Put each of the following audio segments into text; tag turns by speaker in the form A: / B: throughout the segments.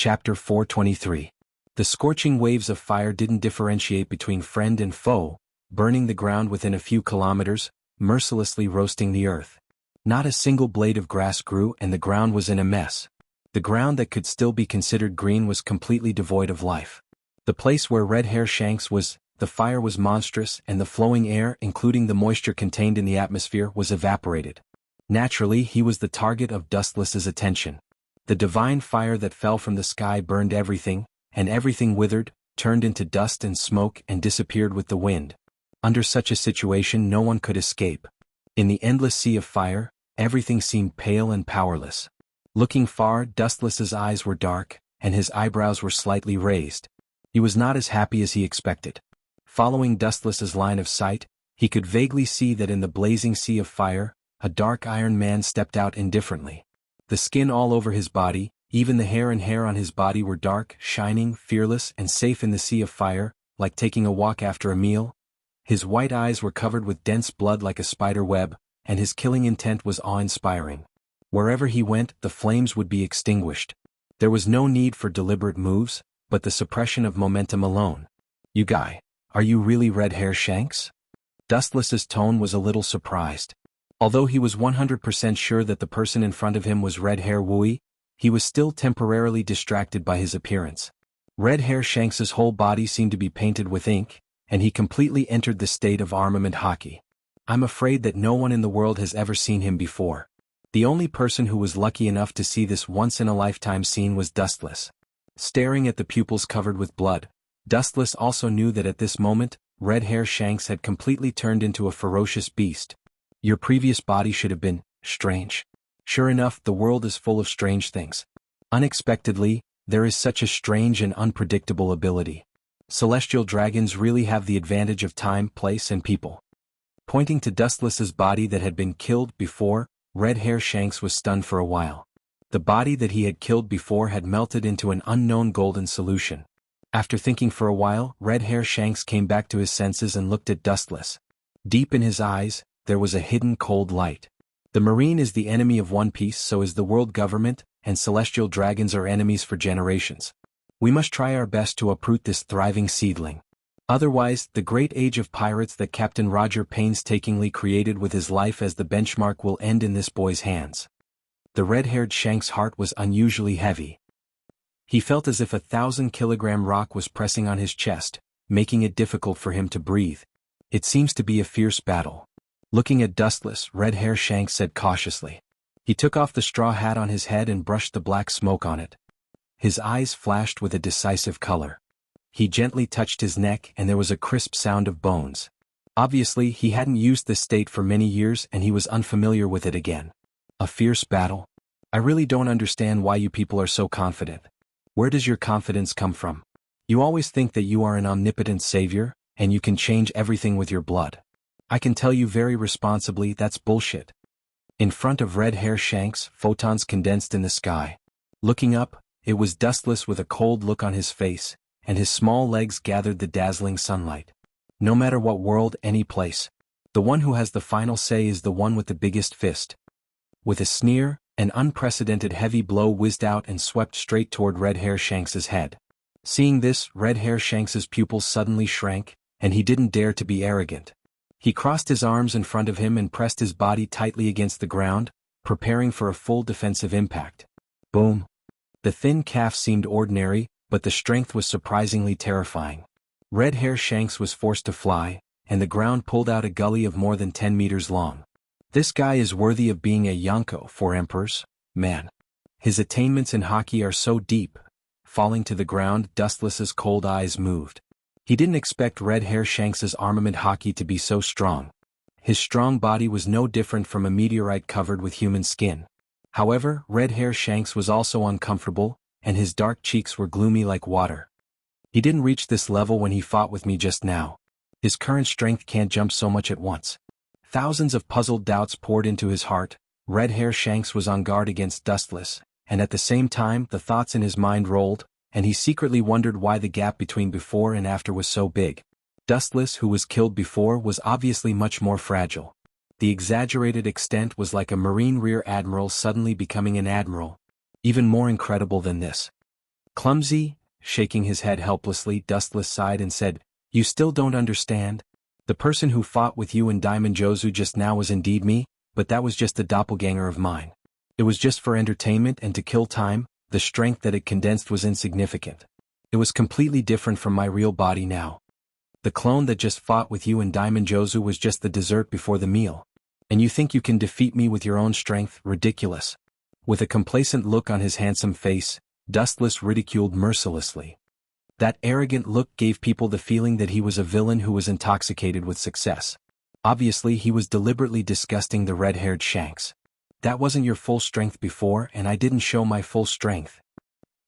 A: Chapter 423. The scorching waves of fire didn't differentiate between friend and foe, burning the ground within a few kilometers, mercilessly roasting the earth. Not a single blade of grass grew and the ground was in a mess. The ground that could still be considered green was completely devoid of life. The place where Red Hair Shanks was, the fire was monstrous and the flowing air, including the moisture contained in the atmosphere, was evaporated. Naturally, he was the target of Dustless's attention. The divine fire that fell from the sky burned everything, and everything withered, turned into dust and smoke and disappeared with the wind. Under such a situation no one could escape. In the endless sea of fire, everything seemed pale and powerless. Looking far, Dustless's eyes were dark, and his eyebrows were slightly raised. He was not as happy as he expected. Following Dustless's line of sight, he could vaguely see that in the blazing sea of fire, a dark iron man stepped out indifferently. The skin all over his body, even the hair on his body were dark, shining, fearless, and safe in the sea of fire, like taking a walk after a meal. His white eyes were covered with dense blood like a spider web, and his killing intent was awe-inspiring. Wherever he went, the flames would be extinguished. There was no need for deliberate moves, but the suppression of momentum alone. "You guy, are you really Red Hair Shanks?" Dustless's tone was a little surprised. Although he was 100% sure that the person in front of him was Red Hair Wui, he was still temporarily distracted by his appearance. Red Hair Shanks's whole body seemed to be painted with ink, and he completely entered the state of armament hockey. I'm afraid that no one in the world has ever seen him before. The only person who was lucky enough to see this once-in-a-lifetime scene was Dustless. Staring at the pupils covered with blood, Dustless also knew that at this moment, Red Hair Shanks had completely turned into a ferocious beast. Your previous body should have been strange. Sure enough, the world is full of strange things. Unexpectedly, there is such a strange and unpredictable ability. Celestial dragons really have the advantage of time, place, and people. Pointing to Dustless's body that had been killed before, Red Hair Shanks was stunned for a while. The body that he had killed before had melted into an unknown golden solution. After thinking for a while, Red Hair Shanks came back to his senses and looked at Dustless. Deep in his eyes, there was a hidden cold light. The Marine is the enemy of One Piece, so is the world government, and celestial dragons are enemies for generations. We must try our best to uproot this thriving seedling. Otherwise, the great age of pirates that Captain Roger painstakingly created with his life as the benchmark will end in this boy's hands. The red-haired Shank's heart was unusually heavy. He felt as if a 1,000-kilogram rock was pressing on his chest, making it difficult for him to breathe. It seems to be a fierce battle. Looking at Dustless, Red Hair Shanks said cautiously. He took off the straw hat on his head and brushed the black smoke on it. His eyes flashed with a decisive color. He gently touched his neck and there was a crisp sound of bones. Obviously, he hadn't used this state for many years and he was unfamiliar with it again. A fierce battle? I really don't understand why you people are so confident. Where does your confidence come from? You always think that you are an omnipotent savior, and you can change everything with your blood. I can tell you very responsibly that's bullshit. In front of Red Hair Shanks, photons condensed in the sky. Looking up, it was Dustless with a cold look on his face, and his small legs gathered the dazzling sunlight. No matter what world, any place, the one who has the final say is the one with the biggest fist. With a sneer, an unprecedented heavy blow whizzed out and swept straight toward Red Hair Shanks's head. Seeing this, Red Hair Shanks's pupils suddenly shrank, and he didn't dare to be arrogant. He crossed his arms in front of him and pressed his body tightly against the ground, preparing for a full defensive impact. Boom! The thin calf seemed ordinary, but the strength was surprisingly terrifying. Red Hair Shanks was forced to fly, and the ground pulled out a gully of more than 10 meters long. This guy is worthy of being a Yonko for emperors, man. His attainments in hockey are so deep. Falling to the ground, Dustless's cold eyes moved. He didn't expect Red Hair Shanks's armament hockey to be so strong. His strong body was no different from a meteorite covered with human skin. However, Red Hair Shanks was also uncomfortable, and his dark cheeks were gloomy like water. He didn't reach this level when he fought with me just now. His current strength can't jump so much at once. Thousands of puzzled doubts poured into his heart. Red Hair Shanks was on guard against Dustless, and at the same time the thoughts in his mind rolled, and he secretly wondered why the gap between before and after was so big. Dustless, who was killed before, was obviously much more fragile. The exaggerated extent was like a Marine rear admiral suddenly becoming an admiral. Even more incredible than this. Clumsy, shaking his head helplessly, Dustless sighed and said, "You still don't understand? The person who fought with you in Diamond Jozu just now was indeed me, but that was just a doppelganger of mine. It was just for entertainment and to kill time, the strength that it condensed was insignificant. It was completely different from my real body now. The clone that just fought with you in Diamond Jozu was just the dessert before the meal. And you think you can defeat me with your own strength? Ridiculous." With a complacent look on his handsome face, Dustless ridiculed mercilessly. That arrogant look gave people the feeling that he was a villain who was intoxicated with success. Obviously he was deliberately disgusting the red-haired Shanks. "That wasn't your full strength before, and I didn't show my full strength."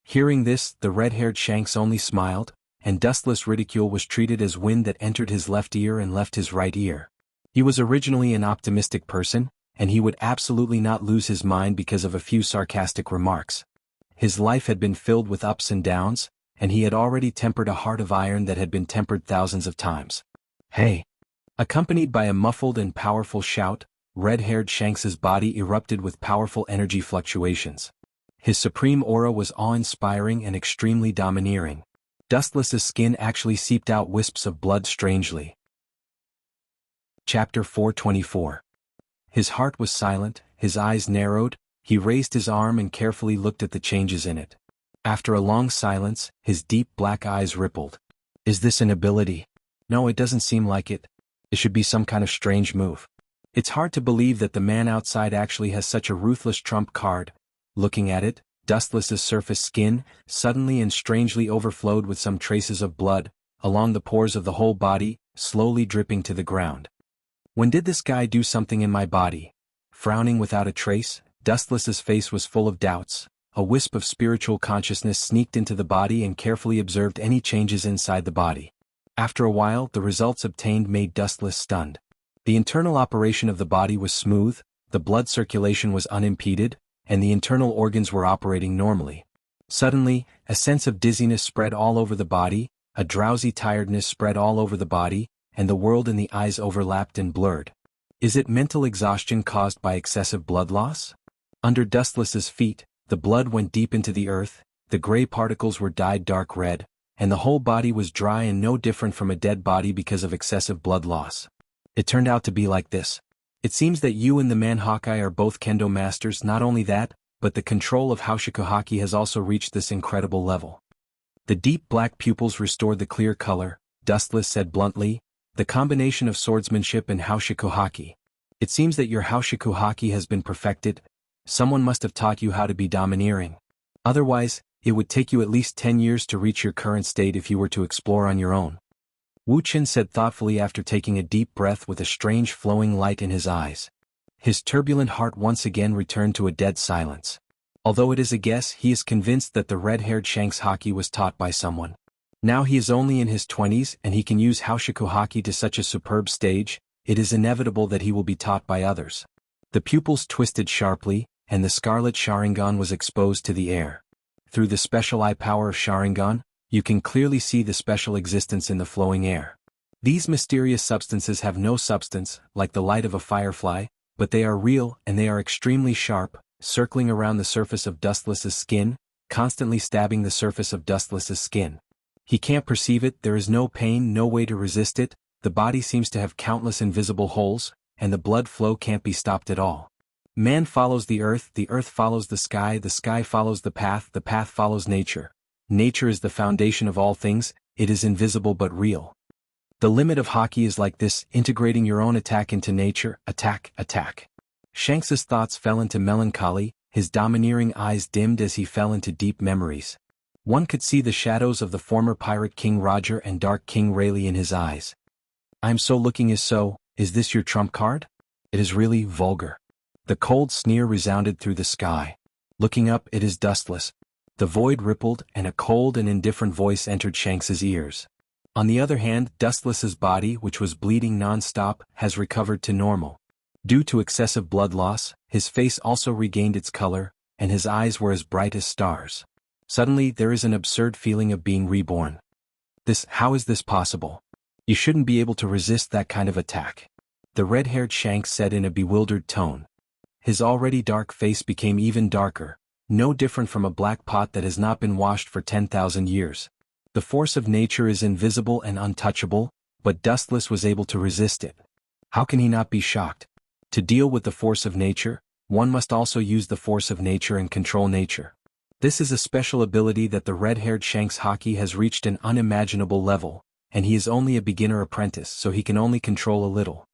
A: Hearing this, the red-haired Shanks only smiled, and Dustless' ridicule was treated as wind that entered his left ear and left his right ear. He was originally an optimistic person, and he would absolutely not lose his mind because of a few sarcastic remarks. His life had been filled with ups and downs, and he had already tempered a heart of iron that had been tempered thousands of times. "Hey!" Accompanied by a muffled and powerful shout, red-haired Shanks's body erupted with powerful energy fluctuations. His supreme aura was awe-inspiring and extremely domineering. Dustless's skin actually seeped out wisps of blood strangely. Chapter 424. His heart was silent, his eyes narrowed, he raised his arm and carefully looked at the changes in it. After a long silence, his deep black eyes rippled. "Is this an ability? No, it doesn't seem like it. It should be some kind of strange move. It's hard to believe that the man outside actually has such a ruthless trump card." Looking at it, Dustless's surface skin suddenly and strangely overflowed with some traces of blood, along the pores of the whole body, slowly dripping to the ground. "When did this guy do something in my body?" Frowning without a trace, Dustless's face was full of doubts. A wisp of spiritual consciousness sneaked into the body and carefully observed any changes inside the body. After a while, the results obtained made Dustless stunned. The internal operation of the body was smooth, the blood circulation was unimpeded, and the internal organs were operating normally. Suddenly, a sense of dizziness spread all over the body, a drowsy tiredness spread all over the body, and the world and the eyes overlapped and blurred. Is it mental exhaustion caused by excessive blood loss? Under Dustless's feet, the blood went deep into the earth, the gray particles were dyed dark red, and the whole body was dry and no different from a dead body because of excessive blood loss. It turned out to be like this. "It seems that you and the man Hawkeye are both kendo masters. Not only that, but the control of Haushikuhaki has also reached this incredible level." The deep black pupils restored the clear color, Dustless said bluntly, "The combination of swordsmanship and Haushikuhaki. It seems that your Haushikuhaki has been perfected. Someone must have taught you how to be domineering. Otherwise, it would take you at least 10 years to reach your current state if you were to explore on your own." Wu Qin said thoughtfully after taking a deep breath with a strange flowing light in his eyes. His turbulent heart once again returned to a dead silence. Although it is a guess, he is convinced that the red-haired Shanks Haki was taught by someone. Now he is only in his 20s and he can use Haushikuhaki to such a superb stage, it is inevitable that he will be taught by others. The pupils twisted sharply, and the scarlet Sharingan was exposed to the air. Through the special eye power of Sharingan, you can clearly see the special existence in the flowing air. These mysterious substances have no substance, like the light of a firefly, but they are real and they are extremely sharp, circling around the surface of Dustless's skin, constantly stabbing the surface of Dustless's skin. He can't perceive it, there is no pain, no way to resist it, the body seems to have countless invisible holes, and the blood flow can't be stopped at all. Man follows the earth follows the sky follows the path follows nature. Nature is the foundation of all things, it is invisible but real. The limit of Haki is like this, integrating your own attack into nature, attack. Shanks's thoughts fell into melancholy, his domineering eyes dimmed as he fell into deep memories. One could see the shadows of the former pirate King Roger and Dark King Rayleigh in his eyes. "I'm so looking is this your trump card? It is really vulgar." The cold sneer resounded through the sky. Looking up, it is Dustless. The void rippled, and a cold and indifferent voice entered Shanks's ears. On the other hand, Dustless's body, which was bleeding non-stop, has recovered to normal. Due to excessive blood loss, his face also regained its color, and his eyes were as bright as stars. Suddenly, there is an absurd feeling of being reborn. How is this possible? You shouldn't be able to resist that kind of attack. The red-haired Shanks said in a bewildered tone. His already dark face became even darker, no different from a black pot that has not been washed for 10,000 years. The force of nature is invisible and untouchable, but Dustless was able to resist it. How can he not be shocked? To deal with the force of nature, one must also use the force of nature and control nature. This is a special ability that the red-haired xianxia has reached an unimaginable level, and he is only a beginner apprentice, so he can only control a little.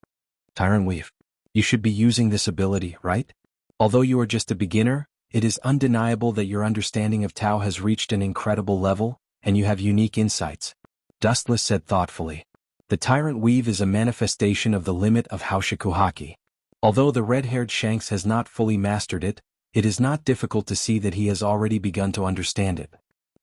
A: Tyrant Weave. You should be using this ability, right? Although you are just a beginner, it is undeniable that your understanding of Tao has reached an incredible level, and you have unique insights. Dustless said thoughtfully. The Tyrant Weave is a manifestation of the limit of Wuxialover. Although the red-haired Shanks has not fully mastered it, it is not difficult to see that he has already begun to understand it.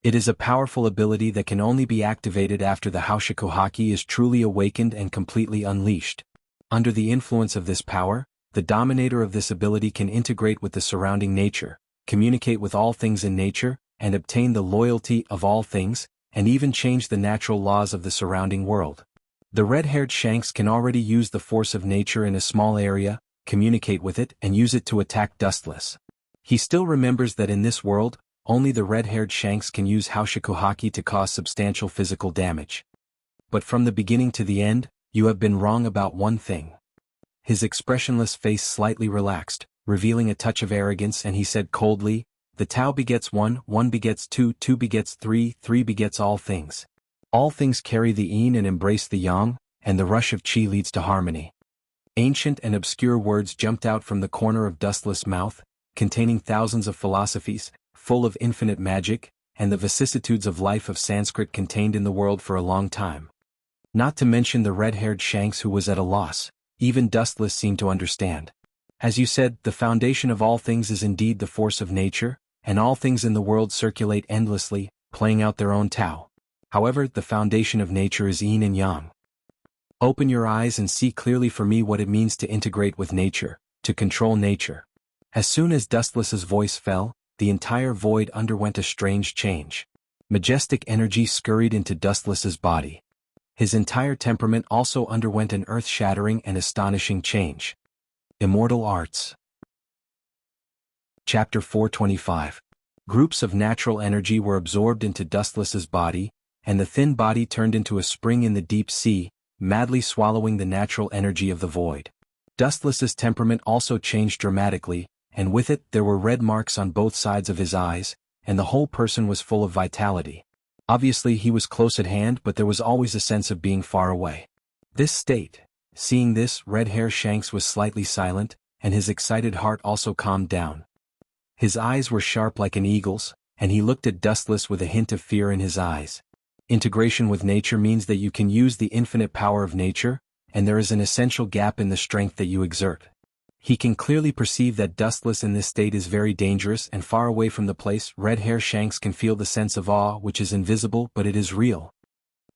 A: It is a powerful ability that can only be activated after the Wuxialover is truly awakened and completely unleashed. Under the influence of this power, the dominator of this ability can integrate with the surrounding nature, communicate with all things in nature, and obtain the loyalty of all things, and even change the natural laws of the surrounding world. The red-haired Shanks can already use the force of nature in a small area, communicate with it, and use it to attack Dustless. He still remembers that in this world, only the red-haired Shanks can use Wuxialover to cause substantial physical damage. But from the beginning to the end, you have been wrong about one thing. His expressionless face slightly relaxed, revealing a touch of arrogance, and he said coldly, "The Tao begets one, one begets two, two begets three, three begets all things. All things carry the yin and embrace the yang, and the rush of qi leads to harmony." Ancient and obscure words jumped out from the corner of Dustless' mouth, containing thousands of philosophies, full of infinite magic, and the vicissitudes of life of Sanskrit contained in the world for a long time. Not to mention the red-haired Shanks who was at a loss. Even Dustless seemed to understand. As you said, the foundation of all things is indeed the force of nature, and all things in the world circulate endlessly, playing out their own Tao. However, the foundation of nature is yin and yang. Open your eyes and see clearly for me what it means to integrate with nature, to control nature. As soon as Dustless's voice fell, the entire void underwent a strange change. Majestic energy scurried into Dustless's body. His entire temperament also underwent an earth-shattering and astonishing change. Immortal Arts. Chapter 425. Groups of natural energy were absorbed into Dustless's body, and the thin body turned into a spring in the deep sea, madly swallowing the natural energy of the void. Dustless's temperament also changed dramatically, and with it there were red marks on both sides of his eyes, and the whole person was full of vitality. Obviously he was close at hand, but there was always a sense of being far away. Seeing this, red-hair Shanks was slightly silent, and his excited heart also calmed down. His eyes were sharp like an eagle's, and he looked at Dustless with a hint of fear in his eyes. Integration with nature means that you can use the infinite power of nature, and there is an essential gap in the strength that you exert. He can clearly perceive that Dustless in this state is very dangerous and far away from the place. Red-hair Shanks can feel the sense of awe which is invisible but it is real.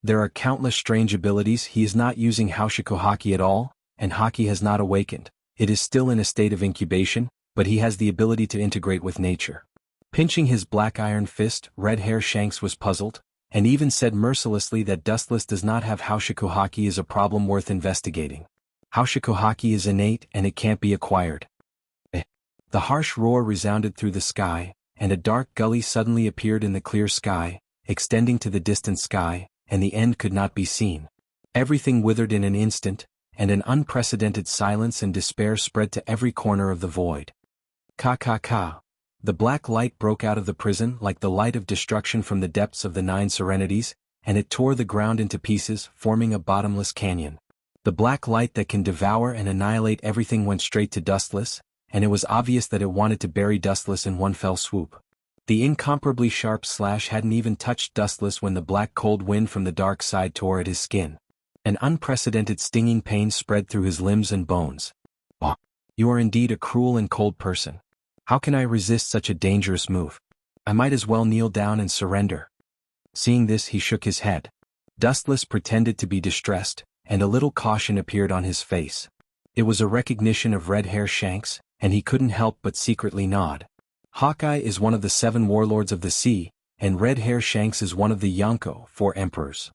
A: There are countless strange abilities. He is not using Wuxialover at all, and Haki has not awakened. It is still in a state of incubation, but he has the ability to integrate with nature. Pinching his black iron fist, red-hair Shanks was puzzled, and even said mercilessly that Dustless does not have Wuxialover is a problem worth investigating. Wuxialover is innate and it can't be acquired. The harsh roar resounded through the sky, and a dark gully suddenly appeared in the clear sky, extending to the distant sky, and the end could not be seen. Everything withered in an instant, and an unprecedented silence and despair spread to every corner of the void. Ka. The black light broke out of the prison like the light of destruction from the depths of the Nine Serenities, and it tore the ground into pieces, forming a bottomless canyon. The black light that can devour and annihilate everything went straight to Dustless, and it was obvious that it wanted to bury Dustless in one fell swoop. The incomparably sharp slash hadn't even touched Dustless when the black cold wind from the dark side tore at his skin. An unprecedented stinging pain spread through his limbs and bones. "Oh, you are indeed a cruel and cold person. How can I resist such a dangerous move? I might as well kneel down and surrender." Seeing this, he shook his head. Dustless pretended to be distressed, and a little caution appeared on his face. It was a recognition of red-hair Shanks, and he couldn't help but secretly nod. Hawkeye is one of the 7 warlords of the sea, and red-hair Shanks is one of the Jianghu, 4 emperors.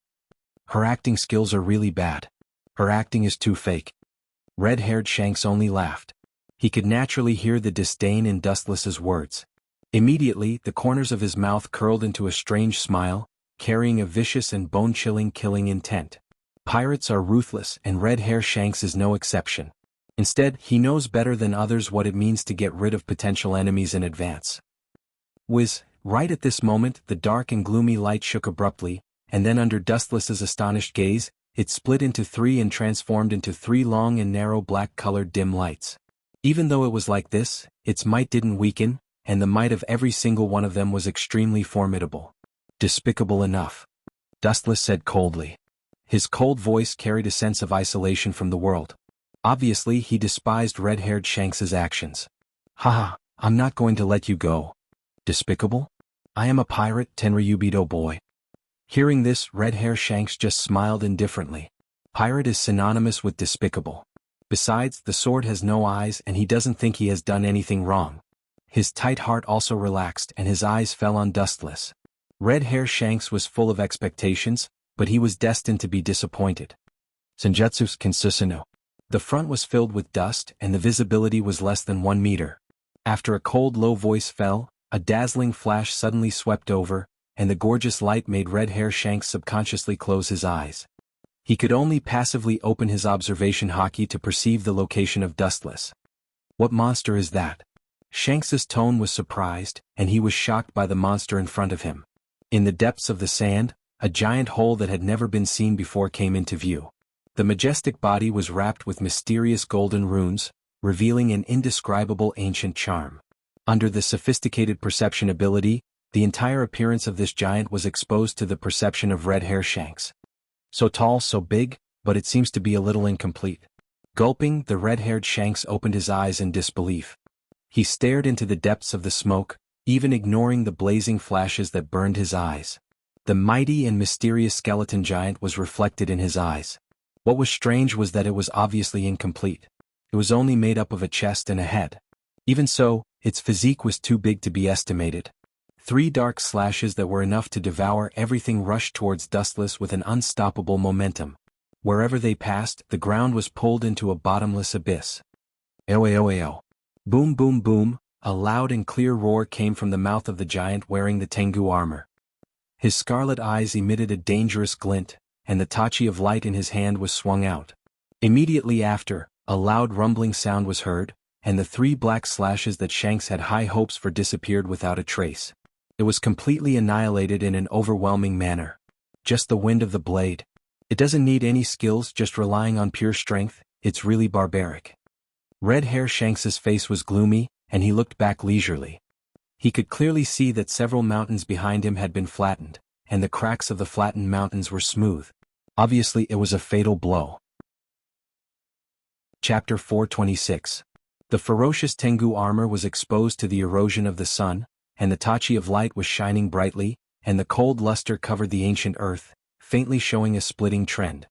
A: Her acting skills are really bad. Her acting is too fake. Red-haired Shanks only laughed. He could naturally hear the disdain in Dustless's words. Immediately, the corners of his mouth curled into a strange smile, carrying a vicious and bone-chilling killing intent. Pirates are ruthless, and Red Hair Shanks is no exception. Instead, he knows better than others what it means to get rid of potential enemies in advance. Whiz, right at this moment, the dark and gloomy light shook abruptly, and then under Dustless's astonished gaze, it split into three and transformed into three long and narrow black-colored dim lights. Even though it was like this, its might didn't weaken, and the might of every single one of them was extremely formidable. Despicable enough, Dustless said coldly. His cold voice carried a sense of isolation from the world. Obviously, he despised red-haired Shanks's actions. Haha, I'm not going to let you go. Despicable? I am a pirate, Tenryubito boy. Hearing this, Red-Hair Shanks just smiled indifferently. Pirate is synonymous with despicable. Besides, the sword has no eyes and he doesn't think he has done anything wrong. His tight heart also relaxed and his eyes fell on Dustless. Red-Hair Shanks was full of expectations, but he was destined to be disappointed. Senjutsu's Kinsusuno. The front was filled with dust and the visibility was less than 1 meter. After a cold low voice fell, a dazzling flash suddenly swept over, and the gorgeous light made Red-Hair Shanks subconsciously close his eyes. He could only passively open his observation hockey to perceive the location of Dustless. What monster is that? Shanks's tone was surprised, and he was shocked by the monster in front of him. In the depths of the sand, a giant hole that had never been seen before came into view. The majestic body was wrapped with mysterious golden runes, revealing an indescribable ancient charm. Under the sophisticated perception ability, the entire appearance of this giant was exposed to the perception of Red-Hair Shanks. So tall, so big, but it seems to be a little incomplete. Gulping, the red-haired Shanks opened his eyes in disbelief. He stared into the depths of the smoke, even ignoring the blazing flashes that burned his eyes. The mighty and mysterious skeleton giant was reflected in his eyes. What was strange was that it was obviously incomplete. It was only made up of a chest and a head. Even so, its physique was too big to be estimated. 3 dark slashes that were enough to devour everything rushed towards Dustless with an unstoppable momentum. Wherever they passed, the ground was pulled into a bottomless abyss. Oeo. Boom boom boom, a loud and clear roar came from the mouth of the giant wearing the Tengu armor. His scarlet eyes emitted a dangerous glint, and the tachi of light in his hand was swung out. Immediately after, a loud rumbling sound was heard, and the 3 black slashes that Shanks had high hopes for disappeared without a trace. It was completely annihilated in an overwhelming manner. Just the wind of the blade. It doesn't need any skills, just relying on pure strength. It's really barbaric. Red-Hair Shanks's face was gloomy, and he looked back leisurely. He could clearly see that several mountains behind him had been flattened, and the cracks of the flattened mountains were smooth. Obviously it was a fatal blow. Chapter 426. The ferocious Tengu armor was exposed to the erosion of the sun, and the tachi of light was shining brightly, and the cold luster covered the ancient earth, faintly showing a splitting trend.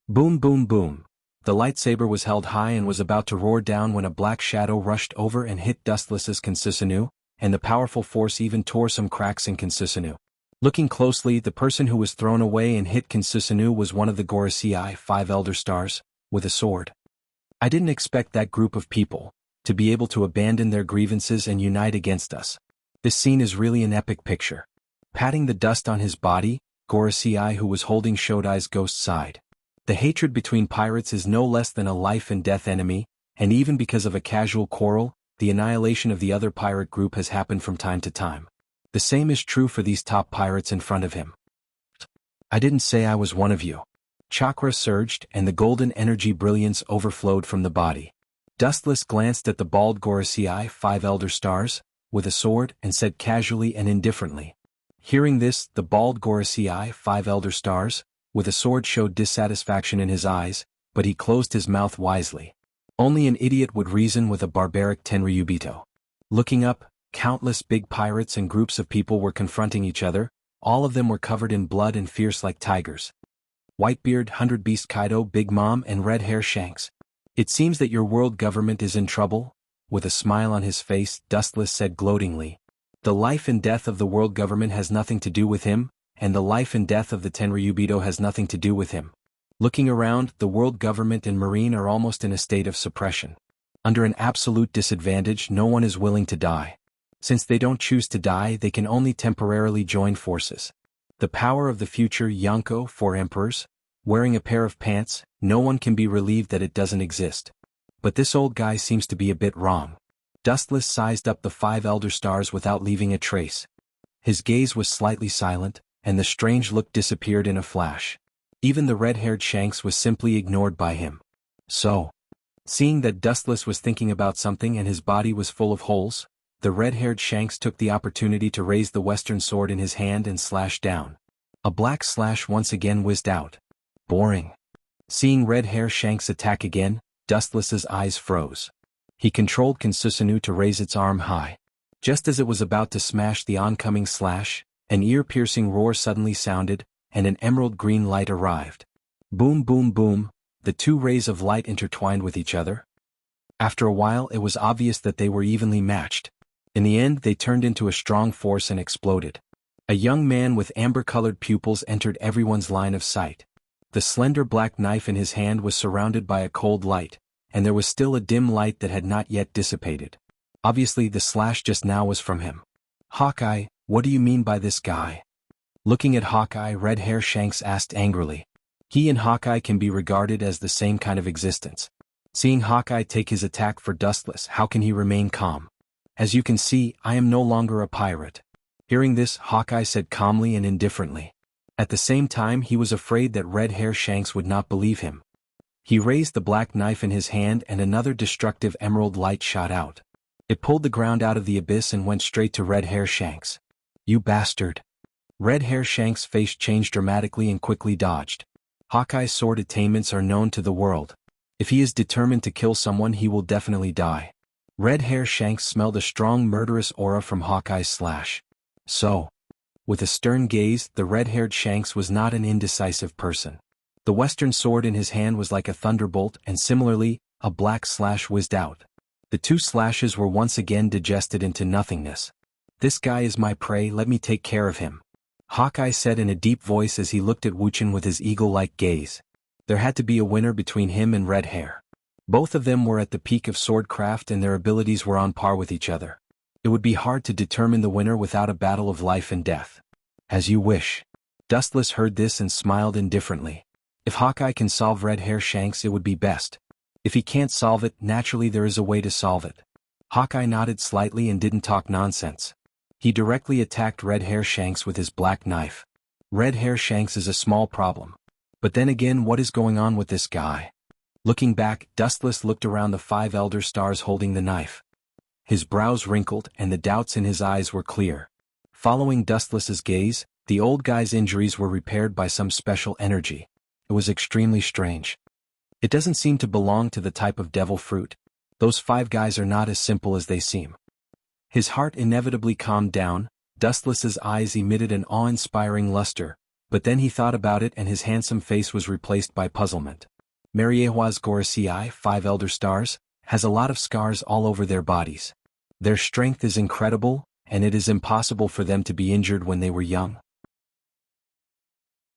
A: Boom boom boom. The lightsaber was held high and was about to roar down when a black shadow rushed over and hit Dustless's Kinsusuno, and the powerful force even tore some cracks in Kinsusuno. Looking closely, the person who was thrown away and hit Kinsusuno was one of the Gorosei 5 Elder Stars, with a sword. I didn't expect that group of people to be able to abandon their grievances and unite against us. This scene is really an epic picture. Patting the dust on his body, Gorosei, who was holding Shodai's ghost, sighed. The hatred between pirates is no less than a life-and-death enemy, and even because of a casual quarrel, the annihilation of the other pirate group has happened from time to time. The same is true for these top pirates in front of him. I didn't say I was one of you. Chakra surged and the golden energy brilliance overflowed from the body. Dustless glanced at the bald Gorosei 5 Elder Stars, with a sword, and said casually and indifferently. Hearing this, the bald Gorosei 5 Elder Stars, with a sword, showed dissatisfaction in his eyes, but he closed his mouth wisely. Only an idiot would reason with a barbaric Tenryubito. Looking up, countless big pirates and groups of people were confronting each other. All of them were covered in blood and fierce like tigers. Whitebeard, 100 Beast Kaido, Big Mom, and Red-Hair Shanks. It seems that your world government is in trouble. With a smile on his face, Dustless said gloatingly. The life and death of the world government has nothing to do with him, and the life and death of the Tenryubito has nothing to do with him. Looking around, the world government and marine are almost in a state of suppression. Under an absolute disadvantage, no one is willing to die. Since they don't choose to die, they can only temporarily join forces. The power of the future xianxia for emperors, wearing a pair of pants, no one can be relieved that it doesn't exist. But this old guy seems to be a bit wrong. Dustless sized up the 5 elder stars without leaving a trace. His gaze was slightly silent, and the strange look disappeared in a flash. Even the red-haired Shanks was simply ignored by him. So, seeing that Dustless was thinking about something and his body was full of holes, the red-haired Shanks took the opportunity to raise the western sword in his hand and slash down. A black slash once again whizzed out. Boring. Seeing red-hair Shanks attack again, Dustless's eyes froze. He controlled Kansusanu to raise its arm high. Just as it was about to smash the oncoming slash, an ear-piercing roar suddenly sounded, and an emerald green light arrived. Boom boom boom, the 2 rays of light intertwined with each other. After a while it was obvious that they were evenly matched. In the end they turned into a strong force and exploded. A young man with amber-colored pupils entered everyone's line of sight. The slender black knife in his hand was surrounded by a cold light, and there was still a dim light that had not yet dissipated. Obviously the slash just now was from him. Hawkeye, what do you mean by this guy? Looking at Hawkeye, red-hair Shanks asked angrily. He and Hawkeye can be regarded as the same kind of existence. Seeing Hawkeye take his attack for Dustless, how can he remain calm? As you can see, I am no longer a pirate. Hearing this, Hawkeye said calmly and indifferently. At the same time he was afraid that red-hair Shanks would not believe him. He raised the black knife in his hand and another destructive emerald light shot out. It pulled the ground out of the abyss and went straight to red-hair Shanks. You bastard. Red-hair Shanks' face changed dramatically and quickly dodged. Hawkeye's sword attainments are known to the world. If he is determined to kill someone, he will definitely die. Red-hair Shanks smelled a strong murderous aura from Hawkeye's slash. So, with a stern gaze, the red-haired Shanks was not an indecisive person. The western sword in his hand was like a thunderbolt, and similarly, a black slash whizzed out. The 2 slashes were once again digested into nothingness. This guy is my prey, let me take care of him. Hawkeye said in a deep voice as he looked at Wuxian with his eagle-like gaze. There had to be a winner between him and Red Hair. Both of them were at the peak of swordcraft and their abilities were on par with each other. It would be hard to determine the winner without a battle of life and death. As you wish. Dustless heard this and smiled indifferently. If Hawkeye can solve Red-Hair Shanks, it would be best. If he can't solve it, naturally there is a way to solve it. Hawkeye nodded slightly and didn't talk nonsense. He directly attacked Red-Hair Shanks with his black knife. Red-Hair Shanks is a small problem. But then again, what is going on with this guy? Looking back, Dustless looked around the 5 elder stars holding the knife. His brows wrinkled and the doubts in his eyes were clear. Following Dustless's gaze, the old guy's injuries were repaired by some special energy. It was extremely strange. It doesn't seem to belong to the type of devil fruit. Those 5 guys are not as simple as they seem. His heart inevitably calmed down. Dustless's eyes emitted an awe-inspiring luster, but then he thought about it and his handsome face was replaced by puzzlement. Mariehua's Gorosei, 5 elder stars, has a lot of scars all over their bodies. Their strength is incredible, and it is impossible for them to be injured when they were young.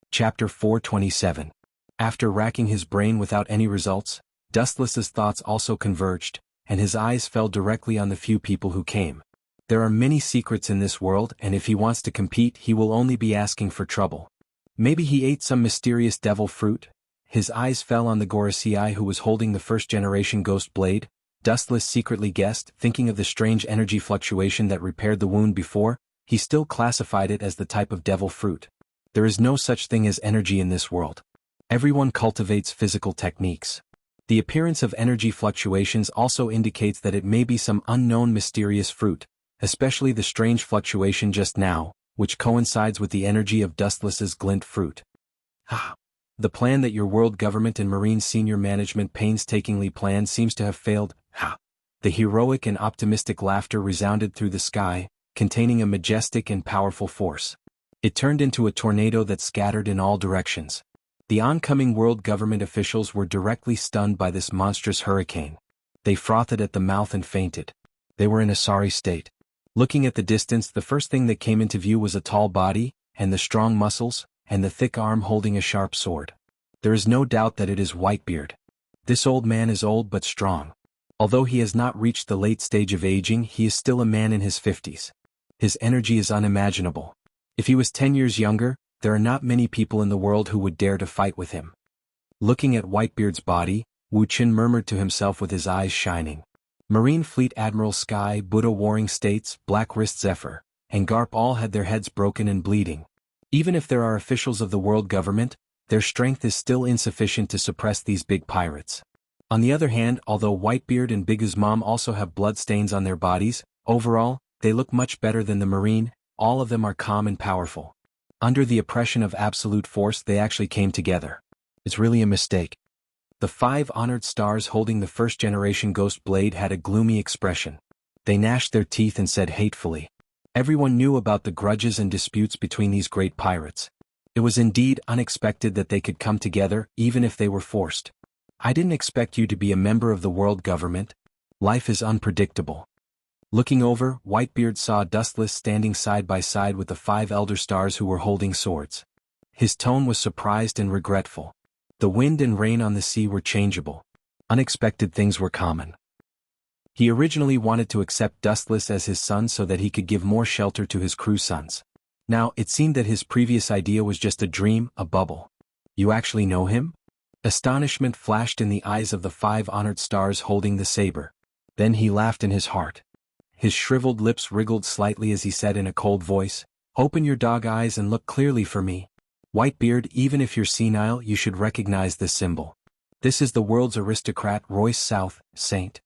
A: Chapter 427. After racking his brain without any results, Dustless's thoughts also converged, and his eyes fell directly on the few people who came. There are many secrets in this world, and if he wants to compete, he will only be asking for trouble. Maybe he ate some mysterious devil fruit. His eyes fell on the Gorosei who was holding the first-generation ghost blade. Dustless secretly guessed, thinking of the strange energy fluctuation that repaired the wound before, he still classified it as the type of devil fruit. There is no such thing as energy in this world. Everyone cultivates physical techniques. The appearance of energy fluctuations also indicates that it may be some unknown mysterious fruit, especially the strange fluctuation just now, which coincides with the energy of Dustless's glint fruit. The plan that your world government and marine senior management painstakingly planned seems to have failed. The heroic and optimistic laughter resounded through the sky, containing a majestic and powerful force. It turned into a tornado that scattered in all directions. The oncoming world government officials were directly stunned by this monstrous hurricane. They frothed at the mouth and fainted. They were in a sorry state. Looking at the distance, the first thing that came into view was a tall body, and the strong muscles, and the thick arm holding a sharp sword. There is no doubt that it is Whitebeard. This old man is old but strong. Although he has not reached the late stage of aging, he is still a man in his 50s. His energy is unimaginable. If he was 10 years younger, there are not many people in the world who would dare to fight with him. Looking at Whitebeard's body, Wu Qin murmured to himself with his eyes shining. Marine Fleet Admiral Sky, Buddha Warring States, Black Wrist Zephyr, and Garp all had their heads broken and bleeding. Even if there are officials of the world government, their strength is still insufficient to suppress these big pirates. On the other hand, although Whitebeard and Bigu's mom also have bloodstains on their bodies, overall, they look much better than the Marine. All of them are calm and powerful. Under the oppression of absolute force, they actually came together. It's really a mistake. The 5 honored stars holding the first-generation ghost blade had a gloomy expression. They gnashed their teeth and said hatefully. Everyone knew about the grudges and disputes between these great pirates. It was indeed unexpected that they could come together, even if they were forced. I didn't expect you to be a member of the world government. Life is unpredictable. Looking over, Whitebeard saw Dustless standing side by side with the 5 elder stars who were holding swords. His tone was surprised and regretful. The wind and rain on the sea were changeable. Unexpected things were common. He originally wanted to accept Dustless as his son so that he could give more shelter to his crew sons. Now, it seemed that his previous idea was just a dream, a bubble. You actually know him? Astonishment flashed in the eyes of the 5 honored stars holding the saber. Then he laughed in his heart. His shriveled lips wriggled slightly as he said in a cold voice, "Open your dog eyes and look clearly for me. Whitebeard, even if you're senile, you should recognize this symbol. This is the world's aristocrat Royce South, Saint."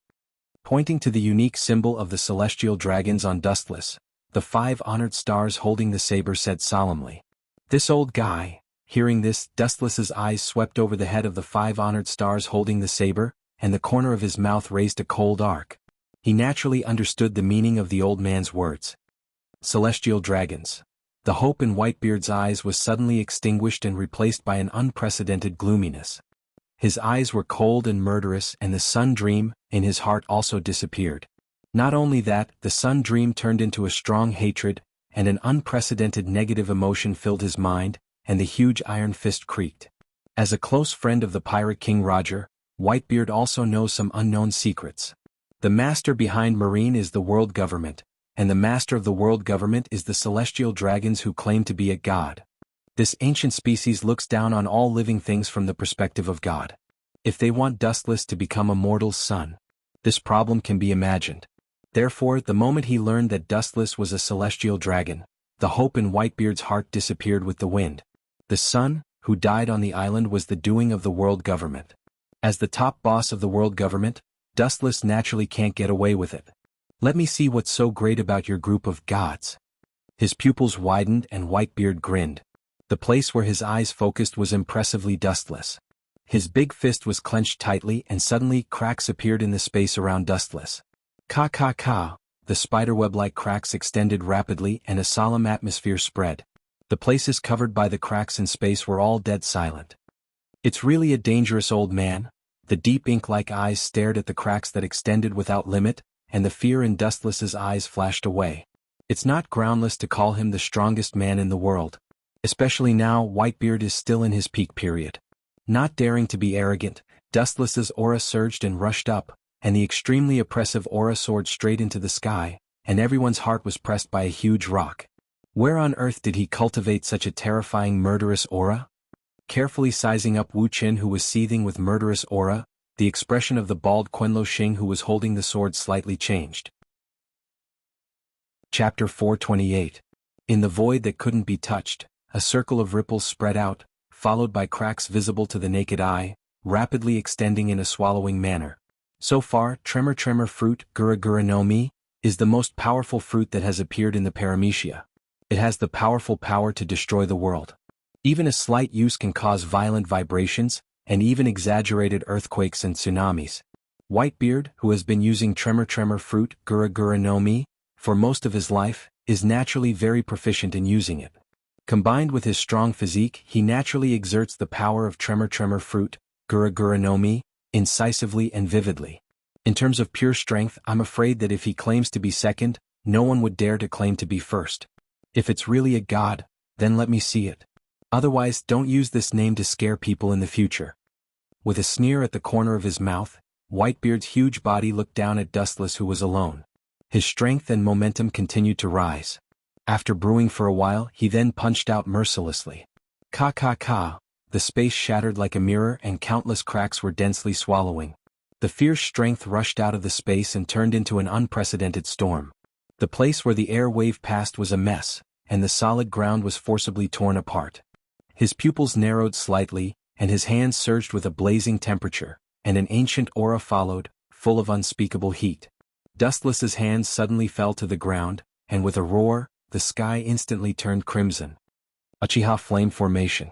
A: Pointing to the unique symbol of the celestial dragons on Dustless, the 5 honored stars holding the saber said solemnly. This old guy. Hearing this, Dustless's eyes swept over the head of the 5 honored stars holding the saber, and the corner of his mouth raised a cold arc. He naturally understood the meaning of the old man's words. Celestial dragons. The hope in Whitebeard's eyes was suddenly extinguished and replaced by an unprecedented gloominess. His eyes were cold and murderous, and the sun dream in his heart also disappeared. Not only that, the sun dream turned into a strong hatred, and an unprecedented negative emotion filled his mind, and the huge iron fist creaked. As a close friend of the pirate king Roger, Whitebeard also knows some unknown secrets. The master behind Marine is the world government, and the master of the world government is the celestial dragons who claim to be a god. This ancient species looks down on all living things from the perspective of God. If they want Dustless to become a mortal's son, this problem can be imagined. Therefore, the moment he learned that Dustless was a celestial dragon, the hope in Whitebeard's heart disappeared with the wind. The son, who died on the island, was the doing of the world government. As the top boss of the world government, Dustless naturally can't get away with it. Let me see what's so great about your group of gods. His pupils widened and Whitebeard grinned. The place where his eyes focused was impressively Dustless. His big fist was clenched tightly and suddenly cracks appeared in the space around Dustless. Ka. The spiderweb-like cracks extended rapidly and a solemn atmosphere spread. The places covered by the cracks in space were all dead silent. It's really a dangerous old man. The deep ink-like eyes stared at the cracks that extended without limit, and the fear in Dustless's eyes flashed away. It's not groundless to call him the strongest man in the world. Especially now, Whitebeard is still in his peak period. Not daring to be arrogant, Dustless's aura surged and rushed up, and the extremely oppressive aura soared straight into the sky, and everyone's heart was pressed by a huge rock. Where on earth did he cultivate such a terrifying murderous aura? Carefully sizing up Wu Qin, who was seething with murderous aura, the expression of the bald Quenlo Xing who was holding the sword slightly changed. Chapter 428. In the void that couldn't be touched, a circle of ripples spread out, followed by cracks visible to the naked eye, rapidly extending in a swallowing manner. So far, Tremor fruit, Gura no Mi, is the most powerful fruit that has appeared in the Paramecia. It has the powerful power to destroy the world. Even a slight use can cause violent vibrations, and even exaggerated earthquakes and tsunamis. Whitebeard, who has been using Tremor fruit, Gura no Mi, for most of his life, is naturally very proficient in using it. Combined with his strong physique, he naturally exerts the power of Tremor fruit, Gura no Mi, incisively and vividly. In terms of pure strength, I'm afraid that if he claims to be second, no one would dare to claim to be first. If it's really a god, then let me see it. Otherwise, don't use this name to scare people in the future. With a sneer at the corner of his mouth, Whitebeard's huge body looked down at Dustless, who was alone. His strength and momentum continued to rise. After brewing for a while, he then punched out mercilessly. Ka ka ka, the space shattered like a mirror and countless cracks were densely swallowing. The fierce strength rushed out of the space and turned into an unprecedented storm. The place where the air wave passed was a mess, and the solid ground was forcibly torn apart. His pupils narrowed slightly, and his hands surged with a blazing temperature, and an ancient aura followed, full of unspeakable heat. Dustless's hands suddenly fell to the ground, and with a roar, the sky instantly turned crimson. Uchiha flame formation.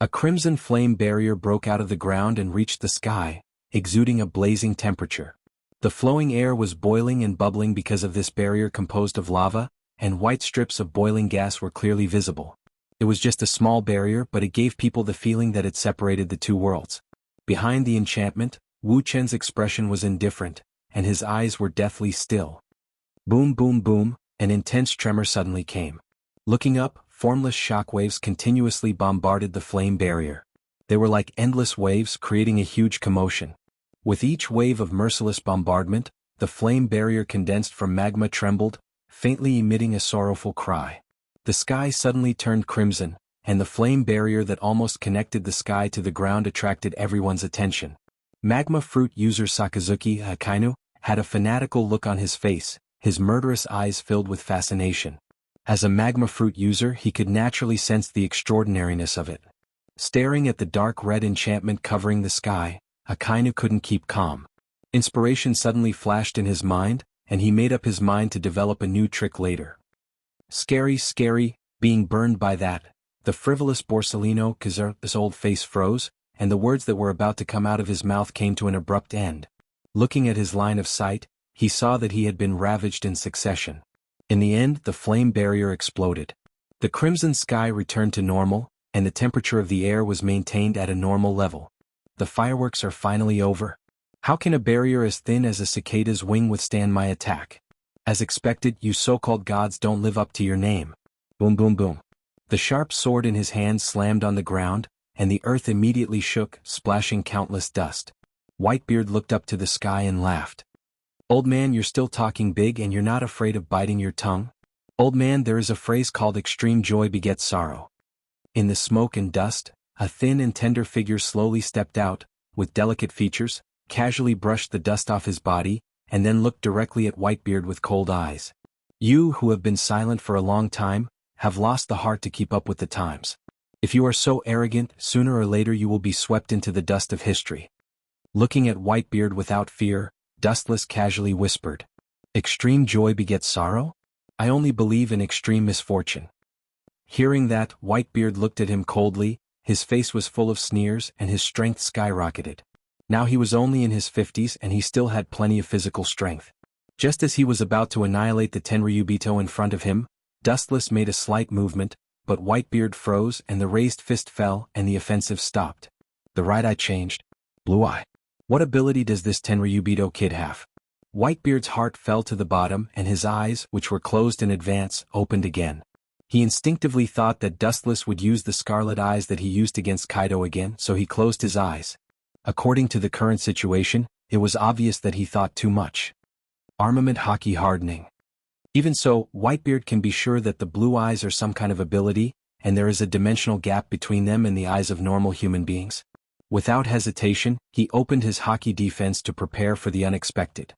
A: A crimson flame barrier broke out of the ground and reached the sky, exuding a blazing temperature. The flowing air was boiling and bubbling because of this barrier composed of lava, and white strips of boiling gas were clearly visible. It was just a small barrier, but it gave people the feeling that it separated the two worlds. Behind the enchantment, Wu Chen's expression was indifferent, and his eyes were deathly still. Boom boom boom, an intense tremor suddenly came. Looking up, formless shockwaves continuously bombarded the flame barrier. They were like endless waves, creating a huge commotion. With each wave of merciless bombardment, the flame barrier condensed from magma trembled, faintly emitting a sorrowful cry. The sky suddenly turned crimson, and the flame barrier that almost connected the sky to the ground attracted everyone's attention. Magma fruit user Sakazuki Akainu had a fanatical look on his face, his murderous eyes filled with fascination. As a magma fruit user, he could naturally sense the extraordinariness of it. Staring at the dark red enchantment covering the sky, Akainu couldn't keep calm. Inspiration suddenly flashed in his mind, and he made up his mind to develop a new trick later. Scary, being burned by that. The frivolous Borsellino Kazar's old face froze, and the words that were about to come out of his mouth came to an abrupt end. Looking at his line of sight, he saw that he had been ravaged in succession. In the end, the flame barrier exploded. The crimson sky returned to normal, and the temperature of the air was maintained at a normal level. The fireworks are finally over. How can a barrier as thin as a cicada's wing withstand my attack? As expected, you so-called gods don't live up to your name. Boom boom boom. The sharp sword in his hand slammed on the ground, and the earth immediately shook, splashing countless dust. Whitebeard looked up to the sky and laughed. Old man, you're still talking big and you're not afraid of biting your tongue? Old man, there is a phrase called extreme joy begets sorrow. In the smoke and dust, a thin and tender figure slowly stepped out, with delicate features, casually brushed the dust off his body, and then looked directly at Whitebeard with cold eyes. You, who have been silent for a long time, have lost the heart to keep up with the times. If you are so arrogant, sooner or later you will be swept into the dust of history. Looking at Whitebeard without fear, Dustless casually whispered, extreme joy begets sorrow? I only believe in extreme misfortune. Hearing that, Whitebeard looked at him coldly, his face was full of sneers and his strength skyrocketed. Now he was only in his 50s and he still had plenty of physical strength. Just as he was about to annihilate the Tenryubito in front of him, Dustless made a slight movement, but Whitebeard froze and the raised fist fell and the offensive stopped. The right eye changed. Blue eye. What ability does this Tenryubito kid have? Whitebeard's heart fell to the bottom and his eyes, which were closed in advance, opened again. He instinctively thought that Dustless would use the scarlet eyes that he used against Kaido again, so he closed his eyes. According to the current situation, it was obvious that he thought too much. Armament Haki hardening. Even so, Whitebeard can be sure that the blue eyes are some kind of ability, and there is a dimensional gap between them and the eyes of normal human beings. Without hesitation, he opened his Haki defense to prepare for the unexpected.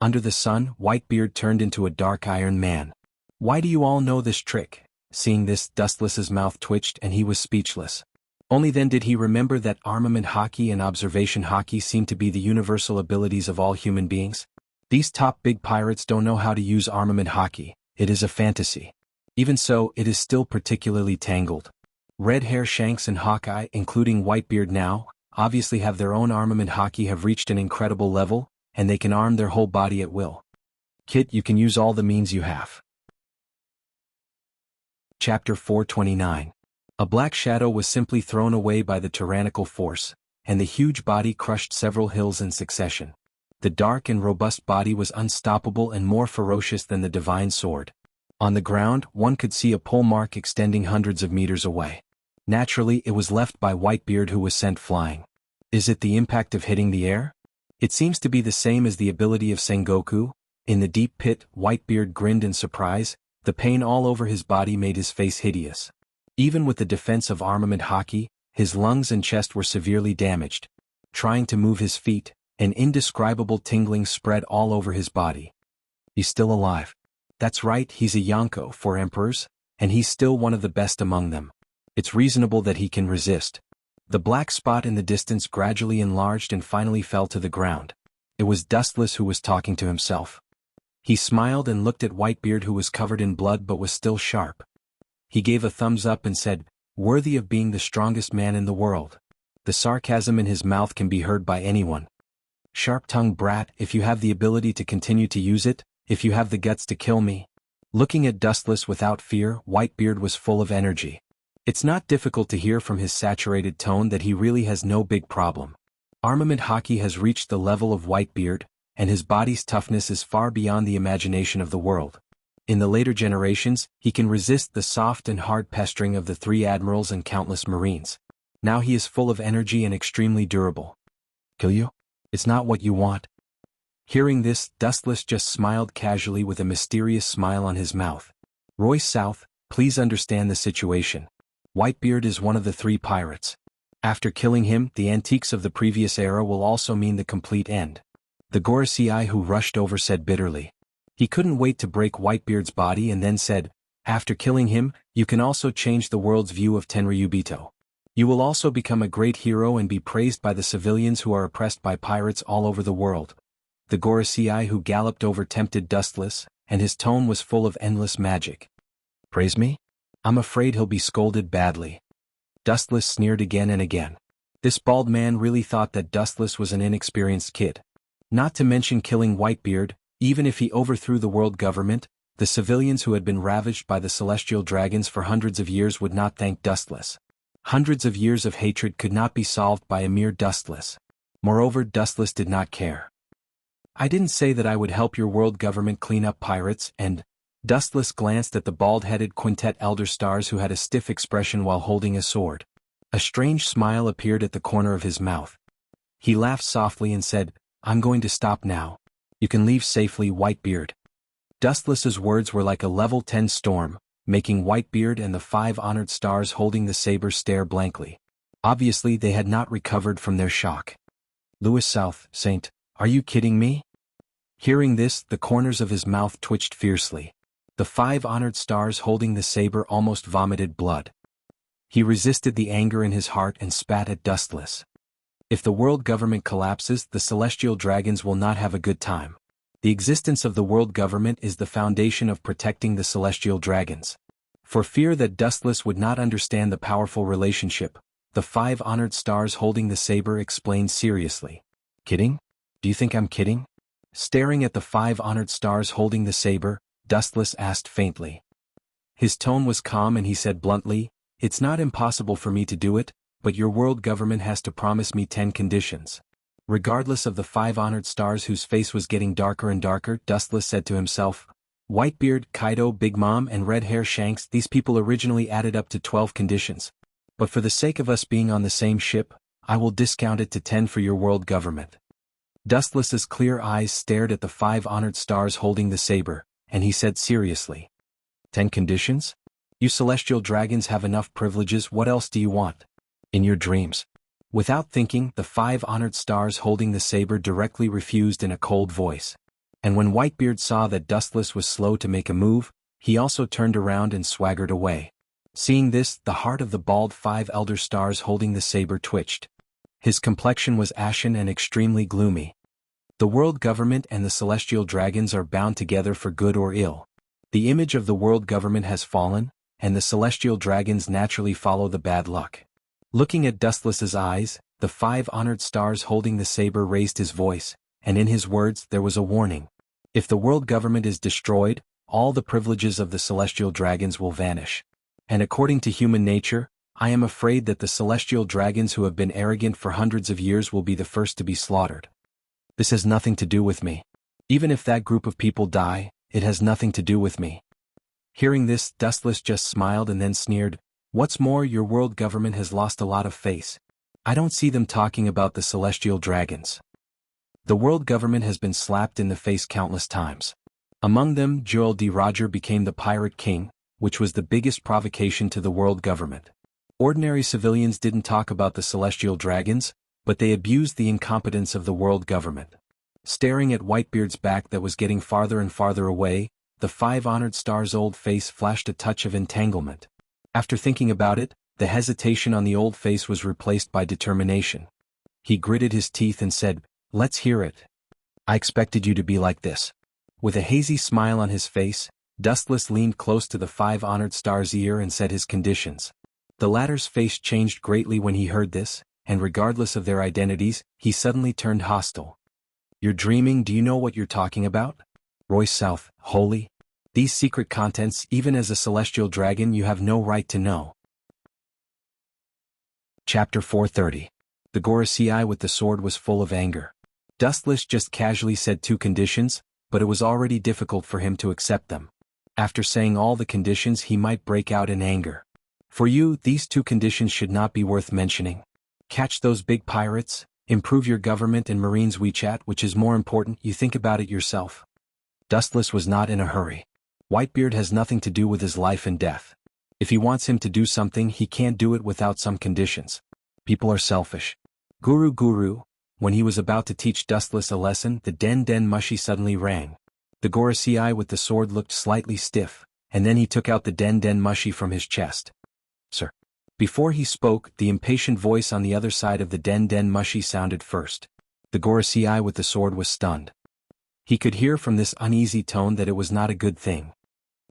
A: Under the sun, Whitebeard turned into a dark iron man. Why do you all know this trick? Seeing this, Dustless's mouth twitched and he was speechless. Only then did he remember that armament Haki and observation Haki seem to be the universal abilities of all human beings. These top big pirates don't know how to use armament Haki, it is a fantasy. Even so, it is still particularly tangled. Red Hair Shanks and Hawkeye, including Whitebeard now, obviously have their own armament Haki have reached an incredible level, and they can arm their whole body at will. Kid, you can use all the means you have. Chapter 429. A black shadow was simply thrown away by the tyrannical force, and the huge body crushed several hills in succession. The dark and robust body was unstoppable and more ferocious than the divine sword. On the ground, one could see a pole mark extending hundreds of meters away. Naturally, it was left by Whitebeard, who was sent flying. Is it the impact of hitting the air? It seems to be the same as the ability of Sengoku. In the deep pit, Whitebeard grinned in surprise. The pain all over his body made his face hideous. Even with the defense of armament haki, his lungs and chest were severely damaged. Trying to move his feet, an indescribable tingling spread all over his body. He's still alive. That's right, he's a Yonko for emperors, and he's still one of the best among them. It's reasonable that he can resist. The black spot in the distance gradually enlarged and finally fell to the ground. It was Dustless who was talking to himself. He smiled and looked at Whitebeard, who was covered in blood but was still sharp. He gave a thumbs up and said, "Worthy of being the strongest man in the world." The sarcasm in his mouth can be heard by anyone. "Sharp-tongued brat, if you have the ability to continue to use it, if you have the guts to kill me." Looking at Dustless without fear, Whitebeard was full of energy. It's not difficult to hear from his saturated tone that he really has no big problem. Armament haki has reached the level of Whitebeard, and his body's toughness is far beyond the imagination of the world. In the later generations, he can resist the soft and hard pestering of the 3 admirals and countless marines. Now he is full of energy and extremely durable. "Kill you? It's not what you want." Hearing this, Dustless just smiled casually with a mysterious smile on his mouth. "Royce South, please understand the situation. Whitebeard is one of the 3 pirates. After killing him, the antiques of the previous era will also mean the complete end." The Gorosei who rushed over said bitterly. He couldn't wait to break Whitebeard's body and then said, "After killing him, you can also change the world's view of Tenryubito. You will also become a great hero and be praised by the civilians who are oppressed by pirates all over the world." The Gorosei who galloped over tempted Dustless, and his tone was full of endless magic. "Praise me? I'm afraid he'll be scolded badly." Dustless sneered again and again. This bald man really thought that Dustless was an inexperienced kid. Not to mention killing Whitebeard, even if he overthrew the world government, the civilians who had been ravaged by the celestial dragons for hundreds of years would not thank Dustless. Hundreds of years of hatred could not be solved by a mere Dustless. Moreover, Dustless did not care. "I didn't say that I would help your world government clean up pirates," and Dustless glanced at the bald-headed quintet elder stars who had a stiff expression while holding a sword. A strange smile appeared at the corner of his mouth. He laughed softly and said, "I'm going to stop now. You can leave safely, Whitebeard." Dustless's words were like a level 10 storm, making Whitebeard and the 5 honored stars holding the saber stare blankly. Obviously they had not recovered from their shock. "Louis South, Saint, are you kidding me?" Hearing this, the corners of his mouth twitched fiercely. The 5 honored stars holding the saber almost vomited blood. He resisted the anger in his heart and spat at Dustless. "If the world government collapses, the celestial dragons will not have a good time. The existence of the world government is the foundation of protecting the celestial dragons." For fear that Dustless would not understand the powerful relationship, the 5 honored stars holding the saber explained seriously. "Kidding? Do you think I'm kidding?" Staring at the 5 honored stars holding the saber, Dustless asked faintly. His tone was calm and he said bluntly, "It's not impossible for me to do it, but your world government has to promise me 10 conditions." Regardless of the 5 honored stars whose face was getting darker and darker, Dustless said to himself, "Whitebeard, Kaido, Big Mom and Red Hair Shanks, these people originally added up to 12 conditions. But for the sake of us being on the same ship, I will discount it to 10 for your world government." Dustless's clear eyes stared at the 5 honored stars holding the saber, and he said seriously, "10 conditions? You celestial dragons have enough privileges, what else do you want? In your dreams." Without thinking, the 5 honored stars holding the saber directly refused in a cold voice. And when Whitebeard saw that Dustless was slow to make a move, he also turned around and swaggered away. Seeing this, the heart of the bald 5 elder stars holding the saber twitched. His complexion was ashen and extremely gloomy. The world government and the celestial dragons are bound together for good or ill. The image of the world government has fallen, and the celestial dragons naturally follow the bad luck. Looking at Dustless's eyes, the 5 honored stars holding the saber raised his voice, and in his words there was a warning. If the world government is destroyed, all the privileges of the celestial dragons will vanish. And according to human nature, I am afraid that the celestial dragons who have been arrogant for hundreds of years will be the first to be slaughtered. This has nothing to do with me. Even if that group of people die, it has nothing to do with me. Hearing this, Dustless just smiled and then sneered, "What's more, your world government has lost a lot of face. I don't see them talking about the celestial dragons." The world government has been slapped in the face countless times. Among them, Joel D. Roger became the pirate king, which was the biggest provocation to the world government. Ordinary civilians didn't talk about the celestial dragons, but they abused the incompetence of the world government. Staring at Whitebeard's back that was getting farther and farther away, the 5 honored stars' old face flashed a touch of entanglement. After thinking about it, the hesitation on the old face was replaced by determination. He gritted his teeth and said, "Let's hear it. I expected you to be like this." With a hazy smile on his face, Dustless leaned close to the 5 honored star's ear and said his conditions. The latter's face changed greatly when he heard this, and regardless of their identities, he suddenly turned hostile. "You're dreaming, do you know what you're talking about? Royce South, holy? These secret contents, even as a celestial dragon, you have no right to know." Chapter 430. The Gorosei with the sword was full of anger. Dustless just casually said 2 conditions, but it was already difficult for him to accept them. After saying all the conditions, he might break out in anger. "For you, these 2 conditions should not be worth mentioning. Catch those big pirates, improve your government and Marines WeChat, which is more important, you think about it yourself." Dustless was not in a hurry. Whitebeard has nothing to do with his life and death. If he wants him to do something, he can't do it without some conditions. People are selfish. Guru, when he was about to teach Dustless a lesson, the Den Mushi suddenly rang. The Gorosei with the sword looked slightly stiff, and then he took out the Den Mushi from his chest. "Sir." Before he spoke, the impatient voice on the other side of the Den Mushi sounded first. The Gorosei with the sword was stunned. He could hear from this uneasy tone that it was not a good thing.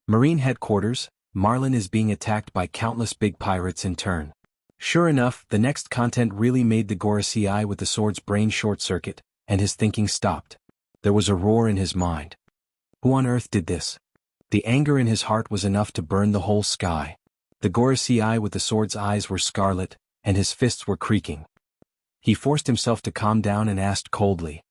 A: "Marine headquarters, Marlin is being attacked by countless big pirates in turn." Sure enough, the next content really made the Gorosei with the sword's brain short-circuit, and his thinking stopped. There was a roar in his mind. Who on earth did this? The anger in his heart was enough to burn the whole sky. The Gorosei with the sword's eyes were scarlet, and his fists were creaking. He forced himself to calm down and asked coldly.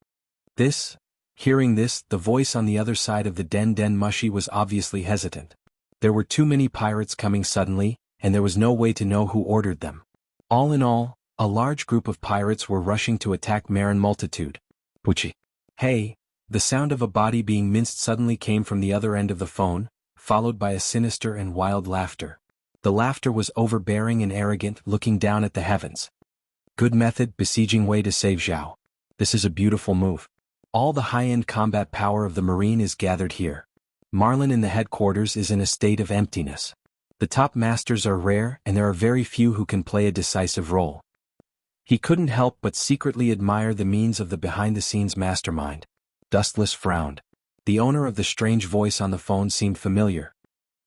A: "This?" Hearing this, the voice on the other side of the Den Mushi was obviously hesitant. There were too many pirates coming suddenly, and there was no way to know who ordered them. All in all, a large group of pirates were rushing to attack Marin Multitude. Pucci. "Hey!" The sound of a body being minced suddenly came from the other end of the phone, followed by a sinister and wild laughter. The laughter was overbearing and arrogant, looking down at the heavens. "Good method, besieging way to save Zhao. This is a beautiful move. All the high-end combat power of the Marine is gathered here. Marlin in the headquarters is in a state of emptiness. The top masters are rare and there are very few who can play a decisive role." He couldn't help but secretly admire the means of the behind-the-scenes mastermind. Dustless frowned. The owner of the strange voice on the phone seemed familiar.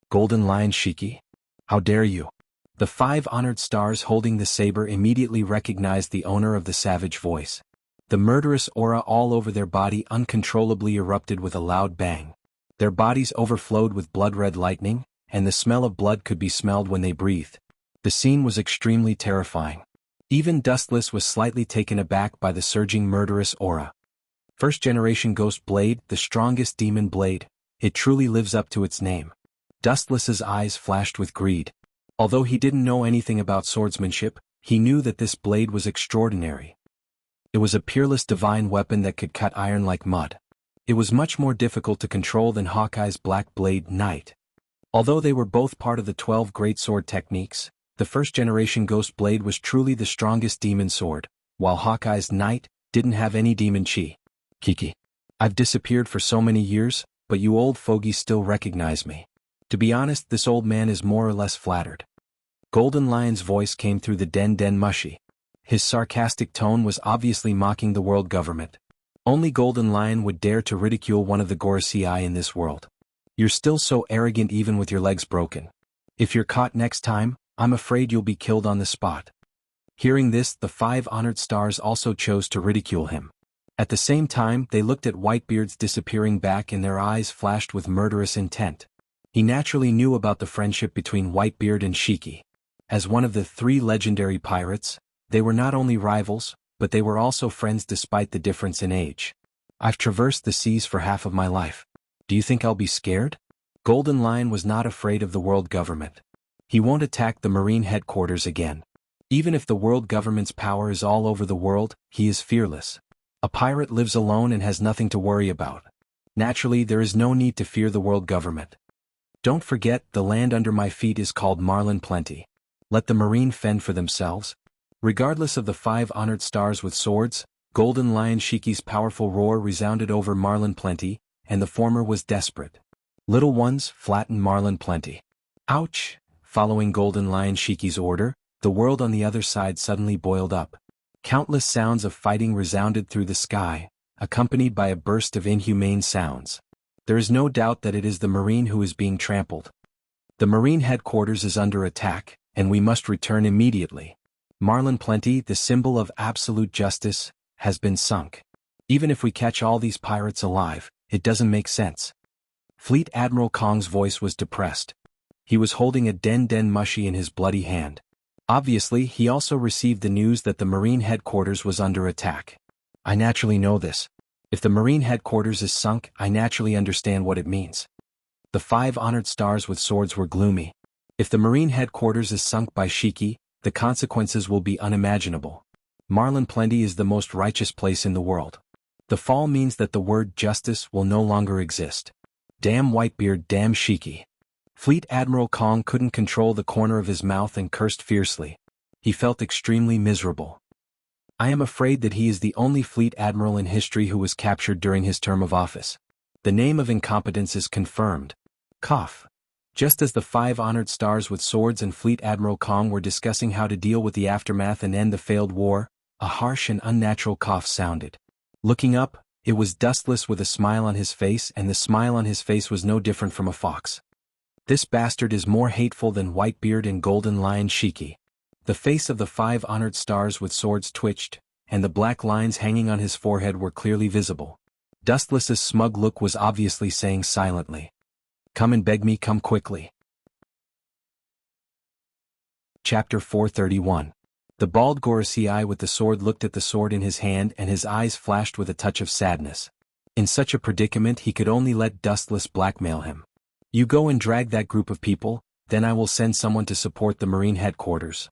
A: "Golden Lion Shiki? How dare you?" The 5 honored stars holding the saber immediately recognized the owner of the savage voice. The murderous aura all over their body uncontrollably erupted with a loud bang. Their bodies overflowed with blood-red lightning, and the smell of blood could be smelled when they breathed. The scene was extremely terrifying. Even Dustless was slightly taken aback by the surging murderous aura. First-generation Ghost Blade, the strongest demon blade. It truly lives up to its name. Dustless's eyes flashed with greed. Although he didn't know anything about swordsmanship, he knew that this blade was extraordinary. It was a peerless divine weapon that could cut iron like mud. It was much more difficult to control than Hawkeye's Black Blade Knight. Although they were both part of the 12 great sword techniques, the first-generation Ghost Blade was truly the strongest demon sword, while Hawkeye's Knight didn't have any demon chi. "Kiki. I've disappeared for so many years, but you old fogies still recognize me." To be honest, this old man is more or less flattered. Golden Lion's voice came through the Den Mushi. His sarcastic tone was obviously mocking the world government. Only Golden Lion would dare to ridicule one of the Gorosei in this world. "You're still so arrogant even with your legs broken. If you're caught next time, I'm afraid you'll be killed on the spot." Hearing this, the 5 honored stars also chose to ridicule him. At the same time, they looked at Whitebeard's disappearing back and their eyes flashed with murderous intent. He naturally knew about the friendship between Whitebeard and Shiki. As one of the 3 legendary pirates, they were not only rivals, but they were also friends despite the difference in age. "I've traversed the seas for half of my life. Do you think I'll be scared?" Golden Lion was not afraid of the world government. He won't attack the Marine headquarters again. Even if the world government's power is all over the world, he is fearless. A pirate lives alone and has nothing to worry about. Naturally, there is no need to fear the world government. Don't forget, the land under my feet is called Marlin Plenty. Let the marine fend for themselves. Regardless of the 5 honored stars with swords, Golden Lion Shiki's powerful roar resounded over Marlin Plenty, and the former was desperate. Little ones, flatten Marlin Plenty. Ouch! Following Golden Lion Shiki's order, the world on the other side suddenly boiled up. Countless sounds of fighting resounded through the sky, accompanied by a burst of inhumane sounds. There is no doubt that it is the marine who is being trampled. The marine headquarters is under attack, and we must return immediately. Marlin Plenty, the symbol of absolute justice, has been sunk. Even if we catch all these pirates alive, it doesn't make sense. Fleet Admiral Kong's voice was depressed. He was holding a den mushy in his bloody hand. Obviously, he also received the news that the marine headquarters was under attack. I naturally know this. If the marine headquarters is sunk, I naturally understand what it means. The 5 honored stars with swords were gloomy. If the marine headquarters is sunk by Shiki, the consequences will be unimaginable. Marlin Plenty is the most righteous place in the world. The fall means that the word justice will no longer exist. Damn Whitebeard, damn Shiki. Fleet Admiral Kong couldn't control the corner of his mouth and cursed fiercely. He felt extremely miserable. I am afraid that he is the only fleet admiral in history who was captured during his term of office. The name of incompetence is confirmed. Cough. Just as the 5 honored stars with swords and Fleet Admiral Kong were discussing how to deal with the aftermath and end the failed war, a harsh and unnatural cough sounded. Looking up, it was Dustless with a smile on his face, and the smile on his face was no different from a fox. This bastard is more hateful than Whitebeard and Golden Lion Shiki. The face of the 5 honored stars with swords twitched, and the black lines hanging on his forehead were clearly visible. Dustless's smug look was obviously saying silently, "Come and beg me, come quickly." Chapter 431. The bald Gorosei with the sword looked at the sword in his hand, and his eyes flashed with a touch of sadness. In such a predicament he could only let Dustless blackmail him. "You go and drag that group of people, then I will send someone to support the marine headquarters."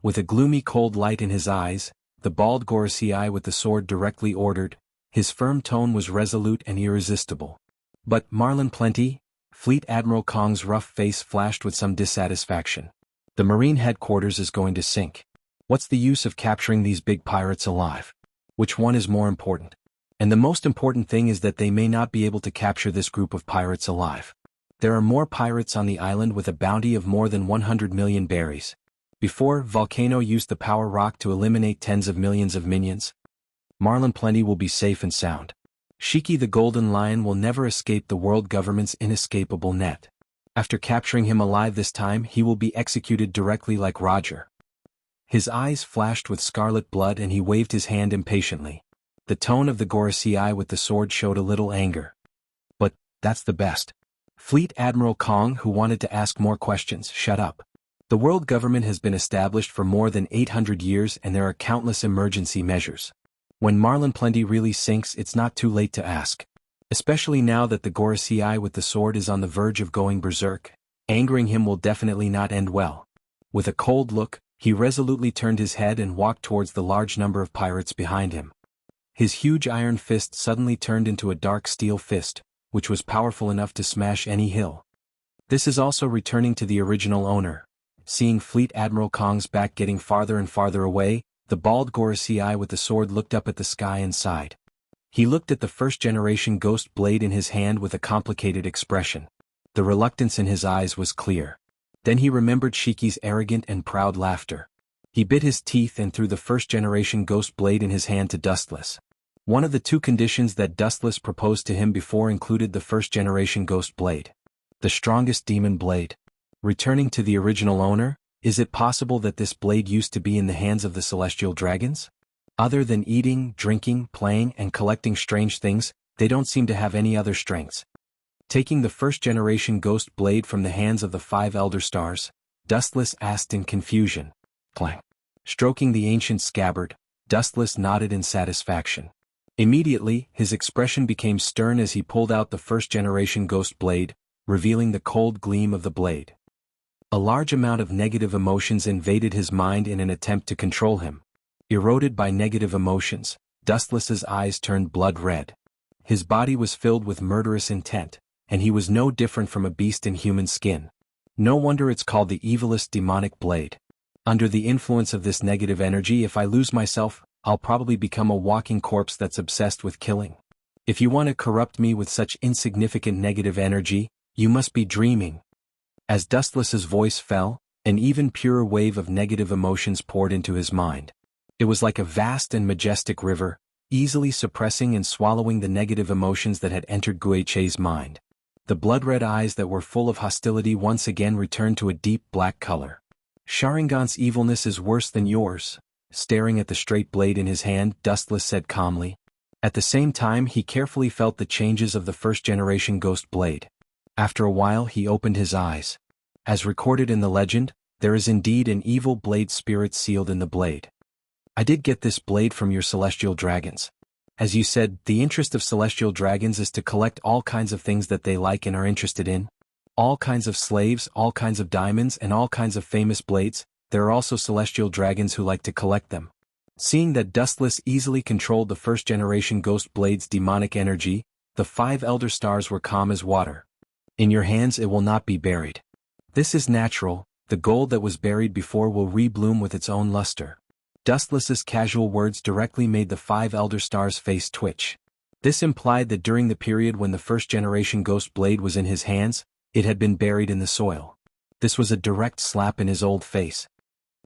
A: With a gloomy cold light in his eyes, the bald Gorosei with the sword directly ordered. His firm tone was resolute and irresistible. "But, Marlin Plenty?" Fleet Admiral Kong's rough face flashed with some dissatisfaction. "The marine headquarters is going to sink. What's the use of capturing these big pirates alive? Which one is more important? And the most important thing is that they may not be able to capture this group of pirates alive. There are more pirates on the island with a bounty of more than 100 million berries. Before, Volcano used the power rock to eliminate tens of millions of minions. Marlin Plenty will be safe and sound. Shiki the Golden Lion will never escape the world government's inescapable net. After capturing him alive this time, he will be executed directly like Roger." His eyes flashed with scarlet blood and he waved his hand impatiently. The tone of the Gorosei with the sword showed a little anger. "But, that's the best." Fleet Admiral Kong, who wanted to ask more questions, shut up. The world government has been established for more than 800 years and there are countless emergency measures. When Marlin Plenty really sinks, it's not too late to ask. Especially now that the Gorosei with the sword is on the verge of going berserk, angering him will definitely not end well. With a cold look, he resolutely turned his head and walked towards the large number of pirates behind him. His huge iron fist suddenly turned into a dark steel fist, which was powerful enough to smash any hill. This is also returning to the original owner. Seeing Fleet Admiral Kong's back getting farther and farther away, the bald Gorosei with the sword looked up at the sky and sighed. He looked at the first-generation ghost blade in his hand with a complicated expression. The reluctance in his eyes was clear. Then he remembered Shiki's arrogant and proud laughter. He bit his teeth and threw the first-generation ghost blade in his hand to Dustless. One of the 2 conditions that Dustless proposed to him before included the first-generation ghost blade. The strongest demon blade. Returning to the original owner, is it possible that this blade used to be in the hands of the celestial dragons? Other than eating, drinking, playing, and collecting strange things, they don't seem to have any other strengths. Taking the first-generation ghost blade from the hands of the 5 elder stars, Dustless asked in confusion. Clang. Stroking the ancient scabbard, Dustless nodded in satisfaction. Immediately, his expression became stern as he pulled out the first-generation ghost blade, revealing the cold gleam of the blade. A large amount of negative emotions invaded his mind in an attempt to control him. Eroded by negative emotions, Dustless's eyes turned blood red. His body was filled with murderous intent, and he was no different from a beast in human skin. No wonder it's called the evilest demonic blade. Under the influence of this negative energy, if I lose myself, I'll probably become a walking corpse that's obsessed with killing. If you want to corrupt me with such insignificant negative energy, you must be dreaming. As Dustless's voice fell, an even purer wave of negative emotions poured into his mind. It was like a vast and majestic river, easily suppressing and swallowing the negative emotions that had entered Guiche's mind. The blood-red eyes that were full of hostility once again returned to a deep black color. Sharingan's evilness is worse than yours. Staring at the straight blade in his hand, Dustless said calmly. At the same time, he carefully felt the changes of the first-generation ghost blade. After a while, he opened his eyes. As recorded in the legend, there is indeed an evil blade spirit sealed in the blade. I did get this blade from your celestial dragons. As you said, the interest of celestial dragons is to collect all kinds of things that they like and are interested in. All kinds of slaves, all kinds of diamonds, and all kinds of famous blades. There are also celestial dragons who like to collect them. Seeing that Dustless easily controlled the first-generation ghost blade's demonic energy, the 5 elder stars were calm as water. In your hands it will not be buried. This is natural, the gold that was buried before will rebloom with its own luster. Dustless's casual words directly made the 5 elder stars' face twitch. This implied that during the period when the first-generation ghost blade was in his hands, it had been buried in the soil. This was a direct slap in his old face.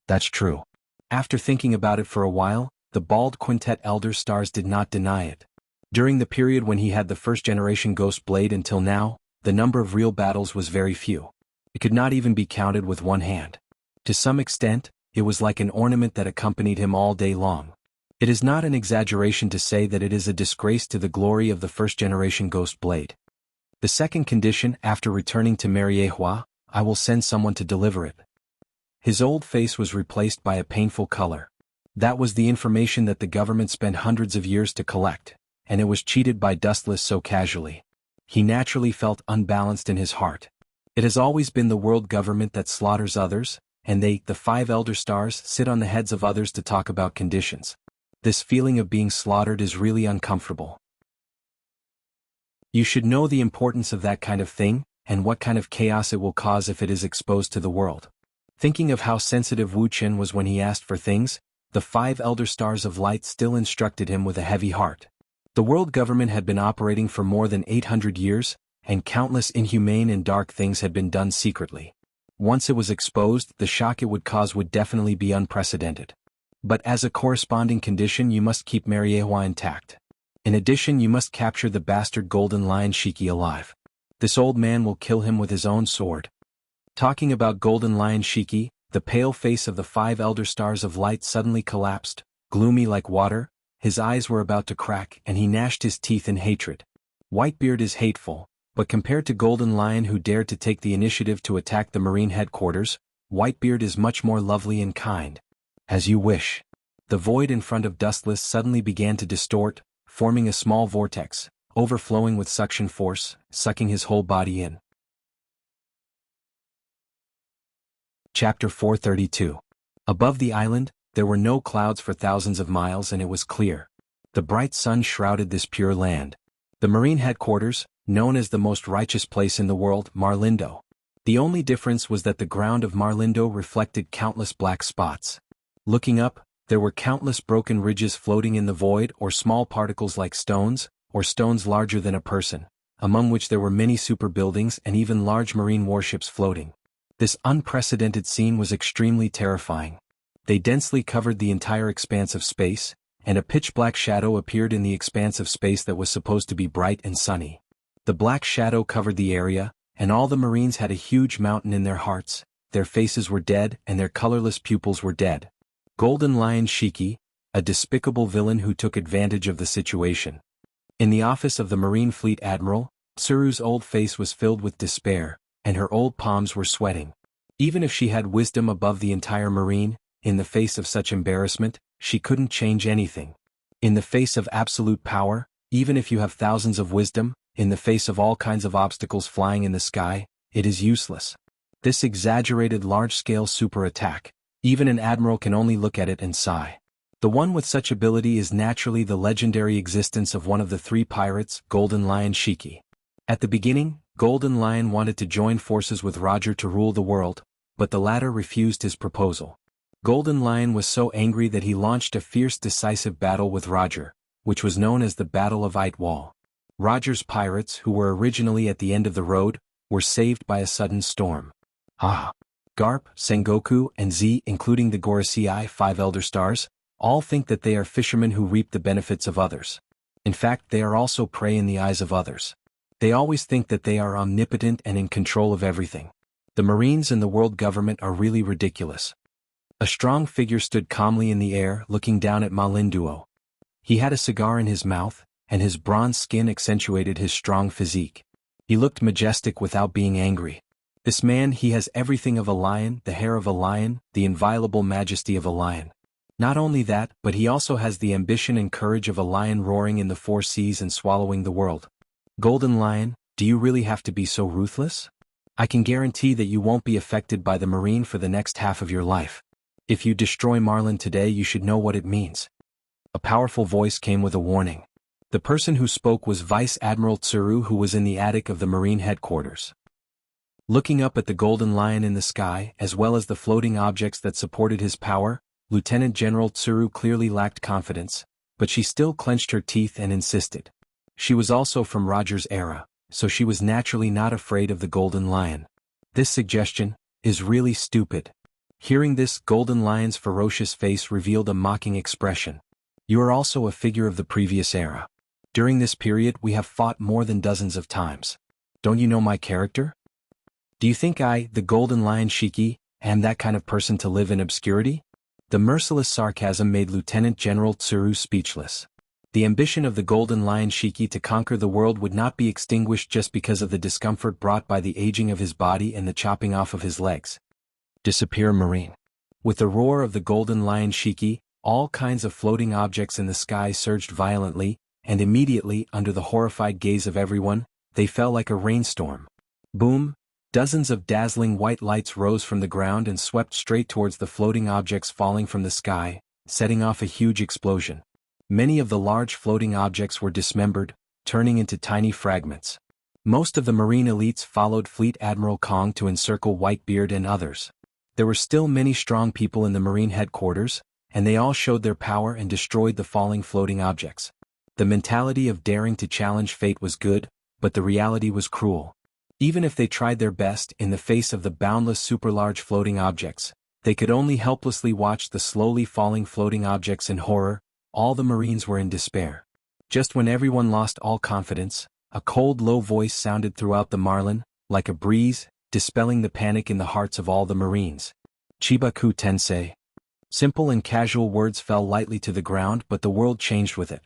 A: That's true. After thinking about it for a while, the bald quintet elder stars did not deny it. During the period when he had the first-generation ghost blade until now, the number of real battles was very few. It could not even be counted with one hand. To some extent, it was like an ornament that accompanied him all day long. It is not an exaggeration to say that it is a disgrace to the glory of the first-generation ghost blade. The second condition, after returning to Martialworld, I will send someone to deliver it. His old face was replaced by a painful color. That was the information that the government spent hundreds of years to collect, and it was cheated by Dustless so casually. He naturally felt unbalanced in his heart. It has always been the world government that slaughters others, and they, the 5 elder stars, sit on the heads of others to talk about conditions. This feeling of being slaughtered is really uncomfortable. You should know the importance of that kind of thing, and what kind of chaos it will cause if it is exposed to the world. Thinking of how sensitive Wu Qian was when he asked for things, the 5 elder stars of light still instructed him with a heavy heart. The world government had been operating for more than 800 years, and countless inhumane and dark things had been done secretly. Once it was exposed, the shock it would cause would definitely be unprecedented. But as a corresponding condition, you must keep Martialworld intact. In addition, you must capture the bastard golden lion Shiki alive. This old man will kill him with his own sword. Talking about golden lion Shiki, the pale face of the 5 elder stars of light suddenly collapsed, gloomy like water. His eyes were about to crack, and he gnashed his teeth in hatred. Whitebeard is hateful, but compared to Golden Lion, who dared to take the initiative to attack the Marine headquarters, Whitebeard is much more lovely and kind. As you wish. The void in front of Dustless suddenly began to distort, forming a small vortex, overflowing with suction force, sucking his whole body in. Chapter 432. Above the island, there were no clouds for thousands of miles, and it was clear. The bright sun shrouded this pure land. The Marine headquarters, known as the most righteous place in the world, Marlindo. The only difference was that the ground of Marlindo reflected countless black spots. Looking up, there were countless broken ridges floating in the void, or small particles like stones, or stones larger than a person, among which there were many super buildings and even large marine warships floating. This unprecedented scene was extremely terrifying. They densely covered the entire expanse of space, and a pitch-black shadow appeared in the expanse of space that was supposed to be bright and sunny. The black shadow covered the area, and all the Marines had a huge mountain in their hearts. Their faces were dead, and their colorless pupils were dead. Golden Lion Shiki, a despicable villain who took advantage of the situation. In the office of the Marine Fleet Admiral, Tsuru's old face was filled with despair, and her old palms were sweating. Even if she had wisdom above the entire Marine, in the face of such embarrassment, she couldn't change anything. In the face of absolute power, even if you have thousands of wisdom, in the face of all kinds of obstacles flying in the sky, it is useless. This exaggerated large-scale super attack, even an admiral can only look at it and sigh. The one with such ability is naturally the legendary existence of one of the three pirates, Golden Lion Shiki. At the beginning, Golden Lion wanted to join forces with Roger to rule the world, but the latter refused his proposal. Golden Lion was so angry that he launched a fierce decisive battle with Roger, which was known as the Battle of Eight Wall. Roger's pirates, who were originally at the end of the road, were saved by a sudden storm. Garp, Sengoku, and Z, including the Gorosei, 5 Elder Stars, all think that they are fishermen who reap the benefits of others. In fact, they are also prey in the eyes of others. They always think that they are omnipotent and in control of everything. The Marines and the world government are really ridiculous. A strong figure stood calmly in the air, looking down at Ma Linduo. He had a cigar in his mouth, and his bronze skin accentuated his strong physique. He looked majestic without being angry. This man, he has everything of a lion, the hair of a lion, the inviolable majesty of a lion. Not only that, but he also has the ambition and courage of a lion roaring in the 4 seas and swallowing the world. Golden Lion, do you really have to be so ruthless? I can guarantee that you won't be affected by the Marine for the next half of your life. If you destroy Marlin today, you should know what it means. A powerful voice came with a warning. The person who spoke was Vice Admiral Tsuru, who was in the attic of the Marine headquarters. Looking up at the Golden Lion in the sky, as well as the floating objects that supported his power, Lieutenant General Tsuru clearly lacked confidence, but she still clenched her teeth and insisted. She was also from Roger's era, so she was naturally not afraid of the Golden Lion. This suggestion is really stupid. Hearing this, Golden Lion's ferocious face revealed a mocking expression. You are also a figure of the previous era. During this period we have fought more than dozens of times. Don't you know my character? Do you think I, the Golden Lion Shiki, am that kind of person to live in obscurity? The merciless sarcasm made Lieutenant General Tsuru speechless. The ambition of the Golden Lion Shiki to conquer the world would not be extinguished just because of the discomfort brought by the aging of his body and the chopping off of his legs. Disappear, Marine. With the roar of the Golden Lion Shiki, all kinds of floating objects in the sky surged violently, and immediately, under the horrified gaze of everyone, they fell like a rainstorm. Boom! Dozens of dazzling white lights rose from the ground and swept straight towards the floating objects falling from the sky, setting off a huge explosion. Many of the large floating objects were dismembered, turning into tiny fragments. Most of the Marine elites followed Fleet Admiral Kong to encircle Whitebeard and others. There were still many strong people in the Marine headquarters, and they all showed their power and destroyed the falling floating objects. The mentality of daring to challenge fate was good, but the reality was cruel. Even if they tried their best in the face of the boundless super-large floating objects, they could only helplessly watch the slowly falling floating objects in horror. All the Marines were in despair. Just when everyone lost all confidence, a cold low voice sounded throughout the Marlin, like a breeze, dispelling the panic in the hearts of all the Marines. Chibaku Tensei. Simple and casual words fell lightly to the ground, but the world changed with it.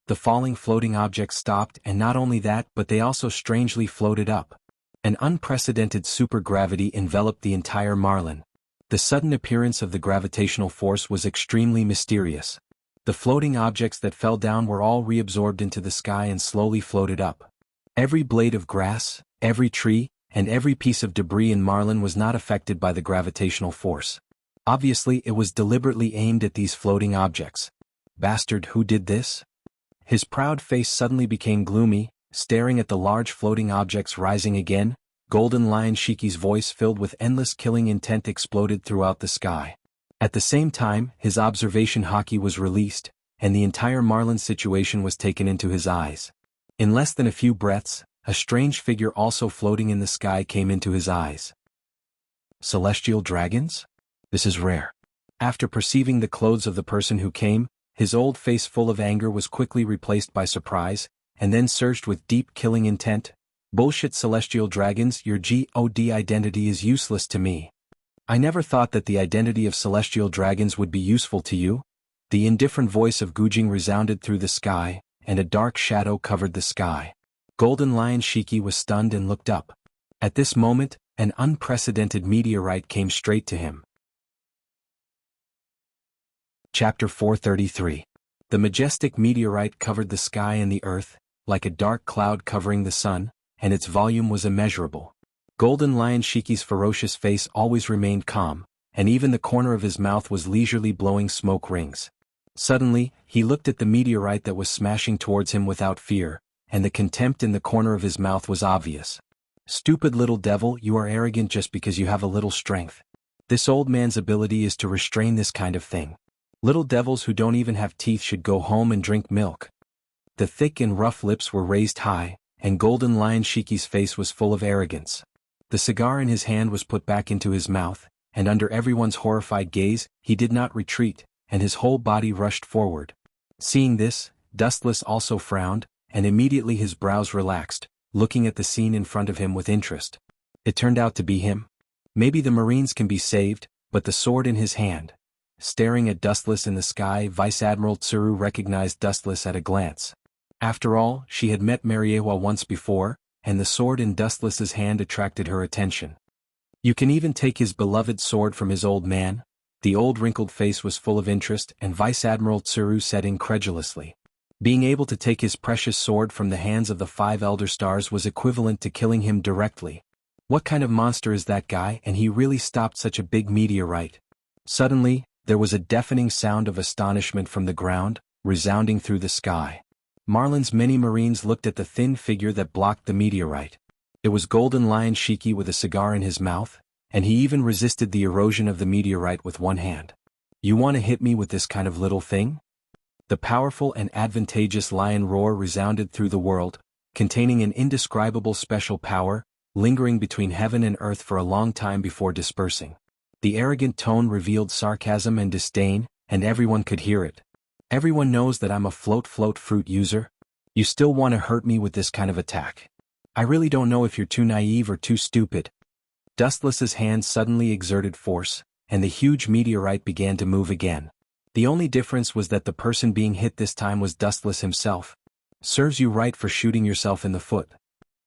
A: The falling floating objects stopped, and not only that, but they also strangely floated up. An unprecedented supergravity enveloped the entire Marlin. The sudden appearance of the gravitational force was extremely mysterious. The floating objects that fell down were all reabsorbed into the sky and slowly floated up. Every blade of grass, every tree, and every piece of debris in Marlin was not affected by the gravitational force. Obviously, it was deliberately aimed at these floating objects. Bastard, who did this? His proud face suddenly became gloomy, staring at the large floating objects rising again. Golden Lion Shiki's voice filled with endless killing intent exploded throughout the sky. At the same time, his observation haki was released, and the entire Marlin situation was taken into his eyes. In less than a few breaths, a strange figure also floating in the sky came into his eyes. Celestial dragons? This is rare. After perceiving the clothes of the person who came, his old face full of anger was quickly replaced by surprise, and then surged with deep killing intent. Bullshit, celestial dragons, your God identity is useless to me. I never thought that the identity of celestial dragons would be useful to you. The indifferent voice of Gujing resounded through the sky, and a dark shadow covered the sky. Golden Lion Shiki was stunned and looked up. At this moment, an unprecedented meteorite came straight to him. Chapter 433. The majestic meteorite covered the sky and the earth, like a dark cloud covering the sun, and its volume was immeasurable. Golden Lion Shiki's ferocious face always remained calm, and even the corner of his mouth was leisurely blowing smoke rings. Suddenly, he looked at the meteorite that was smashing towards him without fear, and the contempt in the corner of his mouth was obvious. "Stupid little devil, you are arrogant just because you have a little strength. This old man's ability is to restrain this kind of thing. Little devils who don't even have teeth should go home and drink milk." The thick and rough lips were raised high, and Golden Lion Shiki's face was full of arrogance. The cigar in his hand was put back into his mouth, and under everyone's horrified gaze, he did not retreat, and his whole body rushed forward. Seeing this, Dustless also frowned, and immediately his brows relaxed, looking at the scene in front of him with interest. It turned out to be him. Maybe the Marines can be saved, but the sword in his hand. Staring at Dustless in the sky, Vice Admiral Tsuru recognized Dustless at a glance. After all, she had met Mariewa once before, and the sword in Dustless's hand attracted her attention. "You can even take his beloved sword from his old man?" The old wrinkled face was full of interest, and Vice Admiral Tsuru said incredulously. Being able to take his precious sword from the hands of the 5 Elder Stars was equivalent to killing him directly. What kind of monster is that guy, and he really stopped such a big meteorite? Suddenly, there was a deafening sound of astonishment from the ground, resounding through the sky. Marlin's many Marines looked at the thin figure that blocked the meteorite. It was Golden Lion Shiki with a cigar in his mouth, and he even resisted the erosion of the meteorite with one hand. "You want to hit me with this kind of little thing?" The powerful and advantageous lion roar resounded through the world, containing an indescribable special power, lingering between heaven and earth for a long time before dispersing. The arrogant tone revealed sarcasm and disdain, and everyone could hear it. "Everyone knows that I'm a float fruit user. You still want to hurt me with this kind of attack? I really don't know if you're too naive or too stupid." Dustless's hand suddenly exerted force, and the huge meteorite began to move again. The only difference was that the person being hit this time was Dustless himself. "Serves you right for shooting yourself in the foot."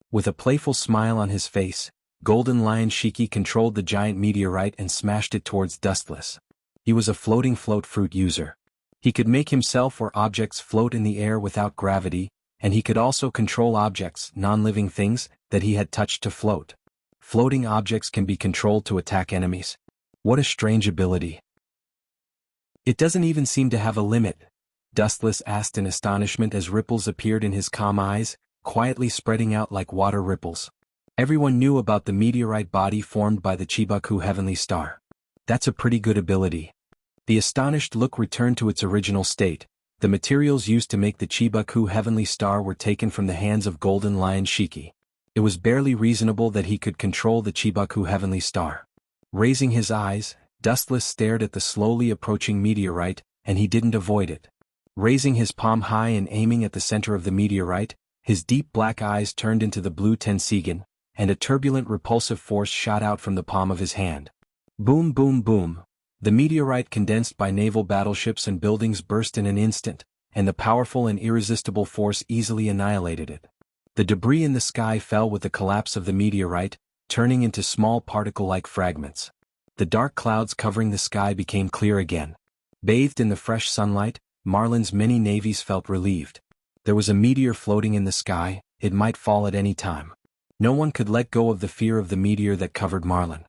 A: With a playful smile on his face, Golden Lion Shiki controlled the giant meteorite and smashed it towards Dustless. He was a floating float fruit user. He could make himself or objects float in the air without gravity, and he could also control objects, non-living things, that he had touched to float. Floating objects can be controlled to attack enemies. What a strange ability. "It doesn't even seem to have a limit?" Dustless asked in astonishment as ripples appeared in his calm eyes, quietly spreading out like water ripples. Everyone knew about the meteorite body formed by the Chibaku Heavenly Star. "That's a pretty good ability." The astonished look returned to its original state. The materials used to make the Chibaku Heavenly Star were taken from the hands of Golden Lion Shiki. It was barely reasonable that he could control the Chibaku Heavenly Star. Raising his eyes, Dustless stared at the slowly approaching meteorite, and he didn't avoid it. Raising his palm high and aiming at the center of the meteorite, his deep black eyes turned into the blue Tensigen, and a turbulent repulsive force shot out from the palm of his hand. Boom boom boom. The meteorite condensed by naval battleships and buildings burst in an instant, and the powerful and irresistible force easily annihilated it. The debris in the sky fell with the collapse of the meteorite, turning into small particle-like fragments. The dark clouds covering the sky became clear again. Bathed in the fresh sunlight, Marlin's many navies felt relieved. There was a meteor floating in the sky, it might fall at any time. No one could let go of the fear of the meteor that covered Marlin.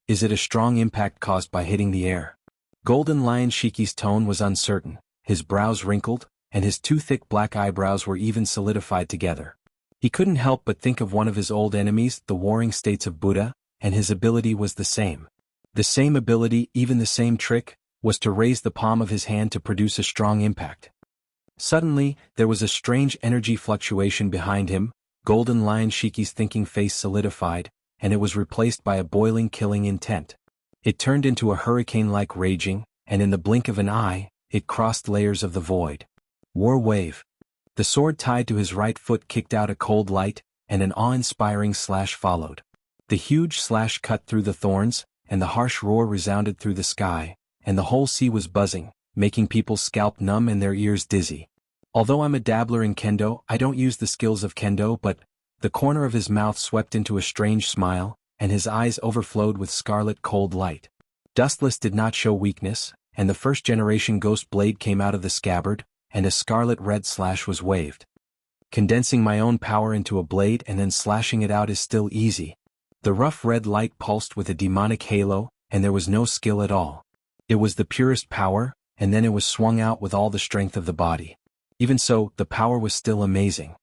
A: "Is it a strong impact caused by hitting the air?" Golden Lion Shiki's tone was uncertain, his brows wrinkled, and his 2 thick black eyebrows were even solidified together. He couldn't help but think of one of his old enemies, the Warring States of Buddha, and his ability was the same. The same ability, even the same trick, was to raise the palm of his hand to produce a strong impact. Suddenly, there was a strange energy fluctuation behind him. Golden Lion Shiki's thinking face solidified, and it was replaced by a boiling killing intent. It turned into a hurricane-like raging, and in the blink of an eye, it crossed layers of the void. War wave. The sword tied to his right foot kicked out a cold light, and an awe-inspiring slash followed. The huge slash cut through the thorns, and the harsh roar resounded through the sky, and the whole sea was buzzing, making people's scalp numb and their ears dizzy. "Although I'm a dabbler in kendo, I don't use the skills of kendo, but..." The corner of his mouth swept into a strange smile, and his eyes overflowed with scarlet cold light. Dustless did not show weakness, and the first-generation ghost blade came out of the scabbard, and a scarlet-red slash was waved. Condensing my own power into a blade and then slashing it out is still easy. The rough red light pulsed with a demonic halo, and there was no skill at all. It was the purest power, and then it was swung out with all the strength of the body. Even so, the power was still amazing.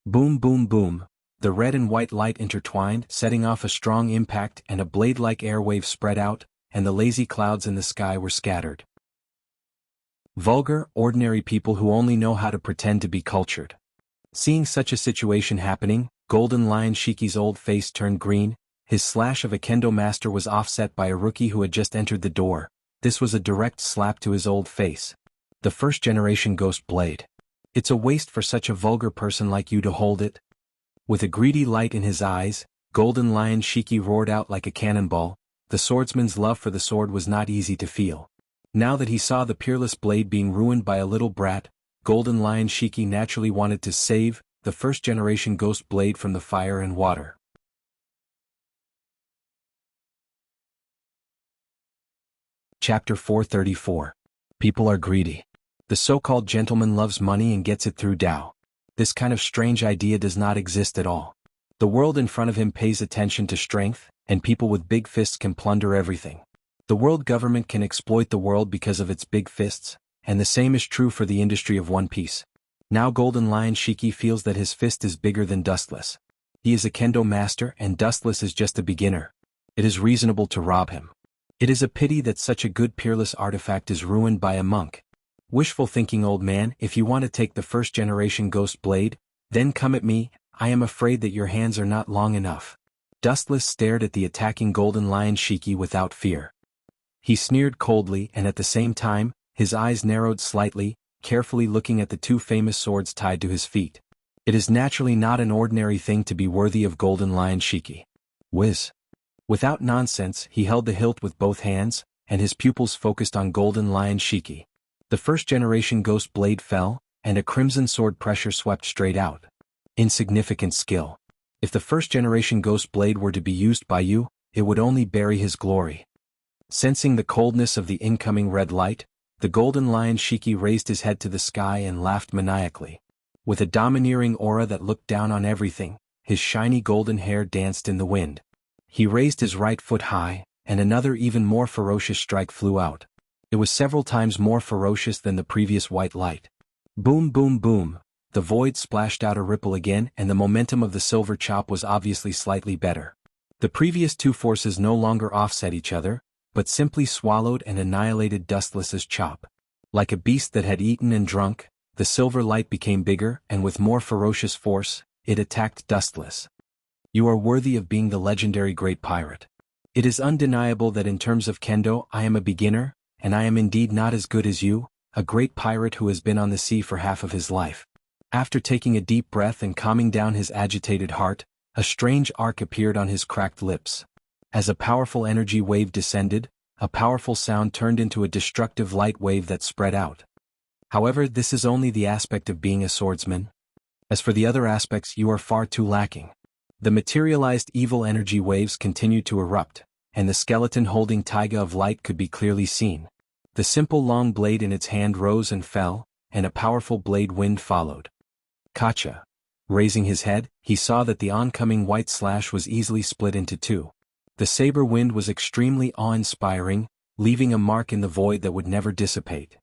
A: Boom boom boom, the red and white light intertwined, setting off a strong impact, and a blade-like airwave spread out, and the lazy clouds in the sky were scattered. Vulgar, ordinary people who only know how to pretend to be cultured. Seeing such a situation happening, Golden Lion Shiki's old face turned green. His slash of a kendo master was offset by a rookie who had just entered the door. This was a direct slap to his old face. The first generation ghost blade. It's a waste for such a vulgar person like you to hold it. With a greedy light in his eyes, Golden Lion Shiki roared out like a cannonball. The swordsman's love for the sword was not easy to feel. Now that he saw the peerless blade being ruined by a little brat, Golden Lion Shiki naturally wanted to save the first generation ghost blade from the fire and water. Chapter 434. People are greedy. The so-called gentleman loves money and gets it through Tao. This kind of strange idea does not exist at all. The world in front of him pays attention to strength, and people with big fists can plunder everything. The world government can exploit the world because of its big fists, and the same is true for the industry of One Piece. Now Golden Lion Shiki feels that his fist is bigger than Dustless. He is a kendo master and Dustless is just a beginner. It is reasonable to rob him. It is a pity that such a good peerless artifact is ruined by a monk. Wishful thinking, old man. If you want to take the first generation ghost blade, then come at me. I am afraid that your hands are not long enough. Dustless stared at the attacking Golden Lion Shiki without fear. He sneered coldly, and at the same time, his eyes narrowed slightly, carefully looking at the two famous swords tied to his feet. It is naturally not an ordinary thing to be worthy of Golden Lion Shiki. Whiz. Without nonsense, he held the hilt with both hands, and his pupils focused on Golden Lion Shiki. The first generation ghost blade fell, and a crimson sword pressure swept straight out. Insignificant skill. If the first generation ghost blade were to be used by you, it would only bury his glory. Sensing the coldness of the incoming red light, the Golden Lion Shiki raised his head to the sky and laughed maniacally. With a domineering aura that looked down on everything, his shiny golden hair danced in the wind. He raised his right foot high, and another even more ferocious strike flew out. It was several times more ferocious than the previous white light. Boom boom boom, the void splashed out a ripple again, and the momentum of the silver chop was obviously slightly better. The previous two forces no longer offset each other, but simply swallowed and annihilated Dustless's chop. Like a beast that had eaten and drunk, the silver light became bigger, and with more ferocious force, it attacked Dustless. You are worthy of being the legendary great pirate. It is undeniable that in terms of kendo I am a beginner, and I am indeed not as good as you, a great pirate who has been on the sea for half of his life. After taking a deep breath and calming down his agitated heart, a strange arc appeared on his cracked lips. As a powerful energy wave descended, a powerful sound turned into a destructive light wave that spread out. However, this is only the aspect of being a swordsman. As for the other aspects, you are far too lacking. The materialized evil energy waves continued to erupt, and the skeleton holding taiga of light could be clearly seen. The simple long blade in its hand rose and fell, and a powerful blade wind followed. Kacha. Raising his head, he saw that the oncoming white slash was easily split into two. The saber wind was extremely awe-inspiring, leaving a mark in the void that would never dissipate.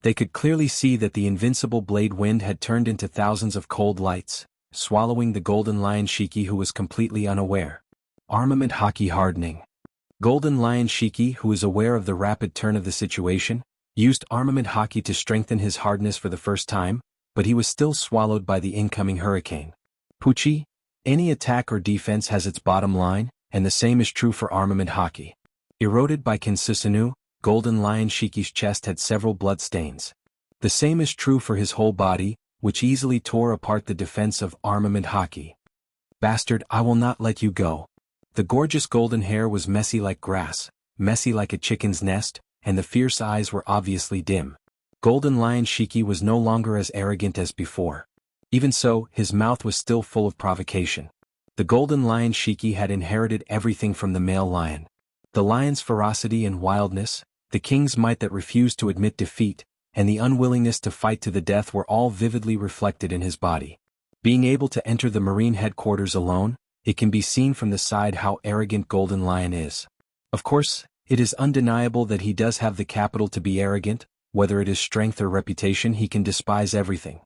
A: They could clearly see that the invincible blade wind had turned into thousands of cold lights, swallowing the Golden Lion Shiki, who was completely unaware. Armament haki hardening. Golden Lion Shiki, who was aware of the rapid turn of the situation, used armament haki to strengthen his hardness for the first time, but he was still swallowed by the incoming hurricane. Pucci. Any attack or defense has its bottom line, and the same is true for armament haki. Eroded by Kinsusanu, Golden Lion Shiki's chest had several blood stains. The same is true for his whole body, which easily tore apart the defense of armament haki. Bastard, I will not let you go. The gorgeous golden hair was messy like grass, messy like a chicken's nest, and the fierce eyes were obviously dim. Golden Lion Shiki was no longer as arrogant as before. Even so, his mouth was still full of provocation. The Golden Lion Shiki had inherited everything from the male lion. The lion's ferocity and wildness, the king's might that refused to admit defeat, and the unwillingness to fight to the death were all vividly reflected in his body. Being able to enter the marine headquarters alone, it can be seen from the side how arrogant Golden Lion is. Of course, It is undeniable that he does have the capital to be arrogant, whether it is strength or reputation he can despise everything.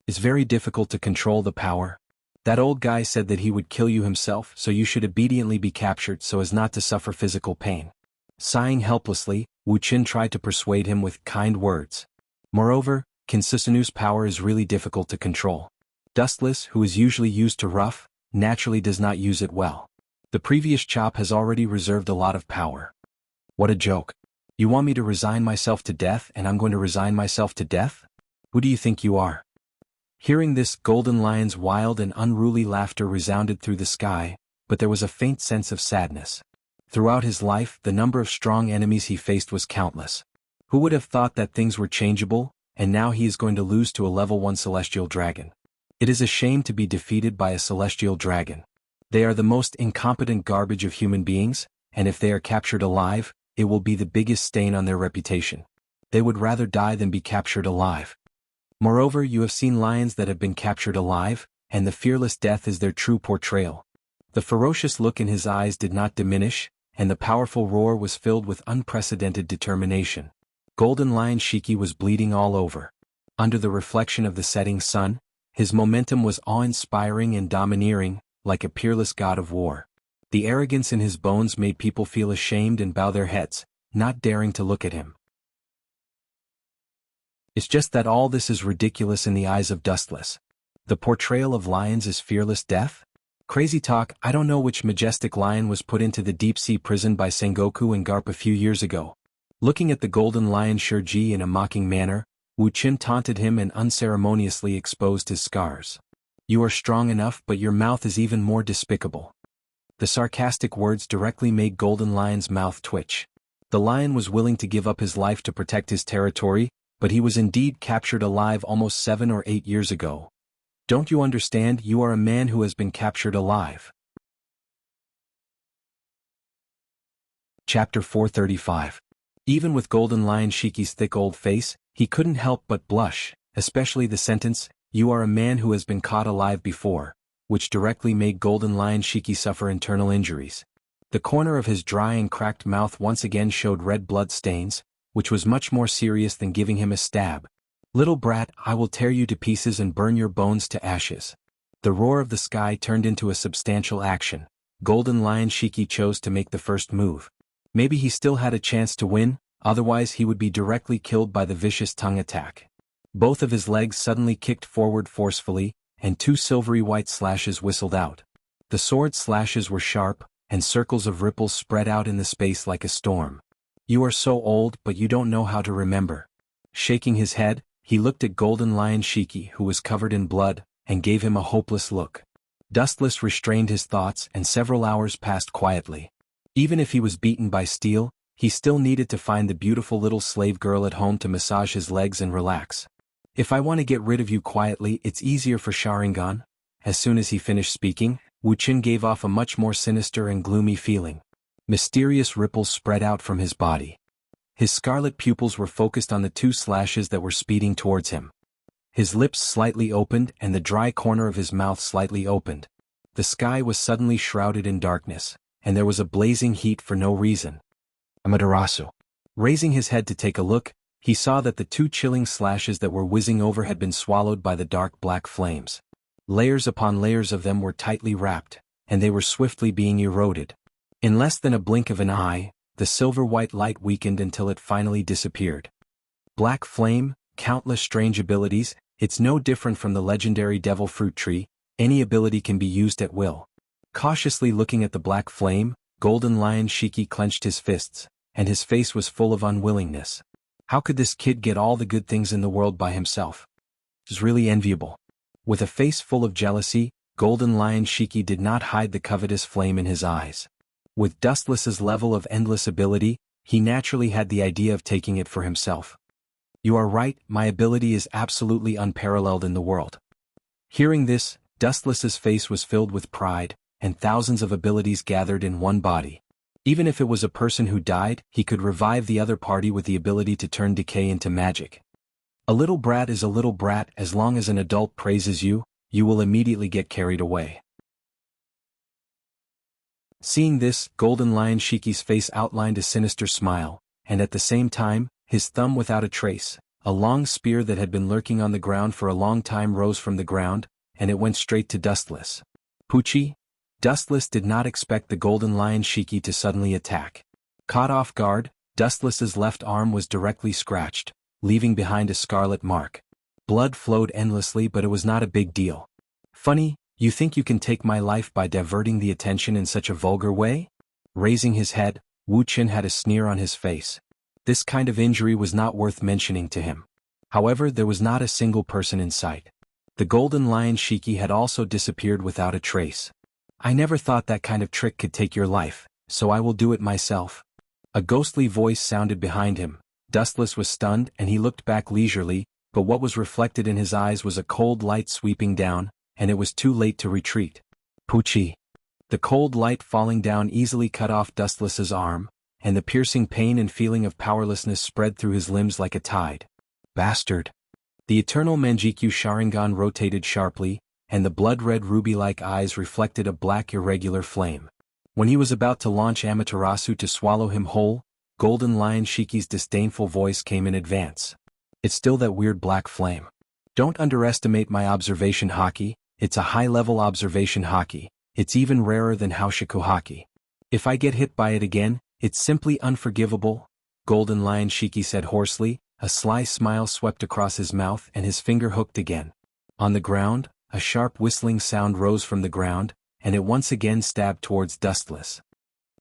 A: It's very difficult to control the power. That old guy said that he would kill you himself, so you should obediently be captured so as not to suffer physical pain. Sighing helplessly, Wu Qin tried to persuade him with kind words. Moreover, Qin Susanu's power is really difficult to control. Dustless, who is usually used to rough, naturally does not use it well. The previous chop has already reserved a lot of power. What a joke. You want me to resign myself to death and I'm going to resign myself to death? Who do you think you are? Hearing this, Golden Lion's wild and unruly laughter resounded through the sky, but there was a faint sense of sadness. Throughout his life, the number of strong enemies he faced was countless. Who would have thought that things were changeable, and now he is going to lose to a level 1 celestial dragon. It is a shame to be defeated by a celestial dragon. They are the most incompetent garbage of human beings, and if they are captured alive, it will be the biggest stain on their reputation. They would rather die than be captured alive. Moreover, you have seen lions that have been captured alive, and the fearless death is their true portrayal. The ferocious look in his eyes did not diminish, and the powerful roar was filled with unprecedented determination. Golden Lion Shiki was bleeding all over. Under the reflection of the setting sun, his momentum was awe-inspiring and domineering, like a peerless god of war. The arrogance in his bones made people feel ashamed and bow their heads, not daring to look at him. It's just that all this is ridiculous in the eyes of Dustless. The portrayal of lions is fearless death? Crazy talk. I don't know which majestic lion was put into the deep-sea prison by Sengoku and Garp a few years ago. Looking at the golden lion Shurji in a mocking manner, Wu Qin taunted him and unceremoniously exposed his scars. You are strong enough, but your mouth is even more despicable. The sarcastic words directly made Golden Lion's mouth twitch. The lion was willing to give up his life to protect his territory, but he was indeed captured alive almost 7 or 8 years ago. Don't you understand? You are a man who has been captured alive. Chapter 435. Even with Golden Lion Shiki's thick old face, he couldn't help but blush, especially the sentence, "You are a man who has been caught alive before," which directly made Golden Lion Shiki suffer internal injuries. The corner of his dry and cracked mouth once again showed red blood stains, which was much more serious than giving him a stab. "Little brat, I will tear you to pieces and burn your bones to ashes." The roar of the sky turned into a substantial action. Golden Lion Shiki chose to make the first move. Maybe he still had a chance to win, otherwise he would be directly killed by the vicious tongue attack. Both of his legs suddenly kicked forward forcefully, and 2 silvery white slashes whistled out. The sword slashes were sharp, and circles of ripples spread out in the space like a storm. "You are so old, but you don't know how to remember." Shaking his head, he looked at Golden Lion Shiki, who was covered in blood, and gave him a hopeless look. Dustless restrained his thoughts, and several hours passed quietly. Even if he was beaten by steel, he still needed to find the beautiful little slave girl at home to massage his legs and relax. "If I want to get rid of you quietly, it's easier for Sharingan." As soon as he finished speaking, Wu Qin gave off a much more sinister and gloomy feeling. Mysterious ripples spread out from his body. His scarlet pupils were focused on the 2 slashes that were speeding towards him. His lips slightly opened and the dry corner of his mouth slightly opened. The sky was suddenly shrouded in darkness, and there was a blazing heat for no reason. Amaterasu. Raising his head to take a look, he saw that the 2 chilling slashes that were whizzing over had been swallowed by the dark black flames. Layers upon layers of them were tightly wrapped, and they were swiftly being eroded. In less than a blink of an eye, the silver-white light weakened until it finally disappeared. Black flame, countless strange abilities, it's no different from the legendary devil fruit tree, any ability can be used at will. Cautiously looking at the black flame, Golden Lion Shiki clenched his fists, and his face was full of unwillingness. How could this kid get all the good things in the world by himself? It was really enviable. With a face full of jealousy, Golden Lion Shiki did not hide the covetous flame in his eyes. With Dustless's level of endless ability, he naturally had the idea of taking it for himself. "You are right, my ability is absolutely unparalleled in the world." Hearing this, Dustless's face was filled with pride, and thousands of abilities gathered in one body. Even if it was a person who died, he could revive the other party with the ability to turn decay into magic. A little brat is a little brat. As long as an adult praises you, you will immediately get carried away. Seeing this, Golden Lion Shiki's face outlined a sinister smile, and at the same time, his thumb without a trace, a long spear that had been lurking on the ground for a long time rose from the ground, and it went straight to Dustless. Poochie? Dustless did not expect the Golden Lion Shiki to suddenly attack. Caught off guard, Dustless's left arm was directly scratched, leaving behind a scarlet mark. Blood flowed endlessly, but it was not a big deal. Funny, you think you can take my life by diverting the attention in such a vulgar way? Raising his head, Wu Qin had a sneer on his face. This kind of injury was not worth mentioning to him. However, there was not a single person in sight. The Golden Lion Shiki had also disappeared without a trace. I never thought that kind of trick could take your life, so I will do it myself. A ghostly voice sounded behind him. Dustless was stunned and he looked back leisurely, but what was reflected in his eyes was a cold light sweeping down, and it was too late to retreat. Poochie. The cold light falling down easily cut off Dustless's arm, and the piercing pain and feeling of powerlessness spread through his limbs like a tide. Bastard. The eternal Manjikyu Sharingan rotated sharply, and the blood-red ruby-like eyes reflected a black irregular flame. When he was about to launch Amaterasu to swallow him whole, Golden Lion Shiki's disdainful voice came in advance. It's still that weird black flame. Don't underestimate my observation haki, it's a high-level observation haki, it's even rarer than Haoshiku haki. If I get hit by it again, it's simply unforgivable, Golden Lion Shiki said hoarsely. A sly smile swept across his mouth and his finger hooked again. On the ground, a sharp whistling sound rose from the ground, and it once again stabbed towards Dustless.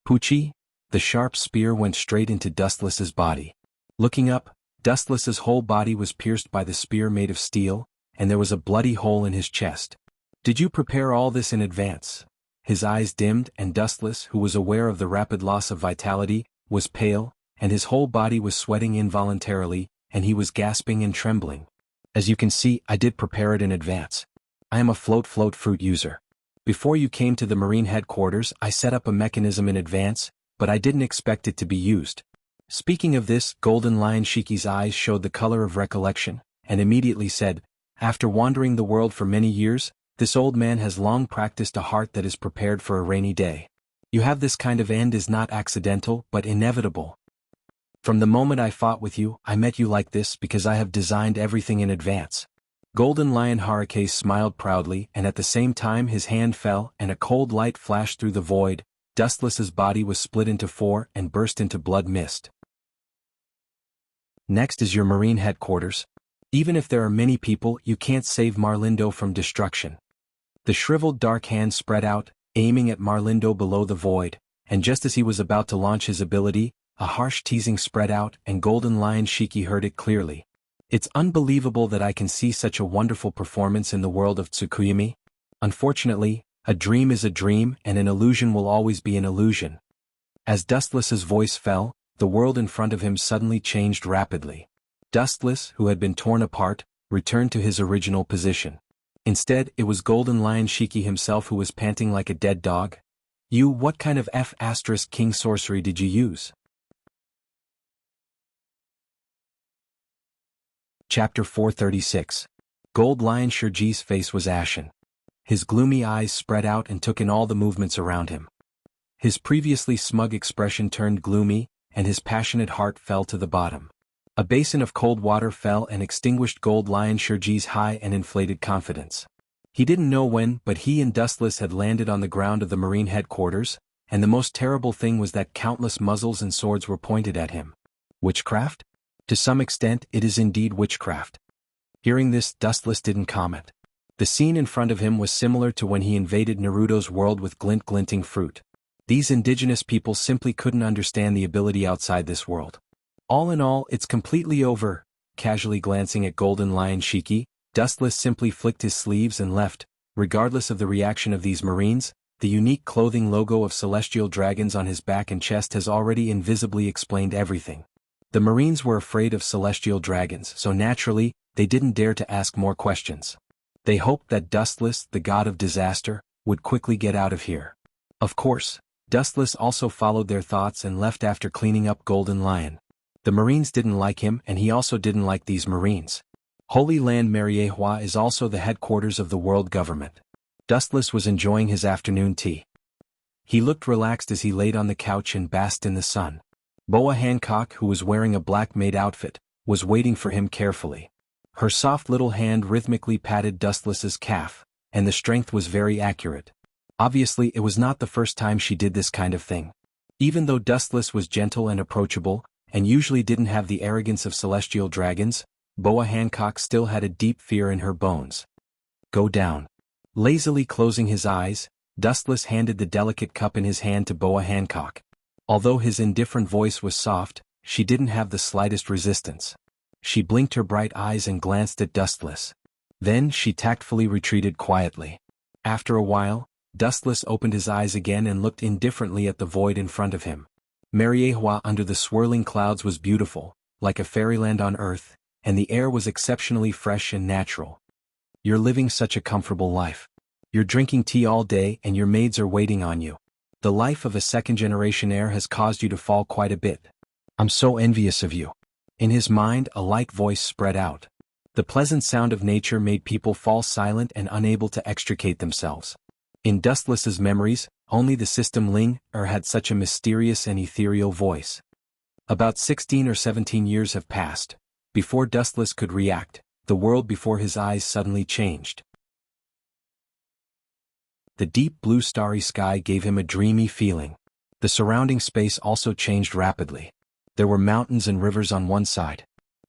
A: Poochie? The sharp spear went straight into Dustless's body. Looking up, Dustless's whole body was pierced by the spear made of steel, and there was a bloody hole in his chest. Did you prepare all this in advance? His eyes dimmed, and Dustless, who was aware of the rapid loss of vitality, was pale, and his whole body was sweating involuntarily, and he was gasping and trembling. As you can see, I did prepare it in advance. I am a float fruit user. Before you came to the Marine headquarters, I set up a mechanism in advance, but I didn't expect it to be used. Speaking of this, Golden Lion Shiki's eyes showed the color of recollection, and immediately said, after wandering the world for many years, this old man has long practiced a heart that is prepared for a rainy day. You have this kind of end is not accidental, but inevitable. From the moment I fought with you, I met you like this because I have designed everything in advance. Golden Lion Haruke smiled proudly, and at the same time his hand fell and a cold light flashed through the void. Dustless's body was split into four and burst into blood mist. Next is your Marine headquarters. Even if there are many people, you can't save Marlindo from destruction. The shriveled dark hand spread out, aiming at Marlindo below the void, and just as he was about to launch his ability, a harsh teasing spread out and Golden Lion Shiki heard it clearly. It's unbelievable that I can see such a wonderful performance in the world of Tsukuyami. Unfortunately, a dream is a dream and an illusion will always be an illusion. As Dustless's voice fell, the world in front of him suddenly changed rapidly. Dustless, who had been torn apart, returned to his original position. Instead, it was Golden Lion Shiki himself who was panting like a dead dog. What kind of King sorcery did you use? Chapter 436. Gold Lion Shiji's face was ashen. His gloomy eyes spread out and took in all the movements around him. His previously smug expression turned gloomy, and his passionate heart fell to the bottom. A basin of cold water fell and extinguished Gold Lion Shiji's high and inflated confidence. He didn't know when, but he and Dustless had landed on the ground of the Marine headquarters, and the most terrible thing was that countless muzzles and swords were pointed at him. Witchcraft? To some extent, it is indeed witchcraft. Hearing this, Dustless didn't comment. The scene in front of him was similar to when he invaded Naruto's world with glinting fruit. These indigenous people simply couldn't understand the ability outside this world. All in all, it's completely over. Casually glancing at Golden Lion Shiki, Dustless simply flicked his sleeves and left. Regardless of the reaction of these Marines, the unique clothing logo of celestial dragons on his back and chest has already invisibly explained everything. The Marines were afraid of celestial dragons, so naturally, they didn't dare to ask more questions. They hoped that Dustless, the god of disaster, would quickly get out of here. Of course, Dustless also followed their thoughts and left after cleaning up Golden Lion. The Marines didn't like him and he also didn't like these Marines. Holy Land Mariehua is also the headquarters of the world government. Dustless was enjoying his afternoon tea. He looked relaxed as he laid on the couch and basked in the sun. Boa Hancock, who was wearing a black maid outfit, was waiting for him carefully. Her soft little hand rhythmically patted Dustless's calf, and the strength was very accurate. Obviously, it was not the first time she did this kind of thing. Even though Dustless was gentle and approachable, and usually didn't have the arrogance of celestial dragons, Boa Hancock still had a deep fear in her bones. Go down. Lazily closing his eyes, Dustless handed the delicate cup in his hand to Boa Hancock. Although his indifferent voice was soft, she didn't have the slightest resistance. She blinked her bright eyes and glanced at Dustless. Then she tactfully retreated quietly. After a while, Dustless opened his eyes again and looked indifferently at the void in front of him. Mariehua under the swirling clouds was beautiful, like a fairyland on earth, and the air was exceptionally fresh and natural. You're living such a comfortable life. You're drinking tea all day and your maids are waiting on you. The life of a second-generation heir has caused you to fall quite a bit. I'm so envious of you. In his mind, a light voice spread out. The pleasant sound of nature made people fall silent and unable to extricate themselves. In Dustless's memories, only the system Ling had such a mysterious and ethereal voice. About 16 or 17 years have passed. Before Dustless could react, the world before his eyes suddenly changed. The deep blue starry sky gave him a dreamy feeling. The surrounding space also changed rapidly. There were mountains and rivers on one side.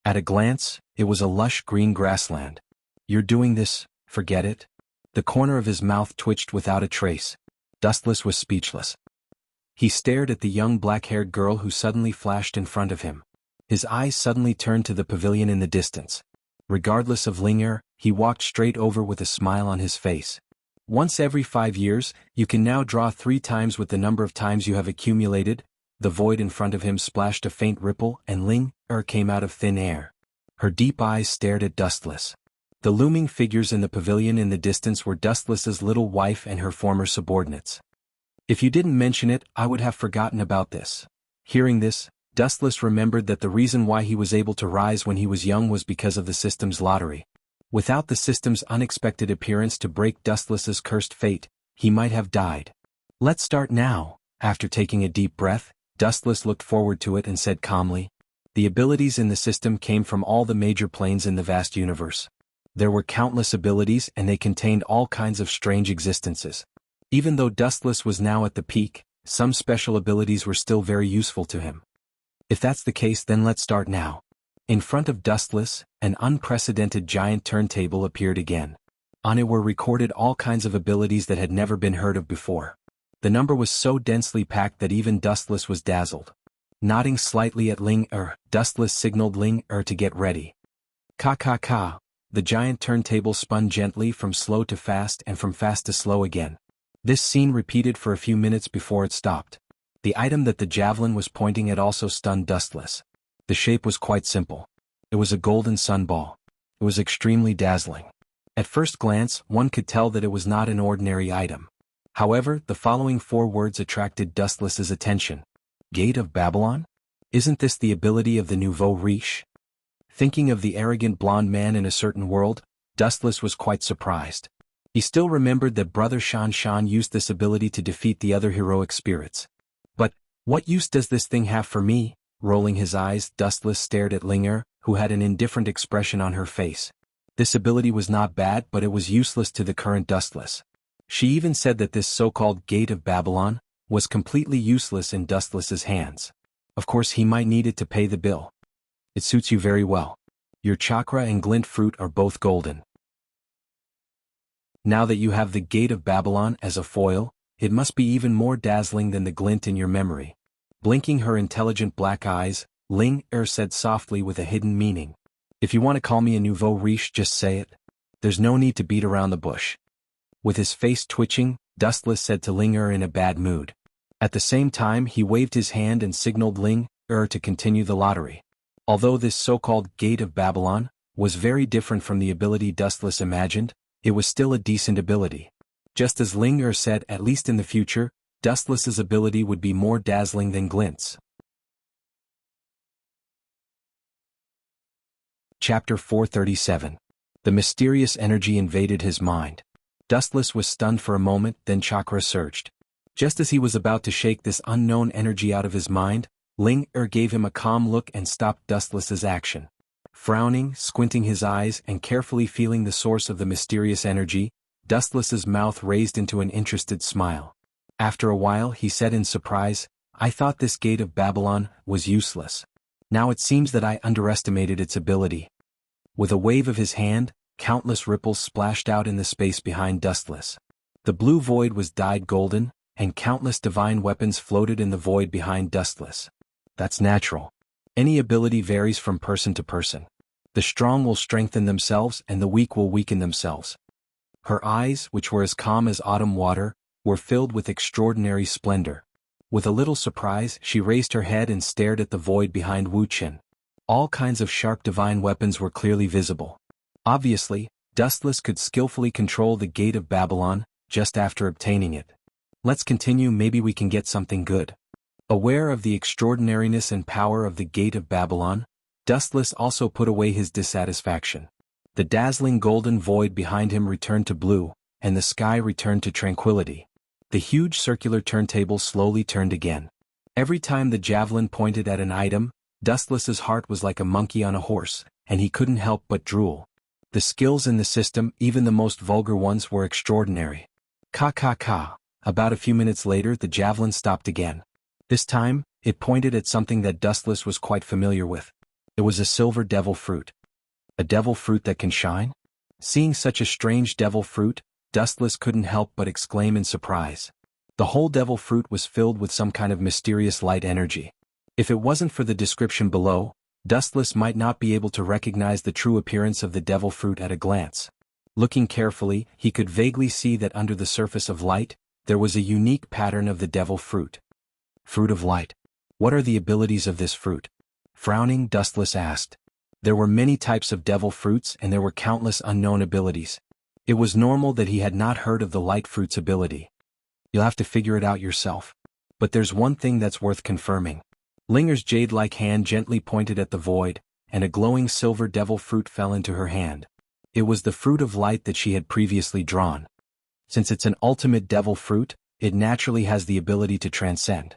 A: At a glance, it was a lush green grassland. You're doing this, forget it? The corner of his mouth twitched without a trace. Dustless was speechless. He stared at the young black-haired girl who suddenly flashed in front of him. His eyes suddenly turned to the pavilion in the distance. Regardless of Linger, he walked straight over with a smile on his face. Once every 5 years, you can now draw 3 times with the number of times you have accumulated. The void in front of him splashed a faint ripple and Linger came out of thin air. Her deep eyes stared at Dustless. The looming figures in the pavilion in the distance were Dustless's little wife and her former subordinates. If you didn't mention it, I would have forgotten about this. Hearing this, Dustless remembered that the reason why he was able to rise when he was young was because of the system's lottery. Without the system's unexpected appearance to break Dustless's cursed fate, he might have died. Let's start now. After taking a deep breath, Dustless looked forward to it and said calmly. The abilities in the system came from all the major planes in the vast universe. There were countless abilities and they contained all kinds of strange existences. Even though Dustless was now at the peak, some special abilities were still very useful to him. If that's the case, then let's start now. In front of Dustless, an unprecedented giant turntable appeared again. On it were recorded all kinds of abilities that had never been heard of before. The number was so densely packed that even Dustless was dazzled. Nodding slightly at Linger, Dustless signaled Linger to get ready. Ka. The giant turntable spun gently from slow to fast and from fast to slow again. This scene repeated for a few minutes before it stopped. The item that the javelin was pointing at also stunned Dustless. The shape was quite simple. It was a golden sunball. It was extremely dazzling. At first glance, one could tell that it was not an ordinary item. However, the following 4 words attracted Dustless's attention. Gate of Babylon? Isn't this the ability of the nouveau riche? Thinking of the arrogant blonde man in a certain world, Dustless was quite surprised. He still remembered that Brother Xuanhuan used this ability to defeat the other heroic spirits. But, what use does this thing have for me? Rolling his eyes, Dustless stared at Linger, who had an indifferent expression on her face. This ability was not bad, but it was useless to the current Dustless. She even said that this so-called Gate of Babylon was completely useless in Dustless's hands. Of course he might need it to pay the bill. It suits you very well. Your chakra and glint fruit are both golden. Now that you have the Gate of Babylon as a foil, it must be even more dazzling than the glint in your memory. Blinking her intelligent black eyes, Linger said softly with a hidden meaning. If you want to call me a nouveau riche, just say it. There's no need to beat around the bush. With his face twitching, Dustless said to Linger in a bad mood. At the same time he waved his hand and signaled Linger to continue the lottery. Although this so-called Gate of Babylon was very different from the ability Dustless imagined, it was still a decent ability. Just as Linger said, at least in the future, Dustless's ability would be more dazzling than Glint's. Chapter 437. The mysterious energy invaded his mind. Dustless was stunned for a moment, then chakra surged. Just as he was about to shake this unknown energy out of his mind, Ling gave him a calm look and stopped Dustless's action. Frowning, squinting his eyes and carefully feeling the source of the mysterious energy, Dustless's mouth raised into an interested smile. After a while he said in surprise, "I thought this gate of Babylon was useless. Now it seems that I underestimated its ability." With a wave of his hand, countless ripples splashed out in the space behind Dustless. The blue void was dyed golden, and countless divine weapons floated in the void behind Dustless. That's natural. Any ability varies from person to person. The strong will strengthen themselves and the weak will weaken themselves. Her eyes, which were as calm as autumn water, were filled with extraordinary splendor. With a little surprise, she raised her head and stared at the void behind Wuxian. All kinds of sharp divine weapons were clearly visible. Obviously, Dustless could skillfully control the Gate of Babylon, just after obtaining it. Let's continue, maybe we can get something good. Aware of the extraordinariness and power of the Gate of Babylon, Dustless also put away his dissatisfaction. The dazzling golden void behind him returned to blue, and the sky returned to tranquility. The huge circular turntable slowly turned again. Every time the javelin pointed at an item, Dustless's heart was like a monkey on a horse, and he couldn't help but drool. The skills in the system, even the most vulgar ones, were extraordinary. Ka. About a few minutes later the javelin stopped again. This time, it pointed at something that Dustless was quite familiar with. It was a silver devil fruit. A devil fruit that can shine? Seeing such a strange devil fruit, Dustless couldn't help but exclaim in surprise. The whole devil fruit was filled with some kind of mysterious light energy. If it wasn't for the description below, Dustless might not be able to recognize the true appearance of the devil fruit at a glance. Looking carefully, he could vaguely see that under the surface of light, there was a unique pattern of the devil fruit. Fruit of light. What are the abilities of this fruit? Frowning, Dustless asked. There were many types of devil fruits and there were countless unknown abilities. It was normal that he had not heard of the light fruit's ability. You'll have to figure it out yourself. But there's one thing that's worth confirming. Linger's jade-like hand gently pointed at the void, and a glowing silver devil fruit fell into her hand. It was the fruit of light that she had previously drawn. Since it's an ultimate devil fruit, it naturally has the ability to transcend.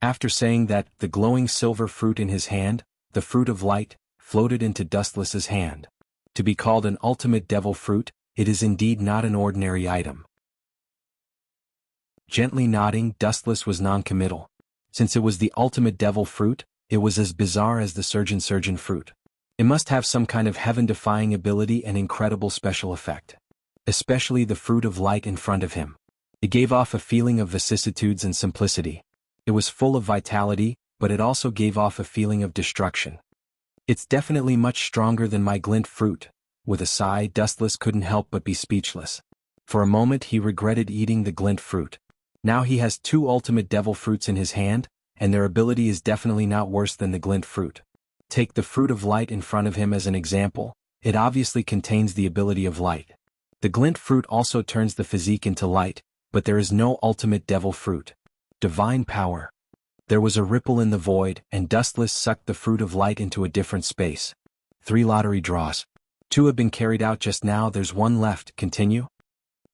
A: After saying that, the glowing silver fruit in his hand, the fruit of light, floated into Dustless's hand. To be called an ultimate devil fruit, it is indeed not an ordinary item. Gently nodding, Dustless was non-committal. Since it was the ultimate devil fruit, it was as bizarre as the surgeon fruit. It must have some kind of heaven-defying ability and incredible special effect. Especially the fruit of light in front of him. It gave off a feeling of vicissitudes and simplicity. It was full of vitality, but it also gave off a feeling of destruction. It's definitely much stronger than my glint fruit. With a sigh, Dustless couldn't help but be speechless. For a moment he regretted eating the glint fruit. Now he has two ultimate devil fruits in his hand, and their ability is definitely not worse than the glint fruit. Take the fruit of light in front of him as an example. It obviously contains the ability of light. The glint fruit also turns the physique into light, but there is no ultimate devil fruit. Divine power. There was a ripple in the void, and Dustless sucked the fruit of light into a different space. 3 lottery draws. 2 have been carried out just now, there's 1 left, continue?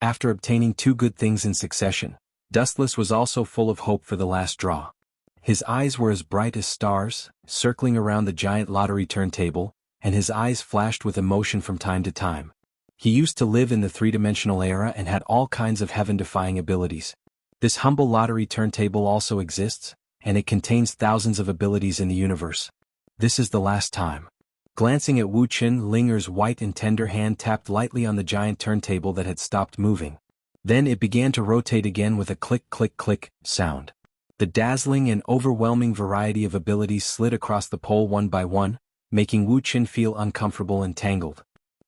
A: After obtaining 2 good things in succession, Dustless was also full of hope for the last draw. His eyes were as bright as stars, circling around the giant lottery turntable, and his eyes flashed with emotion from time to time. He used to live in the 3-dimensional era and had all kinds of heaven-defying abilities. This humble lottery turntable also exists, and it contains thousands of abilities in the universe. This is the last time. Glancing at Wuxian, Linger's white and tender hand tapped lightly on the giant turntable that had stopped moving. Then it began to rotate again with a click-click-click sound. The dazzling and overwhelming variety of abilities slid across the pole one by one, making Wuxian feel uncomfortable and tangled.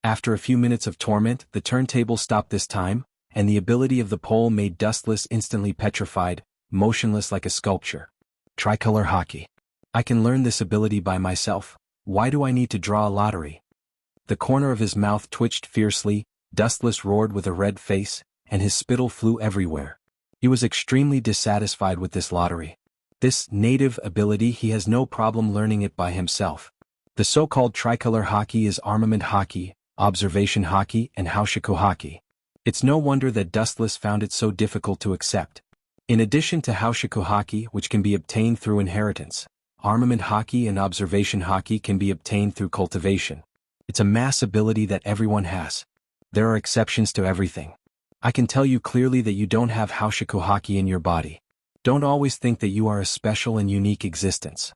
A: After a few minutes of torment, the turntable stopped this time, and the ability of the pole made Dustless instantly petrified, motionless like a sculpture. Tricolor hockey. I can learn this ability by myself. Why do I need to draw a lottery? The corner of his mouth twitched fiercely, Dustless roared with a red face, and his spittle flew everywhere. He was extremely dissatisfied with this lottery. This native ability, he has no problem learning it by himself. The so-called tricolor hockey is armament hockey, observation hockey, and houseiko hockey. It's no wonder that Dustless found it so difficult to accept. In addition to Haushiku Haki, which can be obtained through inheritance, armament Haki and observation Haki can be obtained through cultivation. It's a mass ability that everyone has. There are exceptions to everything. I can tell you clearly that you don't have Haushiku Haki in your body. Don't always think that you are a special and unique existence.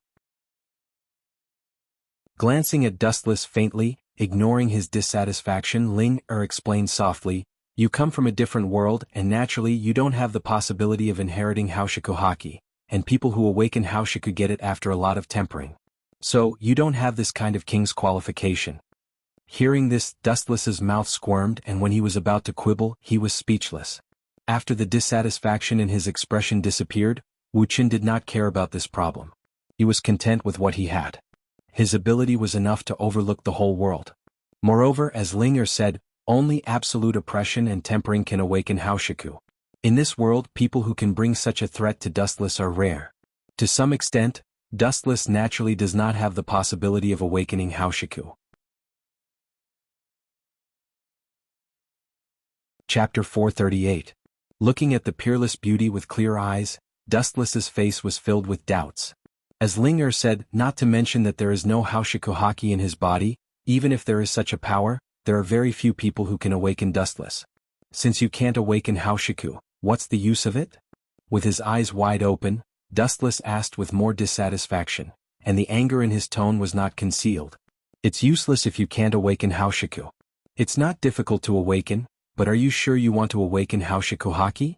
A: Glancing at Dustless faintly, ignoring his dissatisfaction, Ling explained softly, "You come from a different world and naturally you don't have the possibility of inheriting Haushiku Haki, and people who awaken Haushiku get it after a lot of tempering. So, you don't have this kind of king's qualification." Hearing this, Dustless's mouth squirmed, and when he was about to quibble, he was speechless. After the dissatisfaction in his expression disappeared, Wu Qin did not care about this problem. He was content with what he had. His ability was enough to overlook the whole world. Moreover, as Ling said, only absolute oppression and tempering can awaken Haushiku. In this world, people who can bring such a threat to Dustless are rare. To some extent, Dustless naturally does not have the possibility of awakening Haushiku. Chapter 438. Looking at the peerless beauty with clear eyes, Dustless's face was filled with doubts. As Ling said, not to mention that there is no Haushiku Haki in his body, even if there is such a power, there are very few people who can awaken Dustless. Since you can't awaken Haushiku, what's the use of it? With his eyes wide open, Dustless asked with more dissatisfaction, and the anger in his tone was not concealed. It's useless if you can't awaken Haushiku. It's not difficult to awaken, but are you sure you want to awaken Haushiku Haki?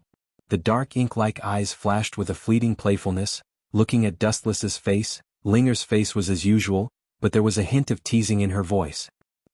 A: The dark ink-like eyes flashed with a fleeting playfulness. Looking at Dustless's face, Linger's face was as usual, but there was a hint of teasing in her voice.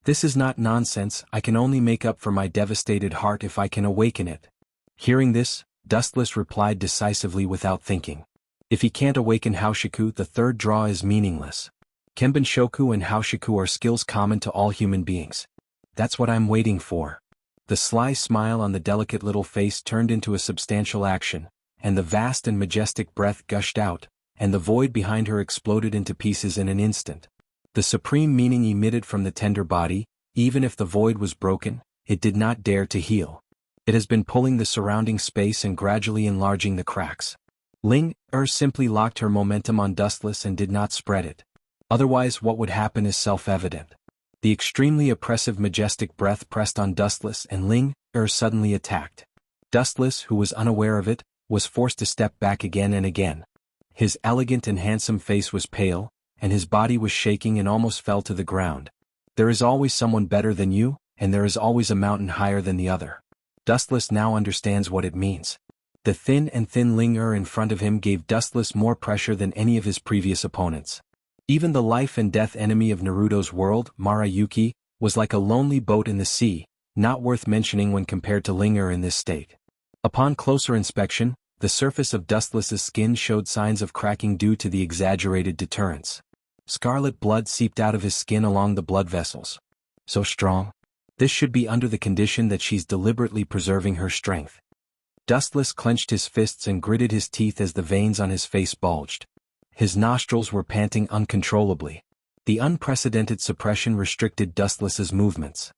A: "This is not nonsense, I can only make up for my devastated heart if I can awaken it." Hearing this, Dustless replied decisively without thinking. If he can't awaken Haushiku, the third draw is meaningless. Kenbenshoku and Haushiku are skills common to all human beings. That's what I'm waiting for. The sly smile on the delicate little face turned into a substantial action, and the vast and majestic breath gushed out, and the void behind her exploded into pieces in an instant. The supreme meaning emitted from the tender body, even if the void was broken, it did not dare to heal. It has been pulling the surrounding space and gradually enlarging the cracks. Ling simply locked her momentum on Dustless and did not spread it. Otherwise what would happen is self-evident. The extremely oppressive majestic breath pressed on Dustless and Ling suddenly attacked. Dustless, who was unaware of it, was forced to step back again and again. His elegant and handsome face was pale, and his body was shaking and almost fell to the ground. There is always someone better than you, and there is always a mountain higher than the other. Dustless now understands what it means. The thin Ling in front of him gave Dustless more pressure than any of his previous opponents. Even the life and death enemy of Naruto's world, Marayuki, was like a lonely boat in the sea, not worth mentioning when compared to Linger in this state. Upon closer inspection, the surface of Dustless's skin showed signs of cracking due to the exaggerated deterrence. Scarlet blood seeped out of his skin along the blood vessels. So strong? This should be under the condition that she's deliberately preserving her strength. Dustless clenched his fists and gritted his teeth as the veins on his face bulged. His nostrils were panting uncontrollably. The unprecedented suppression restricted Dustless's movements.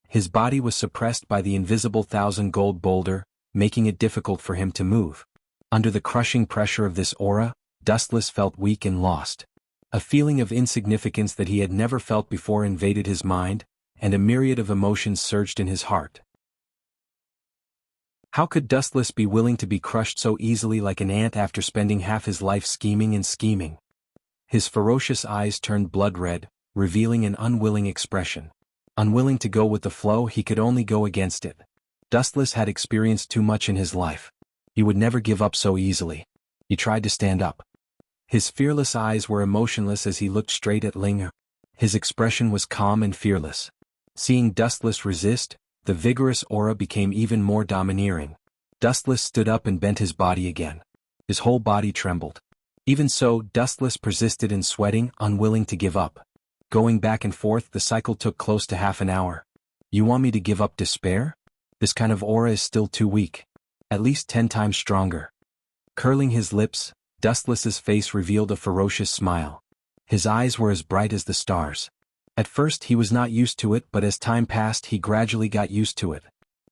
A: His body was suppressed by the invisible 1,000-gold boulder, making it difficult for him to move. Under the crushing pressure of this aura, Dustless felt weak and lost. A feeling of insignificance that he had never felt before invaded his mind, and a myriad of emotions surged in his heart. How could Dustless be willing to be crushed so easily like an ant after spending half his life scheming and scheming? His ferocious eyes turned blood red, revealing an unwilling expression. Unwilling to go with the flow, he could only go against it. Dustless had experienced too much in his life. He would never give up so easily. He tried to stand up. His fearless eyes were emotionless as he looked straight at Ling. His expression was calm and fearless. Seeing Dustless resist, the vigorous aura became even more domineering. Dustless stood up and bent his body again. His whole body trembled. Even so, Dustless persisted in sweating, unwilling to give up. Going back and forth, the cycle took close to half an hour. You want me to give up despair? This kind of aura is still too weak. At least 10 times stronger. Curling his lips, Dustless's face revealed a ferocious smile. His eyes were as bright as the stars. At first he was not used to it, but as time passed he gradually got used to it.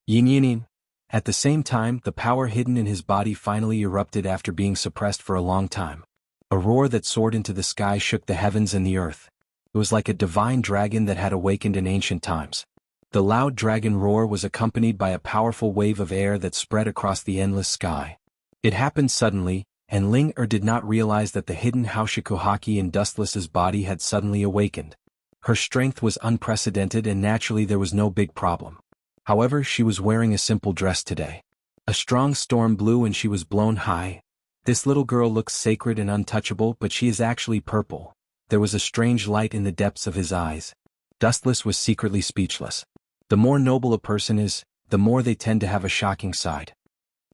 A: Yin. At the same time, the power hidden in his body finally erupted after being suppressed for a long time. A roar that soared into the sky shook the heavens and the earth. It was like a divine dragon that had awakened in ancient times. The loud dragon roar was accompanied by a powerful wave of air that spread across the endless sky. It happened suddenly, and Ling did not realize that the hidden Haushikuhaki in Dustless's body had suddenly awakened. Her strength was unprecedented and naturally there was no big problem. However, she was wearing a simple dress today. A strong storm blew and she was blown high. This little girl looks sacred and untouchable, but she is actually purple. There was a strange light in the depths of his eyes. Dustless was secretly speechless. The more noble a person is, the more they tend to have a shocking side.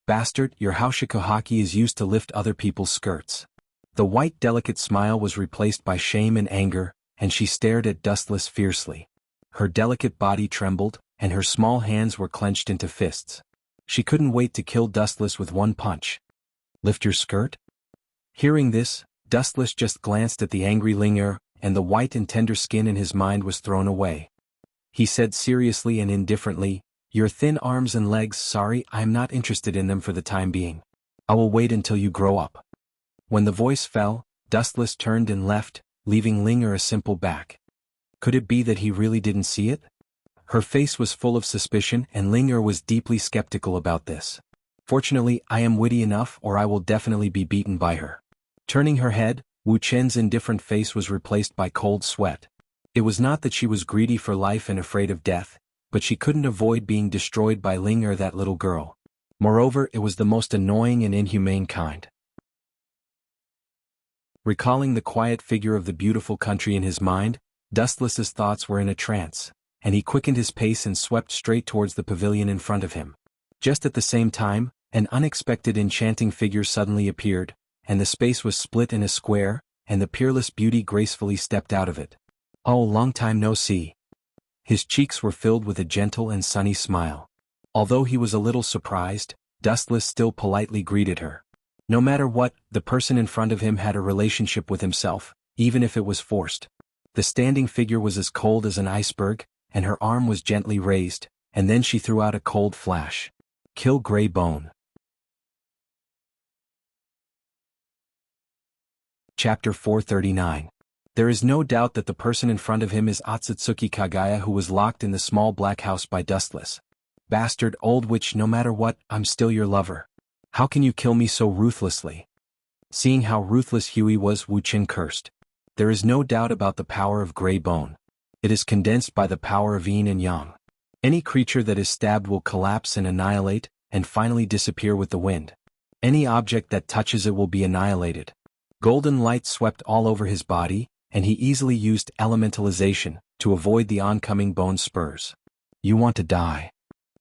A: Bastard, your Haushikuhaki is used to lift other people's skirts. The white delicate smile was replaced by shame and anger, and she stared at Dustless fiercely. Her delicate body trembled, and her small hands were clenched into fists. She couldn't wait to kill Dustless with one punch. Lift your skirt? Hearing this, Dustless just glanced at the angry Linger, and the white and tender skin in his mind was thrown away. He said seriously and indifferently, "Your thin arms and legs, sorry, I am not interested in them for the time being. I will wait until you grow up." When the voice fell, Dustless turned and left, leaving Linger a simple back. Could it be that he really didn't see it? Her face was full of suspicion and Linger was deeply skeptical about this. Fortunately, I am witty enough or I will definitely be beaten by her. Turning her head, Wu Chen's indifferent face was replaced by cold sweat. It was not that she was greedy for life and afraid of death, but she couldn't avoid being destroyed by Linger, that little girl. Moreover, it was the most annoying and inhumane kind. Recalling the quiet figure of the beautiful country in his mind, Dustless's thoughts were in a trance, and he quickened his pace and swept straight towards the pavilion in front of him. Just at the same time, an unexpected enchanting figure suddenly appeared, and the space was split in a square, and the peerless beauty gracefully stepped out of it. "Oh, long time no see." His cheeks were filled with a gentle and sunny smile. Although he was a little surprised, Dustless still politely greeted her. No matter what, the person in front of him had a relationship with himself, even if it was forced. The standing figure was as cold as an iceberg, and her arm was gently raised, and then she threw out a cold flash. "Kill Grey Bone." Chapter 439. There is no doubt that the person in front of him is Otsutsuki Kagaya, who was locked in the small black house by Dustless. "Bastard old witch, no matter what, I'm still your lover. How can you kill me so ruthlessly?" Seeing how ruthless Huey was, Wu Chen cursed. There is no doubt about the power of Grey Bone. It is condensed by the power of yin and yang. Any creature that is stabbed will collapse and annihilate, and finally disappear with the wind. Any object that touches it will be annihilated. Golden light swept all over his body, and he easily used elementalization to avoid the oncoming bone spurs. "You want to die."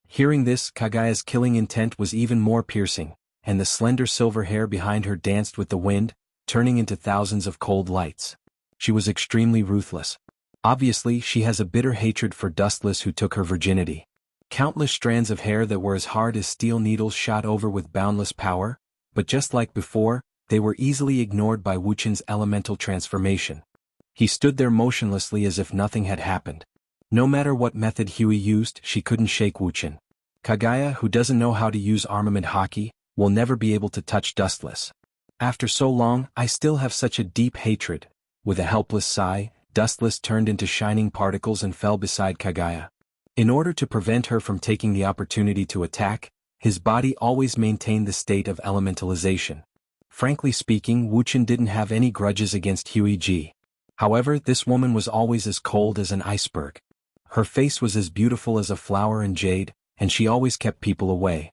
A: Hearing this, Kagaya's killing intent was even more piercing, and the slender silver hair behind her danced with the wind, turning into thousands of cold lights. She was extremely ruthless. Obviously, she has a bitter hatred for Dustless, who took her virginity. Countless strands of hair that were as hard as steel needles shot over with boundless power, but just like before, they were easily ignored by Wu Chen's elemental transformation. He stood there motionlessly as if nothing had happened. No matter what method Huey used, she couldn't shake Wu Chen. Kagaya, who doesn't know how to use armament hockey, will never be able to touch Dustless. "After so long, I still have such a deep hatred." With a helpless sigh, Dustless turned into shining particles and fell beside Kagaya. In order to prevent her from taking the opportunity to attack, his body always maintained the state of elementalization. Frankly speaking, Wu Chen didn't have any grudges against Huey Ji. However, this woman was always as cold as an iceberg. Her face was as beautiful as a flower in jade, and she always kept people away.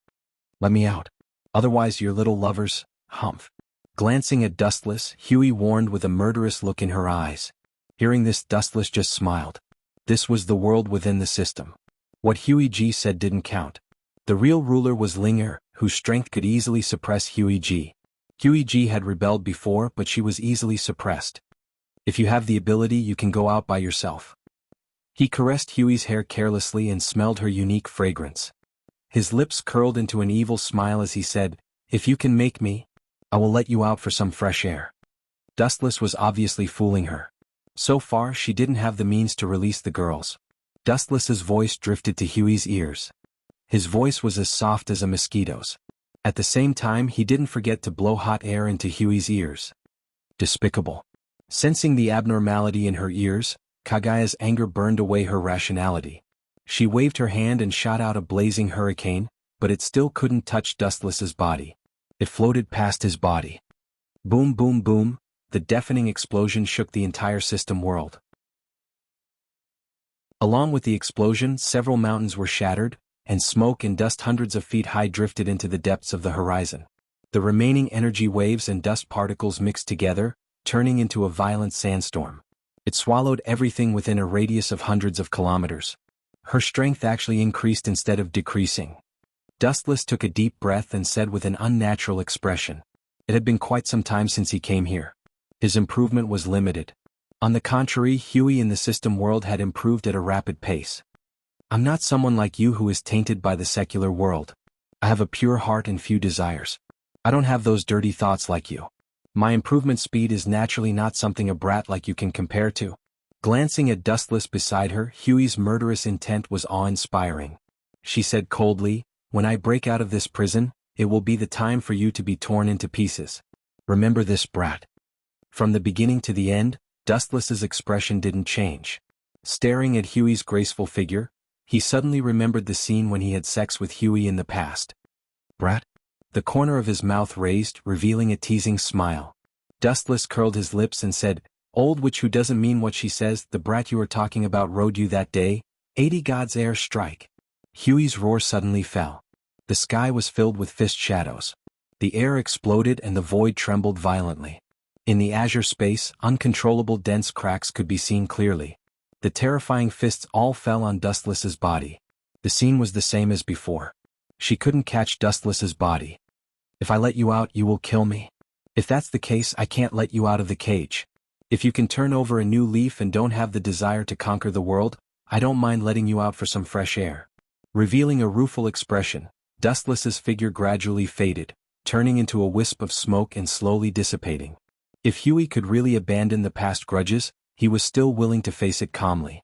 A: "Let me out. Otherwise your little lovers, humph." Glancing at Dustless, Huey warned with a murderous look in her eyes. Hearing this, Dustless just smiled. This was the world within the system. What Huey Ji said didn't count. The real ruler was Linger, whose strength could easily suppress Huey Ji. Huey Ji had rebelled before, but she was easily suppressed. "If you have the ability, you can go out by yourself." He caressed Huey's hair carelessly and smelled her unique fragrance. His lips curled into an evil smile as he said, "If you can make me, I will let you out for some fresh air." Dustless was obviously fooling her. So far, she didn't have the means to release the girls. Dustless's voice drifted to Huey's ears. His voice was as soft as a mosquito's. At the same time, he didn't forget to blow hot air into Huey's ears. Despicable. Sensing the abnormality in her ears, Kagaya's anger burned away her rationality. She waved her hand and shot out a blazing hurricane, but it still couldn't touch Dustless's body. It floated past his body. Boom, boom, boom, the deafening explosion shook the entire system world. Along with the explosion, several mountains were shattered, and smoke and dust hundreds of feet high drifted into the depths of the horizon. The remaining energy waves and dust particles mixed together, turning into a violent sandstorm. It swallowed everything within a radius of hundreds of kilometers. Her strength actually increased instead of decreasing. Dustless took a deep breath and said with an unnatural expression, "It had been quite some time since he came here." His improvement was limited. On the contrary, Huey in the system world had improved at a rapid pace. "I'm not someone like you who is tainted by the secular world. I have a pure heart and few desires. I don't have those dirty thoughts like you. My improvement speed is naturally not something a brat like you can compare to." Glancing at Dustless beside her, Huey's murderous intent was awe-inspiring. She said coldly, "When I break out of this prison, it will be the time for you to be torn into pieces. Remember this, brat." From the beginning to the end, Dustless's expression didn't change. Staring at Huey's graceful figure, he suddenly remembered the scene when he had sex with Huey in the past. "Brat?" The corner of his mouth raised, revealing a teasing smile. Dustless curled his lips and said, "Old witch who doesn't mean what she says, the brat you were talking about rode you that day, 80 gods air strike." Huey's roar suddenly fell. The sky was filled with fist shadows. The air exploded and the void trembled violently. In the azure space, uncontrollable dense cracks could be seen clearly. The terrifying fists all fell on Dustless's body. The scene was the same as before. She couldn't catch Dustless's body. "If I let you out, you will kill me. If that's the case, I can't let you out of the cage. If you can turn over a new leaf and don't have the desire to conquer the world, I don't mind letting you out for some fresh air." Revealing a rueful expression, Dustless's figure gradually faded, turning into a wisp of smoke and slowly dissipating. If Huey could really abandon the past grudges, he was still willing to face it calmly.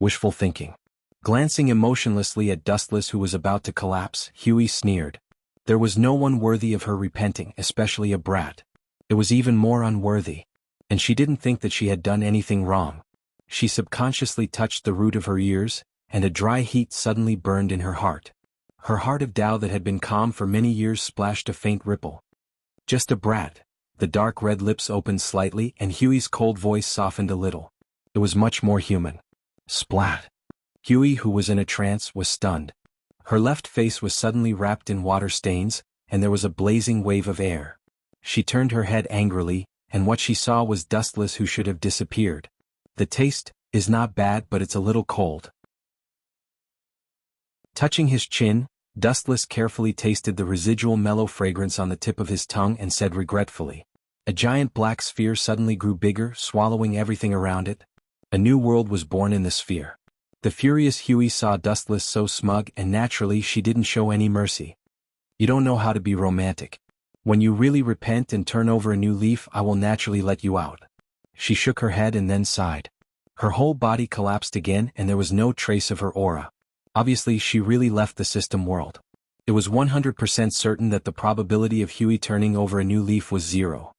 A: Wishful thinking. Glancing emotionlessly at Dustless who was about to collapse, Huey sneered. There was no one worthy of her repenting, especially a brat. It was even more unworthy. And she didn't think that she had done anything wrong. She subconsciously touched the root of her ears, and a dry heat suddenly burned in her heart. Her heart of Tao that had been calm for many years splashed a faint ripple. "Just a brat." The dark red lips opened slightly and Huey's cold voice softened a little. It was much more human. Splat. Huey, who was in a trance, was stunned. Her left face was suddenly wrapped in water stains, and there was a blazing wave of air. She turned her head angrily, and what she saw was Dustless who should have disappeared. "The taste is not bad, but it's a little cold." Touching his chin, Dustless carefully tasted the residual mellow fragrance on the tip of his tongue and said regretfully. A giant black sphere suddenly grew bigger, swallowing everything around it. A new world was born in the sphere. The furious Huey saw Dustless so smug and naturally she didn't show any mercy. "You don't know how to be romantic. When you really repent and turn over a new leaf, I will naturally let you out." She shook her head and then sighed. Her whole body collapsed again and there was no trace of her aura. Obviously, she really left the system world. It was 100% certain that the probability of Huey turning over a new leaf was 0.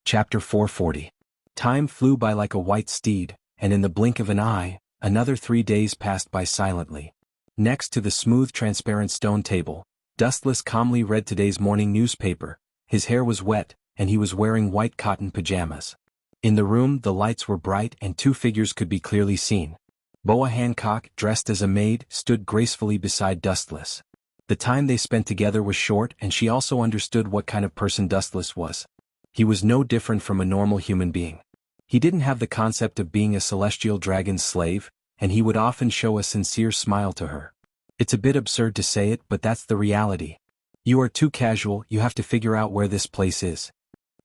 A: Chapter 440. Time flew by like a white steed, and in the blink of an eye, another 3 days passed by silently. Next to the smooth transparent stone table, Dustless calmly read today's morning newspaper. His hair was wet, and he was wearing white cotton pajamas. In the room, the lights were bright and 2 figures could be clearly seen. Boa Hancock, dressed as a maid, stood gracefully beside Dustless. The time they spent together was short and she also understood what kind of person Dustless was. He was no different from a normal human being. He didn't have the concept of being a celestial dragon's slave, and he would often show a sincere smile to her. It's a bit absurd to say it, but that's the reality. "You are too casual, you have to figure out where this place is."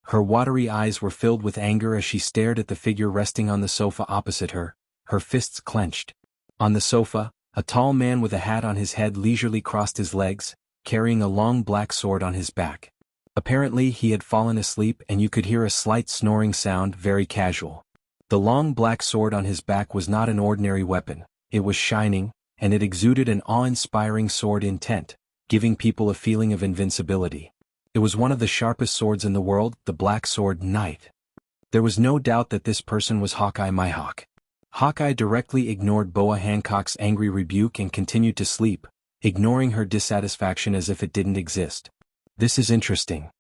A: Her watery eyes were filled with anger as she stared at the figure resting on the sofa opposite her, her fists clenched. On the sofa, a tall man with a hat on his head leisurely crossed his legs, carrying a long black sword on his back. Apparently he had fallen asleep and you could hear a slight snoring sound, very casual. The long black sword on his back was not an ordinary weapon, it was shining, and it exuded an awe-inspiring sword intent, giving people a feeling of invincibility. It was one of the sharpest swords in the world, the Black Sword Knight. There was no doubt that this person was Hawkeye Myhawk. Hawkeye directly ignored Boa Hancock's angry rebuke and continued to sleep, ignoring her dissatisfaction as if it didn't exist. This is interesting.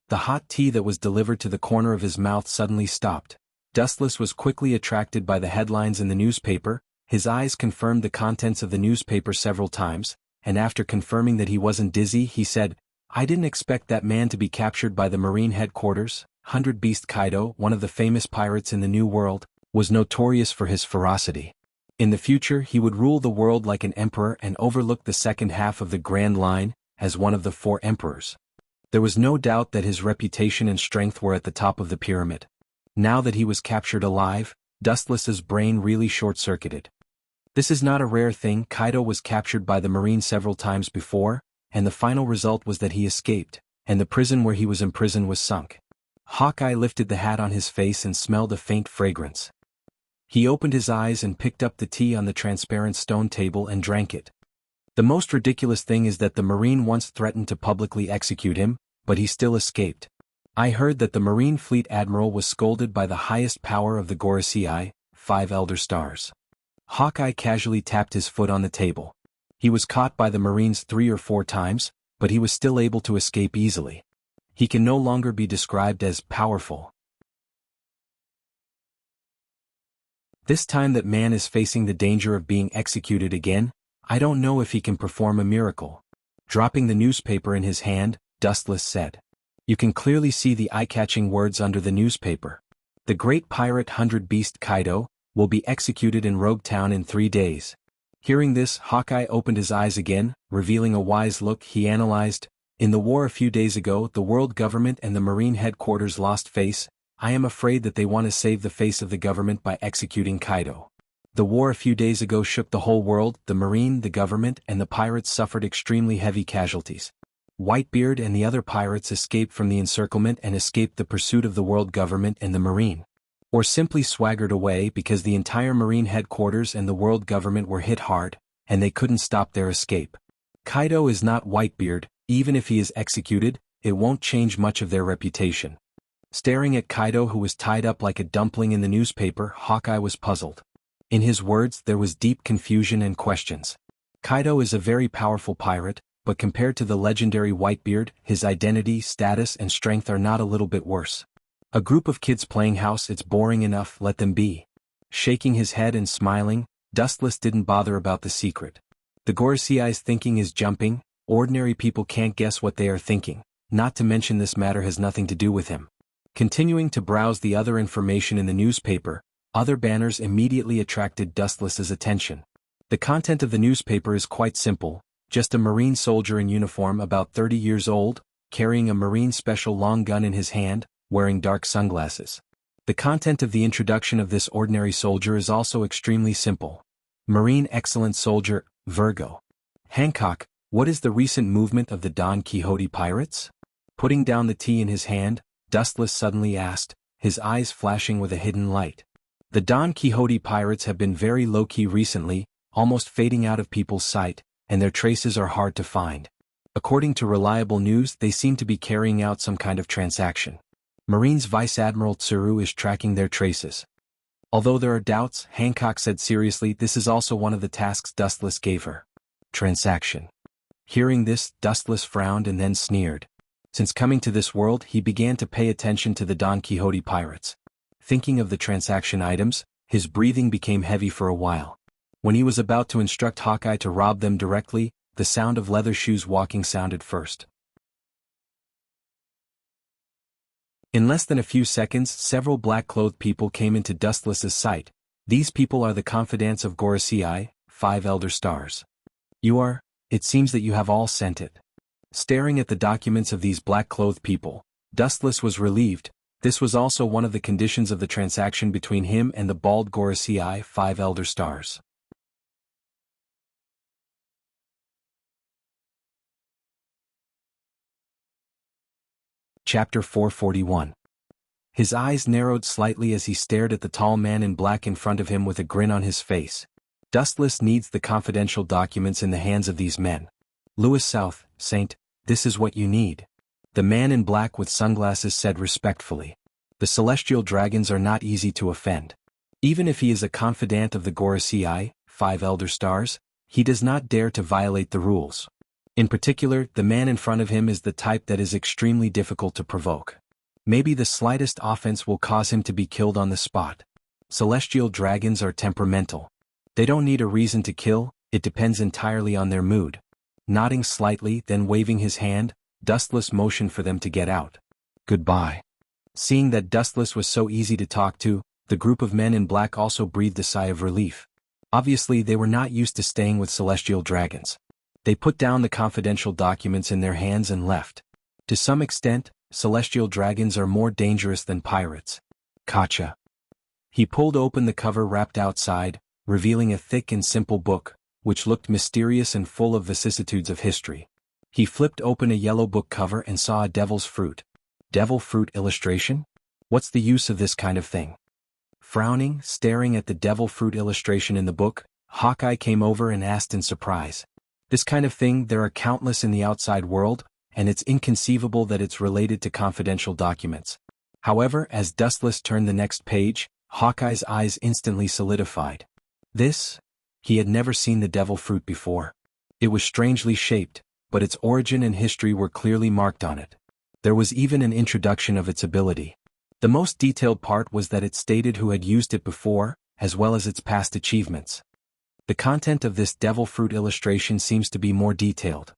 A: The hot tea that was delivered to the corner of his mouth suddenly stopped. Dustless was quickly attracted by the headlines in the newspaper. His eyes confirmed the contents of the newspaper several times, and after confirming that he wasn't dizzy, he said, "I didn't expect that man to be captured by the Marine headquarters." 100 Beast Kaido, one of the famous pirates in the New World, was notorious for his ferocity. In the future he would rule the world like an emperor and overlook the second half of the Grand Line, as one of the 4 emperors. There was no doubt that his reputation and strength were at the top of the pyramid. Now that he was captured alive, Dustless's brain really short-circuited. This is not a rare thing. Kaido was captured by the Marine several times before, and the final result was that he escaped, and the prison where he was imprisoned was sunk. Hawkeye lifted the hat on his face and smelled a faint fragrance. He opened his eyes and picked up the tea on the transparent stone table and drank it. The most ridiculous thing is that the Marine once threatened to publicly execute him, but he still escaped. I heard that the Marine Fleet Admiral was scolded by the highest power of the Gorosei, 5 Elder Stars. Hawkeye casually tapped his foot on the table. He was caught by the Marines 3 or 4 times, but he was still able to escape easily. He can no longer be described as powerful. This time that man is facing the danger of being executed again, I don't know if he can perform a miracle. Dropping the newspaper in his hand, Dustless said. You can clearly see the eye-catching words under the newspaper. The great pirate 100 Beast Kaido will be executed in Rogue Town in 3 days. Hearing this, Hawkeye opened his eyes again, revealing a wise look. He analyzed, "In the war a few days ago, the world government and the Marine headquarters lost face. I am afraid that they want to save the face of the government by executing Kaido. The war a few days ago shook the whole world. The Marine, the government, and the pirates suffered extremely heavy casualties. Whitebeard and the other pirates escaped from the encirclement and escaped the pursuit of the world government and the Marine. Or simply swaggered away because the entire Marine headquarters and the world government were hit hard, and they couldn't stop their escape. Kaido is not Whitebeard. Even if he is executed, it won't change much of their reputation." Staring at Kaido, who was tied up like a dumpling in the newspaper, Hawkeye was puzzled. In his words there was deep confusion and questions. Kaido is a very powerful pirate, but compared to the legendary Whitebeard, his identity, status, and strength are not a little bit worse. A group of kids playing house, it's boring enough, let them be. Shaking his head and smiling, Dustless didn't bother about the secret. The Gorosei's thinking is jumping. Ordinary people can't guess what they are thinking, not to mention this matter has nothing to do with him. Continuing to browse the other information in the newspaper, other banners immediately attracted Dustless's attention. The content of the newspaper is quite simple, just a Marine soldier in uniform about 30 years old, carrying a Marine special long gun in his hand, wearing dark sunglasses. The content of the introduction of this ordinary soldier is also extremely simple. Marine excellent soldier, Virgo. Hancock, what is the recent movement of the Don Quixote pirates? Putting down the tea in his hand, Dustless suddenly asked, his eyes flashing with a hidden light. The Don Quixote pirates have been very low-key recently, almost fading out of people's sight, and their traces are hard to find. According to reliable news, they seem to be carrying out some kind of transaction. Marine's Vice Admiral Tsuru is tracking their traces. Although there are doubts, Hancock said seriously, this is also one of the tasks Dustless gave her. Transaction. Hearing this, Dustless frowned and then sneered. Since coming to this world, he began to pay attention to the Don Quixote pirates. Thinking of the transaction items, his breathing became heavy for a while. When he was about to instruct Hawkeye to rob them directly, the sound of leather shoes walking sounded first. In less than a few seconds, several black-clothed people came into Dustless's sight. These people are the confidants of Gorosei, 5 Elder Stars. You are? It seems that you have all sent it. Staring at the documents of these black-clothed people, Dustless was relieved. This was also one of the conditions of the transaction between him and the bald Gorosei, 5 Elder Stars. Chapter 441. His eyes narrowed slightly as he stared at the tall man in black in front of him with a grin on his face. Dustless needs the confidential documents in the hands of these men. Louis South, Saint, this is what you need. The man in black with sunglasses said respectfully. The celestial dragons are not easy to offend. Even if he is a confidant of the Gorosei, 5 elder stars, he does not dare to violate the rules. In particular, the man in front of him is the type that is extremely difficult to provoke. Maybe the slightest offense will cause him to be killed on the spot. Celestial dragons are temperamental. They don't need a reason to kill, it depends entirely on their mood. Nodding slightly, then waving his hand, Dustless motioned for them to get out. Goodbye. Seeing that Dustless was so easy to talk to, the group of men in black also breathed a sigh of relief. Obviously they were not used to staying with celestial dragons. They put down the confidential documents in their hands and left. To some extent, celestial dragons are more dangerous than pirates. Gotcha. He pulled open the cover wrapped outside, revealing a thick and simple book, which looked mysterious and full of vicissitudes of history. He flipped open a yellow book cover and saw a devil's fruit. Devil fruit illustration? What's the use of this kind of thing? Frowning, staring at the devil fruit illustration in the book, Hawkeye came over and asked in surprise. This kind of thing there are countless in the outside world, and it's inconceivable that it's related to confidential documents. However, as Dustless turned the next page, Hawkeye's eyes instantly solidified. This? He had never seen the devil fruit before. It was strangely shaped, but its origin and history were clearly marked on it. There was even an introduction of its ability. The most detailed part was that it stated who had used it before, as well as its past achievements. The content of this devil fruit illustration seems to be more detailed.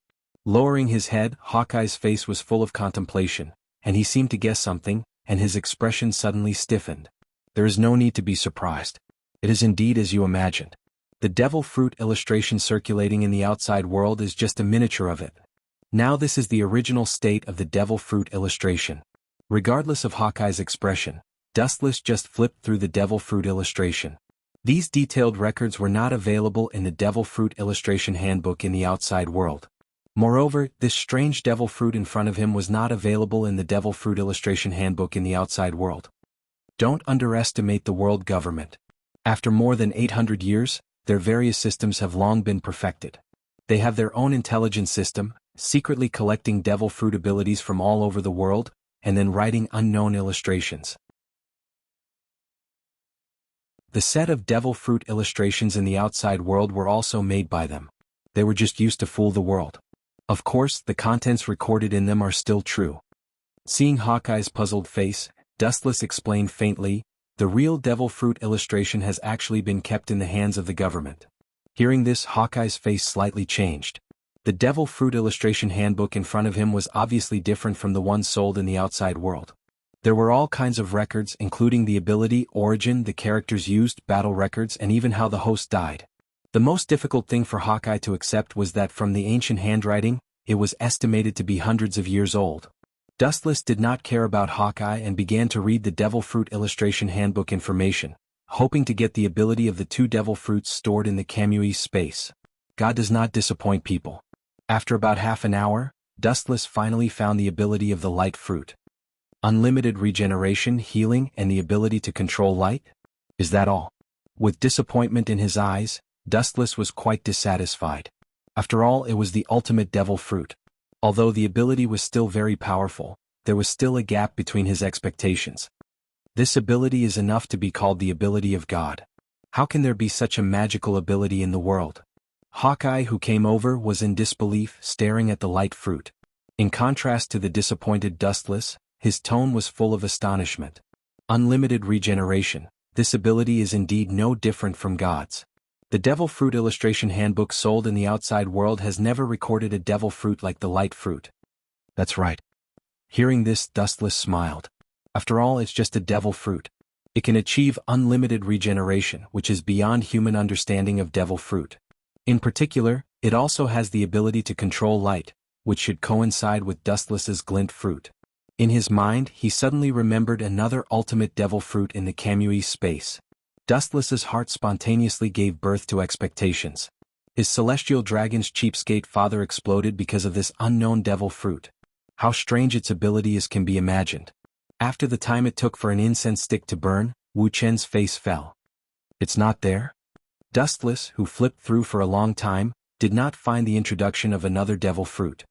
A: Lowering his head, Hawkeye's face was full of contemplation, and he seemed to guess something, and his expression suddenly stiffened. There is no need to be surprised. It is indeed as you imagined. The devil fruit illustration circulating in the outside world is just a miniature of it. Now this is the original state of the devil fruit illustration. Regardless of Hawkeye's expression, Dustless just flipped through the devil fruit illustration. These detailed records were not available in the devil fruit illustration handbook in the outside world. Moreover, this strange devil fruit in front of him was not available in the devil fruit illustration handbook in the outside world. Don't underestimate the world government. After more than 800 years, their various systems have long been perfected. They have their own intelligence system, secretly collecting devil fruit abilities from all over the world, and then writing unknown illustrations. The set of devil fruit illustrations in the outside world were also made by them. They were just used to fool the world. Of course, the contents recorded in them are still true. Seeing Hawkeye's puzzled face, Dustless explained faintly, the real devil fruit illustration has actually been kept in the hands of the government. Hearing this, Hawkeye's face slightly changed. The devil fruit illustration handbook in front of him was obviously different from the one sold in the outside world. There were all kinds of records, including the ability, origin, the characters used, battle records, and even how the host died. The most difficult thing for Hawkeye to accept was that from the ancient handwriting, it was estimated to be hundreds of years old. Dustless did not care about Hawkeye and began to read the devil fruit illustration handbook information, hoping to get the ability of the 2 devil fruits stored in the Kamui space. God does not disappoint people. After about half an hour, Dustless finally found the ability of the light fruit. Unlimited regeneration, healing, and the ability to control light? Is that all? With disappointment in his eyes, Dustless was quite dissatisfied. After all, it was the ultimate devil fruit. Although the ability was still very powerful, there was still a gap between his expectations. This ability is enough to be called the ability of God. How can there be such a magical ability in the world? Hawkeye, who came over, was in disbelief, staring at the light fruit. In contrast to the disappointed Dustless, his tone was full of astonishment. Unlimited regeneration, this ability is indeed no different from God's. The devil fruit illustration handbook sold in the outside world has never recorded a devil fruit like the light fruit. That's right. Hearing this, Dustless smiled. After all, it's just a devil fruit. It can achieve unlimited regeneration, which is beyond human understanding of devil fruit. In particular, it also has the ability to control light, which should coincide with Dustless's glint fruit. In his mind, he suddenly remembered another ultimate devil fruit in the Kamui space. Dustless's heart spontaneously gave birth to expectations. His celestial dragon's cheapskate father exploded because of this unknown devil fruit. How strange its ability is can be imagined. After the time it took for an incense stick to burn, Wu Chen's face fell. It's not there? Dustless, who flipped through for a long time, did not find the introduction of another devil fruit.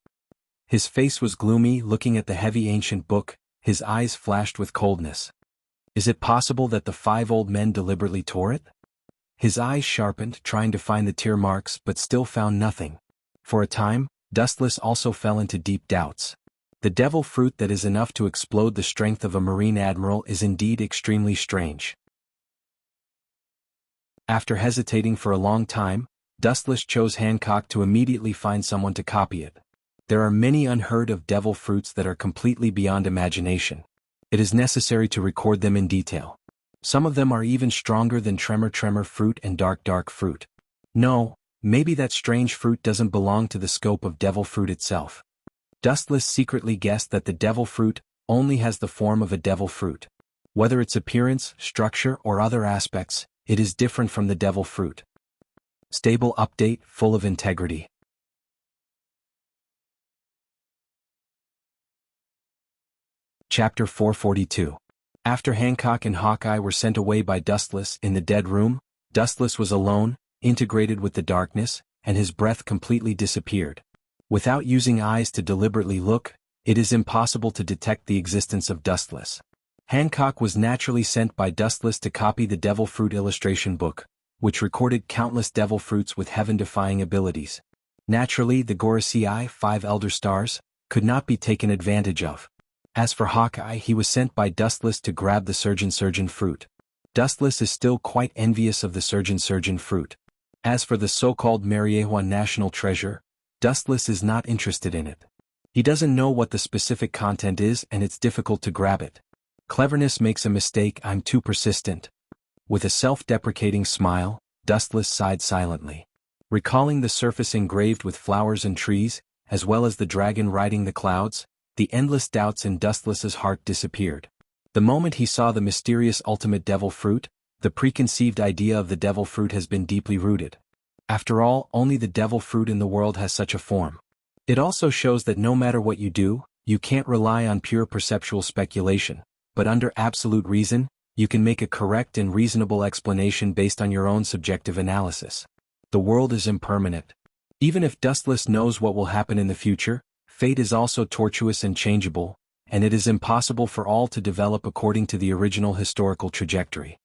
A: His face was gloomy, looking at the heavy ancient book, his eyes flashed with coldness. Is it possible that the 5 old men deliberately tore it? His eyes sharpened, trying to find the tear marks, but still found nothing. For a time, Dustless also fell into deep doubts. The devil fruit that is enough to explode the strength of a marine admiral is indeed extremely strange. After hesitating for a long time, Dustless chose Hancock to immediately find someone to copy it. There are many unheard of devil fruits that are completely beyond imagination. It is necessary to record them in detail. Some of them are even stronger than tremor fruit and dark fruit. No, maybe that strange fruit doesn't belong to the scope of devil fruit itself. Dustless secretly guessed that the devil fruit only has the form of a devil fruit. Whether its appearance, structure, or other aspects, it is different from the devil fruit. Stable update, full of integrity. Chapter 442. After Hancock and Hawkeye were sent away by Dustless in the dead room, Dustless was alone, integrated with the darkness, and his breath completely disappeared. Without using eyes to deliberately look, it is impossible to detect the existence of Dustless. Hancock was naturally sent by Dustless to copy the devil fruit illustration book, which recorded countless devil fruits with heaven-defying abilities. Naturally, the Gorosei, 5 elder stars, could not be taken advantage of. As for Hawkeye, he was sent by Dustless to grab the surgeon fruit. Dustless is still quite envious of the surgeon fruit. As for the so-called Martialworld national treasure, Dustless is not interested in it. He doesn't know what the specific content is and it's difficult to grab it. Cleverness makes a mistake, I'm too persistent. With a self-deprecating smile, Dustless sighed silently. Recalling the surface engraved with flowers and trees, as well as the dragon riding the clouds, the endless doubts in Dustless's heart disappeared. The moment he saw the mysterious ultimate devil fruit, the preconceived idea of the devil fruit has been deeply rooted. After all, only the devil fruit in the world has such a form. It also shows that no matter what you do, you can't rely on pure perceptual speculation, but under absolute reason, you can make a correct and reasonable explanation based on your own subjective analysis. The world is impermanent. Even if Dustless knows what will happen in the future, fate is also tortuous and changeable, and it is impossible for all to develop according to the original historical trajectory.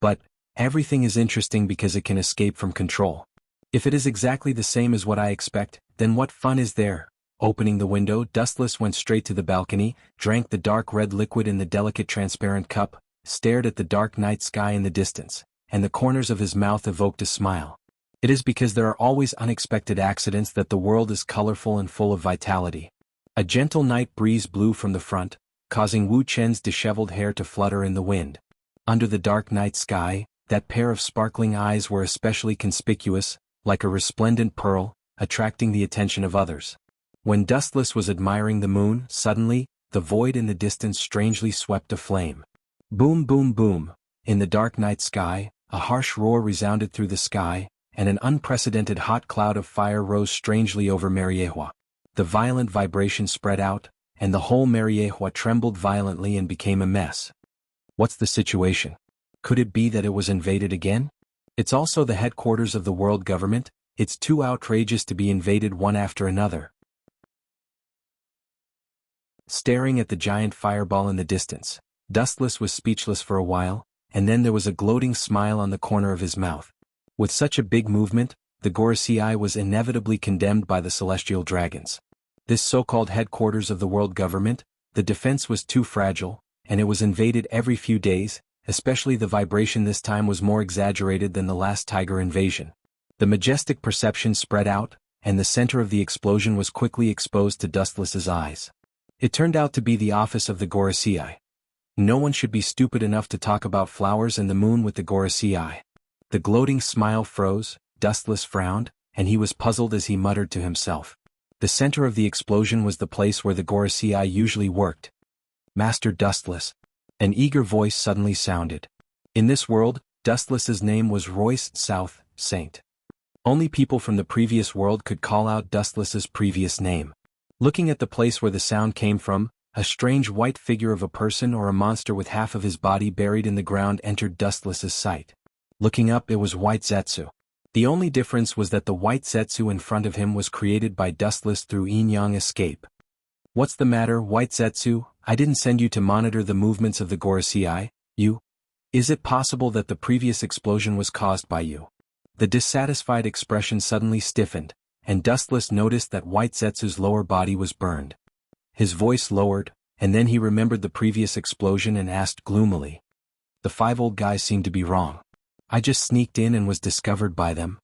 A: But everything is interesting because it can escape from control. If it is exactly the same as what I expect, then what fun is there? Opening the window, Dustless went straight to the balcony, drank the dark red liquid in the delicate transparent cup, stared at the dark night sky in the distance, and the corners of his mouth evoked a smile. It is because there are always unexpected accidents that the world is colorful and full of vitality. A gentle night breeze blew from the front, causing Wu Chen's disheveled hair to flutter in the wind. Under the dark night sky, that pair of sparkling eyes were especially conspicuous, like a resplendent pearl, attracting the attention of others. When Dustless was admiring the moon, suddenly, the void in the distance strangely swept aflame. Boom boom boom, in the dark night sky, a harsh roar resounded through the sky, and an unprecedented hot cloud of fire rose strangely over Martialworld. The violent vibration spread out, and the whole Martialworld trembled violently and became a mess. What's the situation? Could it be that it was invaded again? It's also the headquarters of the world government, it's too outrageous to be invaded one after another. Staring at the giant fireball in the distance, Dustless was speechless for a while, and then there was a gloating smile on the corner of his mouth. With such a big movement, the Gorosei was inevitably condemned by the celestial dragons. This so-called headquarters of the world government, the defense was too fragile, and it was invaded every few days, especially the vibration this time was more exaggerated than the last tiger invasion. The majestic perception spread out, and the center of the explosion was quickly exposed to Dustless's eyes. It turned out to be the office of the Gorosei. No one should be stupid enough to talk about flowers and the moon with the Gorosei. The gloating smile froze, Dustless frowned, and he was puzzled as he muttered to himself. The center of the explosion was the place where the Gorosei usually worked. Master Dustless. An eager voice suddenly sounded. In this world, Dustless's name was Royce South, Saint. Only people from the previous world could call out Dustless's previous name. Looking at the place where the sound came from, A strange white figure of a person or a monster with half of his body buried in the ground entered Dustless's sight. Looking up, it was White Zetsu. The only difference was that the White Zetsu in front of him was created by Dustless through yin-yang escape. "What's the matter, White Zetsu? I didn't send you to monitor the movements of the Gorosei, you? Is it possible that the previous explosion was caused by you?" The dissatisfied expression suddenly stiffened, and Dustless noticed that White Zetsu's lower body was burned. His voice lowered, and then he remembered the previous explosion and asked gloomily. "The 5 old guys seem to be wrong. I just sneaked in and was discovered by them."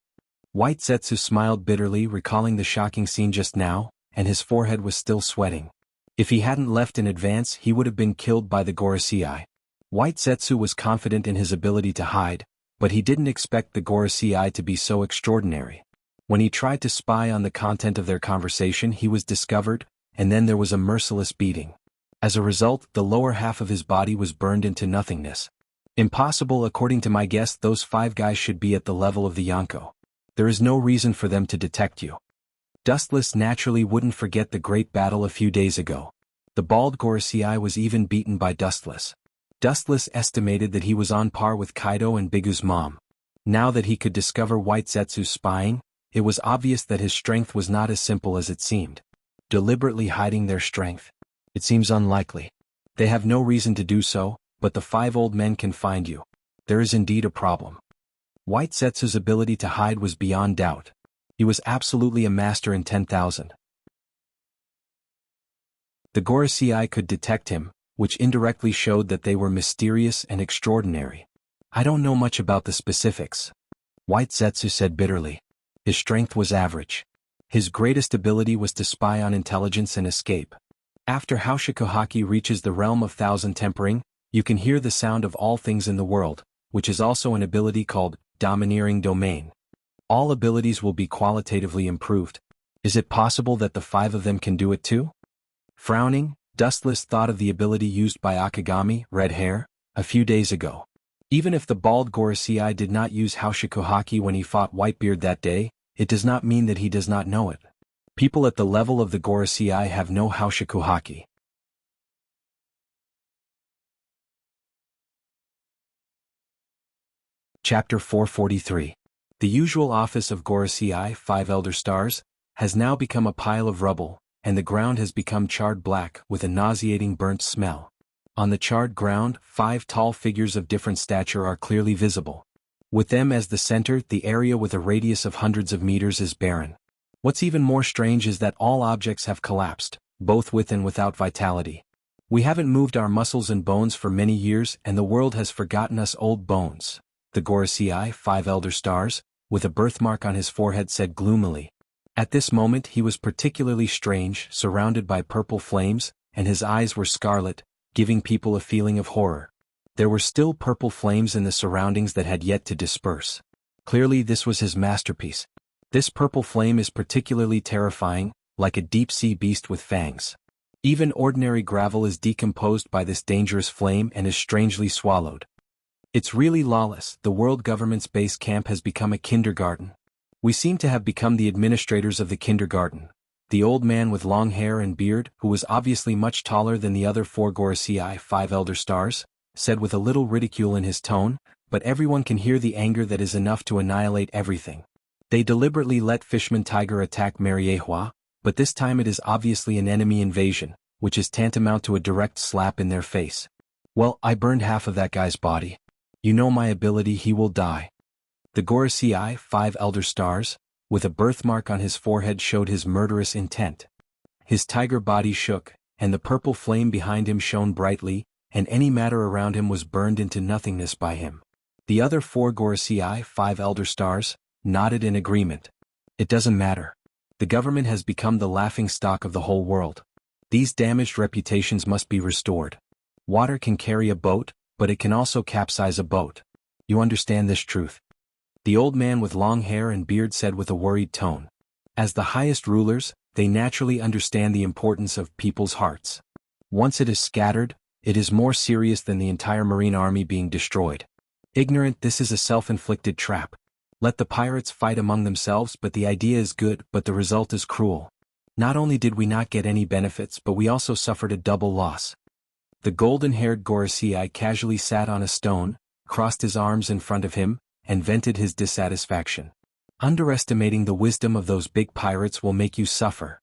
A: White Zetsu smiled bitterly, recalling the shocking scene just now, and his forehead was still sweating. If he hadn't left in advance, he would have been killed by the Gorosei. White Zetsu was confident in his ability to hide, but he didn't expect the Gorosei to be so extraordinary. When he tried to spy on the content of their conversation, he was discovered, and then there was a merciless beating. As a result, the lower half of his body was burned into nothingness. Impossible. According to my guess, those 5 guys should be at the level of the Yonko. There is no reason for them to detect you. Dustless naturally wouldn't forget the great battle a few days ago. The bald Gorosei was even beaten by Dustless. Dustless estimated that he was on par with Kaido and Bigu's mom. Now that he could discover White Zetsu's spying, it was obvious that his strength was not as simple as it seemed. Deliberately hiding their strength? It seems unlikely. They have no reason to do so, but the 5 old men can find you. There is indeed a problem. White Zetsu's ability to hide was beyond doubt. He was absolutely a master in 10,000. The Gorosei could detect him, which indirectly showed that they were mysterious and extraordinary. "I don't know much about the specifics," White Zetsu said bitterly. His strength was average. His greatest ability was to spy on intelligence and escape. After Haushikuhaki reaches the realm of thousand tempering, you can hear the sound of all things in the world, which is also an ability called domineering domain. All abilities will be qualitatively improved. Is it possible that the 5 of them can do it too? Frowning, Dustless thought of the ability used by Akagami, Red Hair, a few days ago. Even if the bald Gorosei did not use Haushikuhaki when he fought Whitebeard that day, it does not mean that he does not know it. People at the level of the Gorosei have no Haushikuhaki. Chapter 443. The usual office of Gorosei, 5 Elder Stars, has now become a pile of rubble, and the ground has become charred black with a nauseating burnt smell. On the charred ground, 5 tall figures of different stature are clearly visible. With them as the center, the area with a radius of hundreds of meters is barren. What's even more strange is that all objects have collapsed, both with and without vitality. We haven't moved our muscles and bones for many years, and the world has forgotten us old bones. The Gorosei, 5 Elder Stars, with a birthmark on his forehead, said gloomily. At this moment he was particularly strange, surrounded by purple flames, and his eyes were scarlet, giving people a feeling of horror. There were still purple flames in the surroundings that had yet to disperse. Clearly this was his masterpiece. This purple flame is particularly terrifying, like a deep-sea beast with fangs. Even ordinary gravel is decomposed by this dangerous flame and is strangely swallowed. It's really lawless. The world government's base camp has become a kindergarten. We seem to have become the administrators of the kindergarten. The old man with long hair and beard, who was obviously much taller than the other 4 Gorosei, 5 Elder Stars, said with a little ridicule in his tone, but everyone can hear the anger that is enough to annihilate everything. They deliberately let Fishman Tiger attack Mariehua, but this time it is obviously an enemy invasion, which is tantamount to a direct slap in their face. Well, I burned half of that guy's body. You know my ability, he will die. The Gorosei, 5 Elder Stars, with a birthmark on his forehead, showed his murderous intent. His tiger body shook, and the purple flame behind him shone brightly, and any matter around him was burned into nothingness by him. The other 4 Gorosei, 5 Elder Stars, nodded in agreement. It doesn't matter. The government has become the laughingstock of the whole world. These damaged reputations must be restored. Water can carry a boat, but it can also capsize a boat. You understand this truth? The old man with long hair and beard said with a worried tone. As the highest rulers, they naturally understand the importance of people's hearts. Once it is scattered, it is more serious than the entire marine army being destroyed. Ignorant, this is a self-inflicted trap. Let the pirates fight among themselves, but the idea is good, but the result is cruel. Not only did we not get any benefits, but we also suffered a double loss. The golden-haired Gorosei casually sat on a stone, crossed his arms in front of him, and vented his dissatisfaction. Underestimating the wisdom of those big pirates will make you suffer.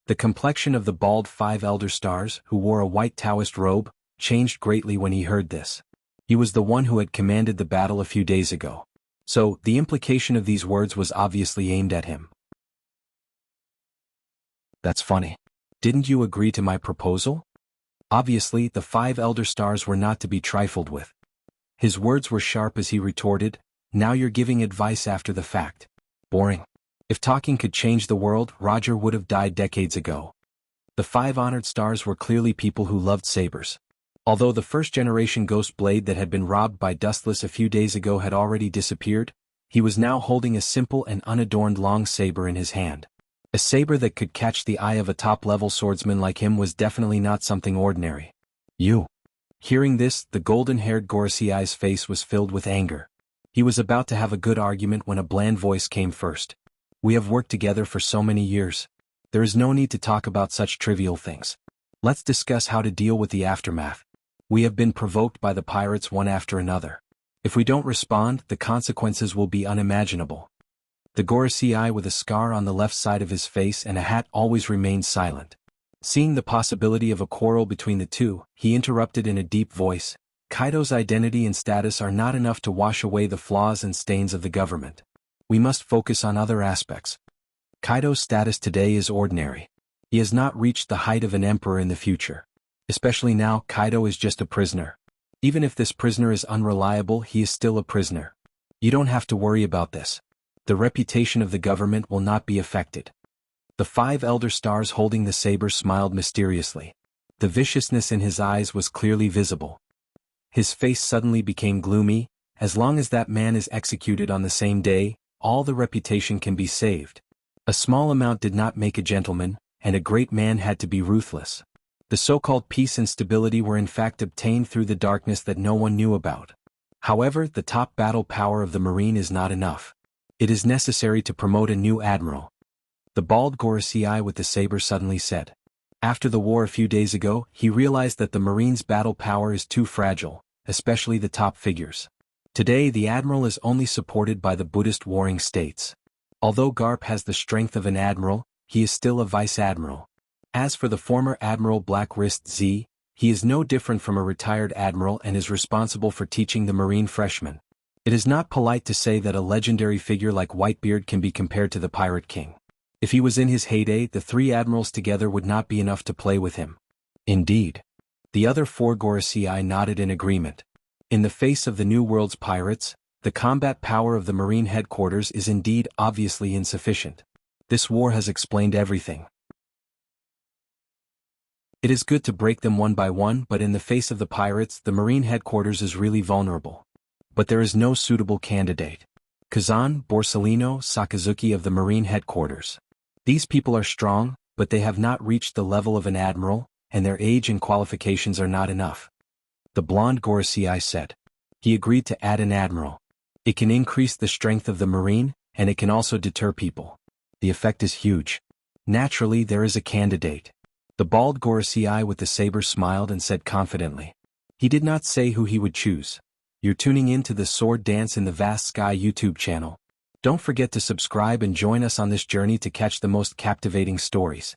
A: The complexion of the bald 5 elder stars, who wore a white Taoist robe, changed greatly when he heard this. He was the one who had commanded the battle a few days ago. So, the implication of these words was obviously aimed at him. That's funny. Didn't you agree to my proposal? Obviously, the 5 elder stars were not to be trifled with. His words were sharp as he retorted, "Now you're giving advice after the fact. Boring. If talking could change the world, Roger would have died decades ago." The 5 honored stars were clearly people who loved sabers. Although the first-generation ghost blade that had been robbed by Dustless a few days ago had already disappeared, he was now holding a simple and unadorned long saber in his hand. A saber that could catch the eye of a top-level swordsman like him was definitely not something ordinary. "You." Hearing this, the golden-haired Gorosei's face was filled with anger. He was about to have a good argument when a bland voice came first. "We have worked together for so many years. There is no need to talk about such trivial things. Let's discuss how to deal with the aftermath. We have been provoked by the pirates one after another. If we don't respond, the consequences will be unimaginable." The Gorosei with a scar on the left side of his face and a hat always remained silent. Seeing the possibility of a quarrel between the two, he interrupted in a deep voice, "Kaido's identity and status are not enough to wash away the flaws and stains of the government. We must focus on other aspects. Kaido's status today is ordinary. He has not reached the height of an emperor in the future. Especially now, Kaido is just a prisoner. Even if this prisoner is unreliable, he is still a prisoner. You don't have to worry about this. The reputation of the government will not be affected." The 5 elder stars holding the saber smiled mysteriously. The viciousness in his eyes was clearly visible. His face suddenly became gloomy. "As long as that man is executed on the same day, all the reputation can be saved. A small amount did not make a gentleman, and a great man had to be ruthless." The so-called peace and stability were in fact obtained through the darkness that no one knew about. However, the top battle power of the Marine is not enough. It is necessary to promote a new admiral. The bald Gorosei with the saber suddenly said. After the war a few days ago, he realized that the Marine's battle power is too fragile, especially the top figures. Today the admiral is only supported by the Buddhist warring states. Although Garp has the strength of an admiral, he is still a vice-admiral. As for the former Admiral Black Wrist Z, he is no different from a retired admiral and is responsible for teaching the Marine freshmen. It is not polite to say that a legendary figure like Whitebeard can be compared to the Pirate King. If he was in his heyday, the 3 admirals together would not be enough to play with him. Indeed. The other 4 Gorosei nodded in agreement. In the face of the New World's pirates, the combat power of the Marine headquarters is indeed obviously insufficient. This war has explained everything. It is good to break them one by one, but in the face of the pirates, the Marine headquarters is really vulnerable. But there is no suitable candidate. Kazan, Borsellino, Sakazuki of the Marine headquarters. These people are strong, but they have not reached the level of an admiral, and their age and qualifications are not enough. The blonde Gorosei said. He agreed to add an admiral. It can increase the strength of the Marine, and it can also deter people. The effect is huge. Naturally, there is a candidate. The bald Gorosei with the saber smiled and said confidently. He did not say who he would choose. You're tuning in to the Sword Dance in the Vast Sky YouTube channel. Don't forget to subscribe and join us on this journey to catch the most captivating stories.